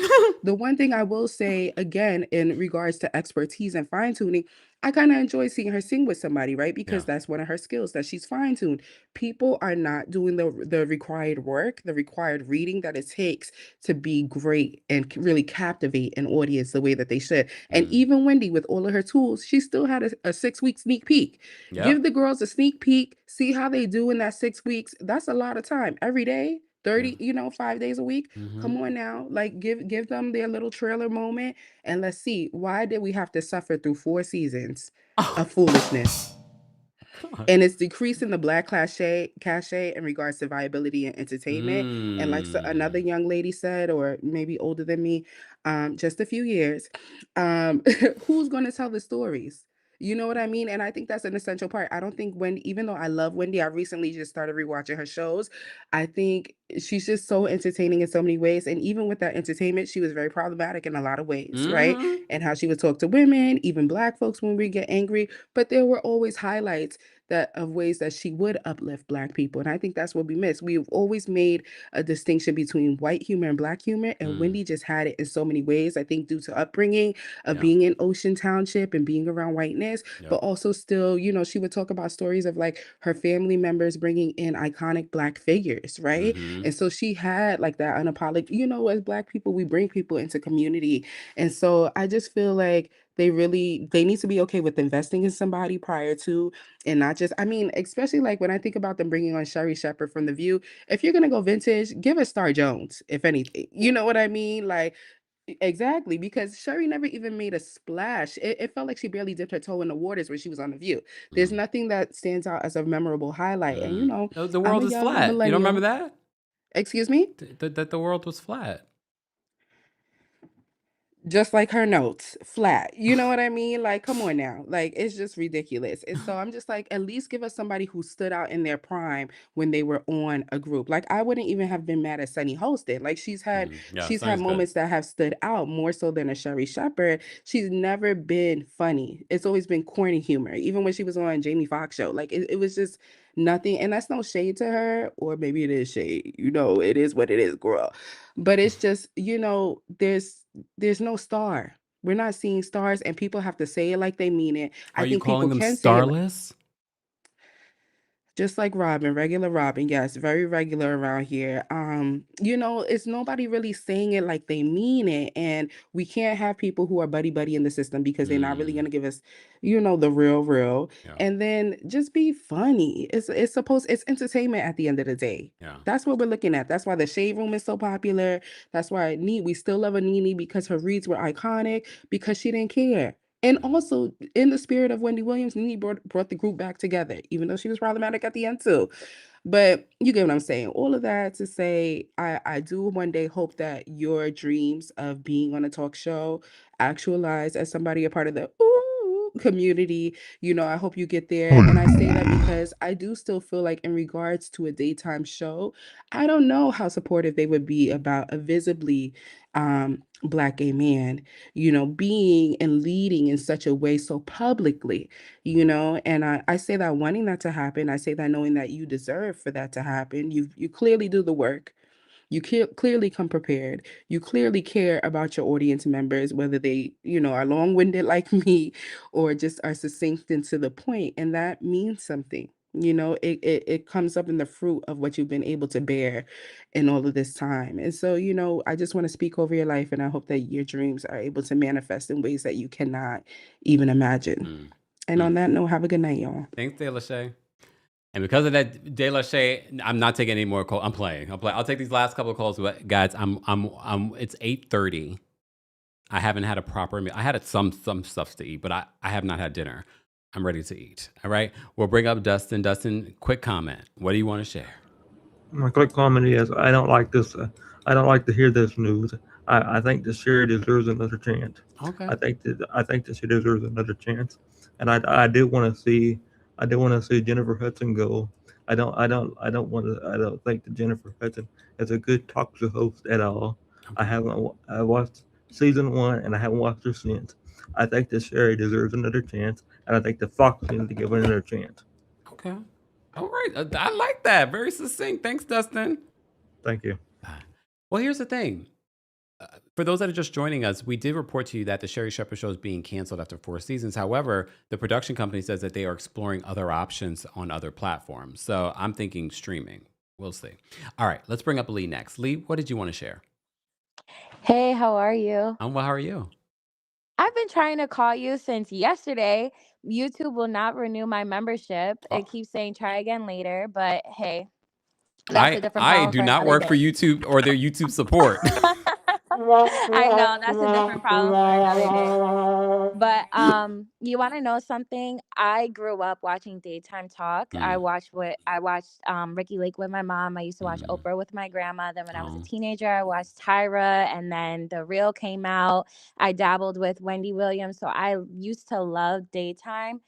the one thing I will say again in regards to expertise and fine-tuning, I kind of enjoy seeing her sing with somebody, right? Because that's one of her skills, that she's fine-tuned. People are not doing the required work, the required reading that it takes to be great and really captivate an audience the way that they should. And even Wendy, with all of her tools, she still had a 6 week sneak peek. Give the girls a sneak peek, see how they do in that 6 weeks. That's a lot of time every day. 30, 5 days a week. Come on now. Like give them their little trailer moment, and let's see, why did we have to suffer through 4 seasons of foolishness? And it's decreasing the Black cachet in regards to viability and entertainment. And like another young lady said, or maybe older than me, just a few years, um, who's going to tell the stories? You know what I mean? And I think that's an essential part. I don't think Wendy, even though I love Wendy, I recently just started rewatching her shows. I think she's just so entertaining in so many ways. And even with that entertainment, she was very problematic in a lot of ways, right? And how she would talk to women, even Black folks when we get angry. But there were always highlights of ways that she would uplift Black people. And I think that's what we miss. We've always made a distinction between white humor and Black humor, and Wendy just had it in so many ways. I think due to upbringing, of being in Ocean Township and being around whiteness, but also still, she would talk about stories of like her family members bringing in iconic Black figures, right? And so she had like that unapologetic, as Black people, we bring people into community. And so I just feel like they need to be okay with investing in somebody prior to, and not just, I mean, especially like when I think about them bringing on Sherri Shepherd from The View, if you're going to go vintage, give us Star Jones, if anything, you know what I mean? Like, Exactly, because Sherri never even made a splash. It felt like she barely dipped her toe in the waters when she was on The View. There's nothing that stands out as a memorable highlight. And The I'm world a is young flat. You don't remember millennial. that? Excuse me? That the world was flat. Just like her notes, flat. You know what I mean? Like, come on now. Like, it's just ridiculous. And so I'm just like, at least give us somebody who stood out in their prime when they were on a group. Like, I wouldn't even have been mad at Sunny hosted. Like, Yeah, she's had Sonny's good. moments that have stood out more so than a Sherri Shepherd. She's never been funny. It's always been corny humor. Even when she was on Jamie Foxx show, like it was just nothing. And that's no shade to her, or maybe it is shade. It is what it is, girl. But it's just, there's no star. We're not seeing stars, and people have to say it like they mean it. Are I you think people calling them can say it starless? just like Robin, regular Robin, yes, very regular around here. It's nobody really saying it like they mean it. And we can't have people who are buddy buddy in the system because they're not really gonna give us, the real. Yeah. And then just be funny. It's entertainment at the end of the day. Yeah. That's what we're looking at. That's why the Shade Room is so popular. That's why we still love a Nene because her reads were iconic, because she didn't care. And also, in the spirit of Wendy Williams, Nene brought the group back together, even though she was problematic at the end too. But you get what I'm saying. All of that to say, I do one day hope that your dreams of being on a talk show actualize as somebody a part of the community. I hope you get there. And I say that because I do still feel like in regards to a daytime show, I don't know how supportive they would be about a visibly Black gay man, being and leading in such a way so publicly, and I say that wanting that to happen. I say that knowing that you deserve for that to happen. You clearly do the work. You clearly come prepared. You clearly care about your audience members, whether they, are long-winded like me or just are succinct and to the point. And that means something. It comes up in the fruit of what you've been able to bear in all of this time. And so, I just want to speak over your life, and I hope that your dreams are able to manifest in ways that you cannot even imagine. And on that note, have a good night, y'all. Thanks, De La Shay. And because of that, De La Shay, I'm not taking any more calls. I'm playing. I'll take these last couple of calls, but guys, it's 8:30. I haven't had a proper meal. I had some stuff to eat, but I have not had dinner. I'm ready to eat. All right. We'll bring up Dustin. Dustin, quick comment. What do you want to share? My quick comment is I don't like this. I don't like to hear this news. I think that Sherri deserves another chance. Okay. I think that she deserves another chance, and I do want to see. I do want to see Jennifer Hudson go. I don't think that Jennifer Hudson is a good talk show host at all. I watched season 1 and I haven't watched her since. I think that Sherri deserves another chance, and I think the Fox needs to give her another chance. Okay. All right. I like that. Very succinct. Thanks, Dustin. Thank you. Well, here's the thing. For those that are just joining us, we did report to you that the Sherri Shepherd show is being canceled after 4 seasons. However, the production company says that they are exploring other options on other platforms. So I'm thinking streaming. We'll see. All right. Let's bring up Lee next. Lee, what did you want to share? Hey, how are you? I'm well. How are you? I've been trying to call you since yesterday. YouTube will not renew my membership. It keeps saying try again later, but hey, that's a different I problem do for not another work for day. YouTube or their YouTube support. I know that's a different problem for another day. But you want to know something? I grew up watching daytime talk. I watched Ricky Lake with my mom. I used to watch Oprah with my grandma. Then when I was a teenager, I watched Tyra, and then The Real came out. I dabbled with Wendy Williams, so I used to love daytime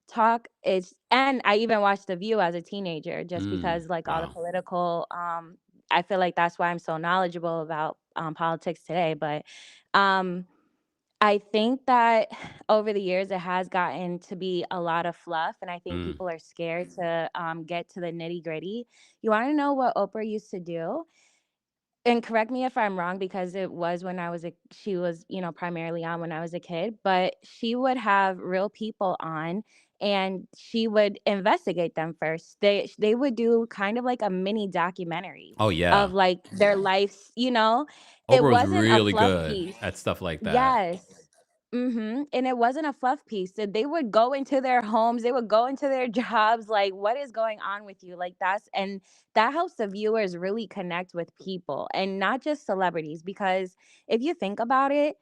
talk. And I even watched The View as a teenager, just because like all the political I feel like that's why I'm so knowledgeable about politics today. But I think that over the years it has gotten to be a lot of fluff, and I think people are scared to get to the nitty gritty. You want to know what Oprah used to do? And correct me if I'm wrong, because it was when she was, primarily on when I was a kid, but she would have real people on and she would investigate them first. They would do kind of like a mini documentary Oh, yeah. of like their lives, It Oprah was wasn't a really fluff good piece. at stuff like that. Yes. And it wasn't a fluff piece. They would go into their homes, they would go into their jobs. Like, what is going on with you? Like, that helps the viewers really connect with people and not just celebrities. Because if you think about it,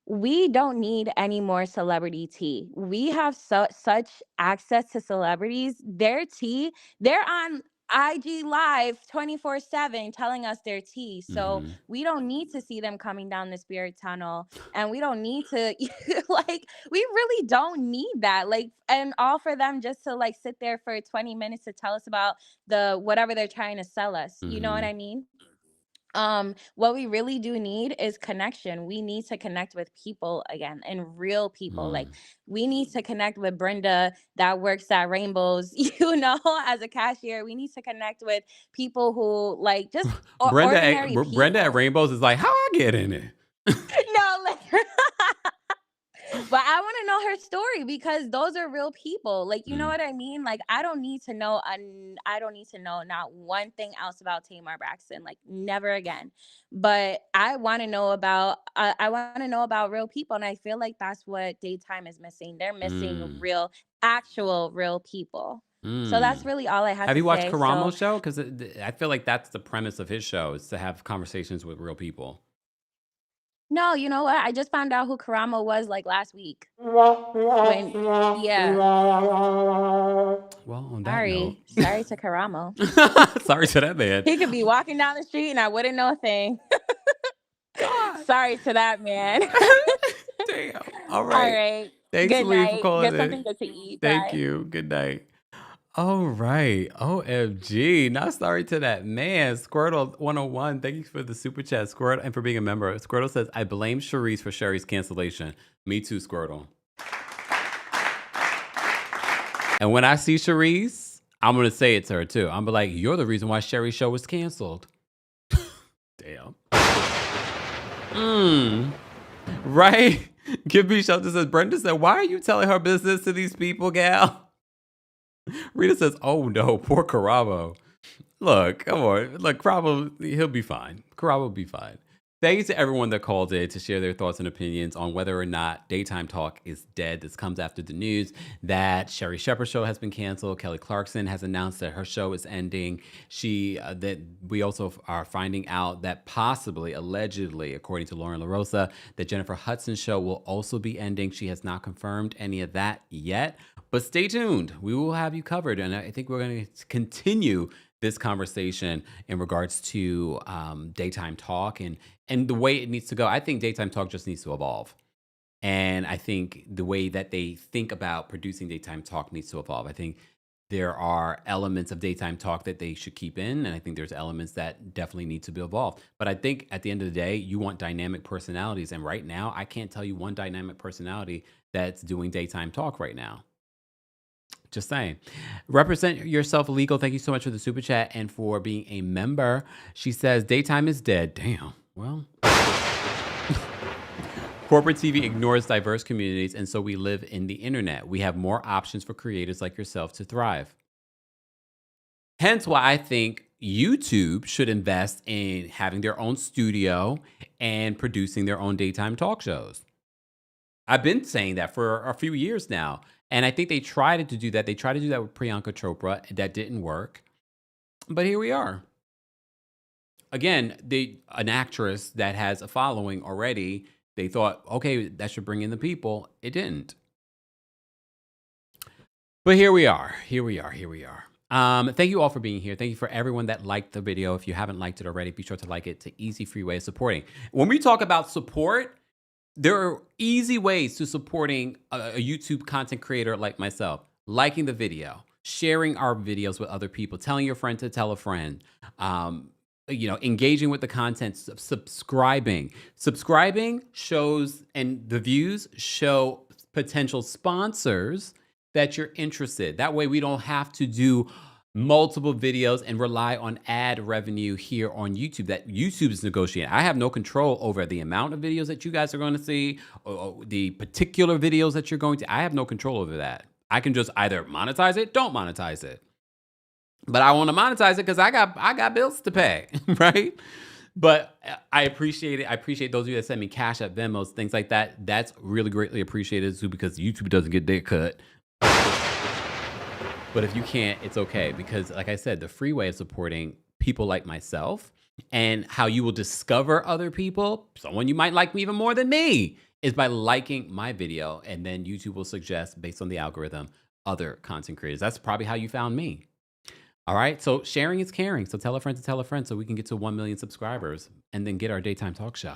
we don't need any more celebrity tea. We have such access to celebrities. Their tea, they're on IG live 24/7 telling us their tea. So we don't need to see them coming down the spirit tunnel, and we don't need to like, we really don't need that. Like, and all for them just to like sit there for 20 minutes to tell us about the whatever they're trying to sell us. You know what I mean? What we really do need is connection. We need to connect with people again, and real people. Like, we need to connect with Brenda that works at Rainbows, as a cashier. We need to connect with people who like just ordinary people. Brenda at Rainbows is like, how I get in it? No, like but I want to know her story, because those are real people. Like, you know what I mean? Like, I don't need to know not one thing else about Tamar Braxton, like never again. But I want to know about real people, and I feel like that's what daytime is missing. They're missing actual real people. So that's really all I have to say. Have you watched Karamo's show? Because I feel like that's the premise of his show, is to have conversations with real people. No, you know what? I just found out who Karamo was like last week. Yeah. Well, on that note. Sorry to Karamo. Sorry to that man. He could be walking down the street and I wouldn't know a thing. Sorry to that man. Damn. All right. Thanks, Good Lee, night. for calling Get in. something good to eat. Thank Bye. you. Good night. All right. OMG. Not sorry to that man. Squirtle 101. Thank you for the super chat, Squirtle, and for being a member. Squirtle says, I blame Charisse for Sherri's cancellation. Me too, Squirtle. And when I see Charisse, I'm going to say it to her too. I'm like, you're the reason why Sherri's show was canceled. Damn. Right? Give me shelter says, Brenda said, why are you telling her business to these people, gal? Rita says, oh no, poor Karamo. Look, come on. Look, Karamo, he'll be fine. Karamo will be fine. Thank you to everyone that called in to share their thoughts and opinions on whether or not daytime talk is dead. This comes after the news that Sherri Shepherd's show has been canceled. Kelly Clarkson has announced that her show is ending. That we also are finding out that possibly, allegedly, according to Lauren LaRosa, that Jennifer Hudson's show will also be ending. She has not confirmed any of that yet. But stay tuned. We will have you covered. And I think we're going to continue this conversation in regards to daytime talk and the way it needs to go. I think daytime talk just needs to evolve. And I think the way that they think about producing daytime talk needs to evolve. I think there are elements of daytime talk that they should keep in. And I think there's elements that definitely need to be evolved. But I think at the end of the day, you want dynamic personalities. And right now, I can't tell you one dynamic personality that's doing daytime talk right now. Just saying. Represent yourself legal. Thank you so much for the super chat and for being a member. She says, daytime is dead. Damn. Well. Corporate TV ignores diverse communities, and so we live in the internet. We have more options for creators like yourself to thrive. Hence why I think YouTube should invest in having their own studio and producing their own daytime talk shows. I've been saying that for a few years now. And I think they tried to do that. They tried to do that with Priyanka Chopra. That didn't work. But here we are. Again, an actress that has a following already, they thought, okay, that should bring in the people. It didn't. But here we are. Thank you all for being here. Thank you for everyone that liked the video. If you haven't liked it already, be sure to like it. It's an easy, free way of supporting. When we talk about support, there are easy ways to supporting a YouTube content creator like myself. Liking the video, sharing our videos with other people, telling your friend to tell a friend, engaging with the content, subscribing. Subscribing shows, and the views show potential sponsors that you're interested. That way we don't have to do multiple videos and rely on ad revenue here on YouTube that YouTube is negotiating. I have no control over the amount of videos that you guys are going to see, or the particular videos that you're going to. I have no control over that. I can just either monetize it, don't monetize it. But I want to monetize it because I got bills to pay, right? But I appreciate it. I appreciate those of you that send me Cash App, Venmos, things like that. That's really greatly appreciated too, because YouTube doesn't get their cut. But if you can't, it's okay. Because like I said, the free way of supporting people like myself and how you will discover other people, someone you might like me even more than me, is by liking my video. And then YouTube will suggest, based on the algorithm, other content creators. That's probably how you found me. All right. So sharing is caring. So tell a friend to tell a friend so we can get to 1 million subscribers and then get our daytime talk show.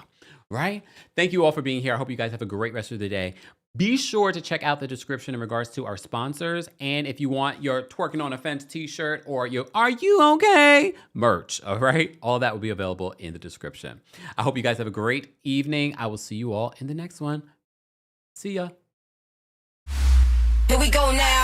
Right. Thank you all for being here. I hope you guys have a great rest of the day. Be sure to check out the description in regards to our sponsors. And if you want your Twerking on a Fence t-shirt or your Are You Okay merch, all right, all that will be available in the description. I hope you guys have a great evening. I will see you all in the next one. See ya. Here we go now.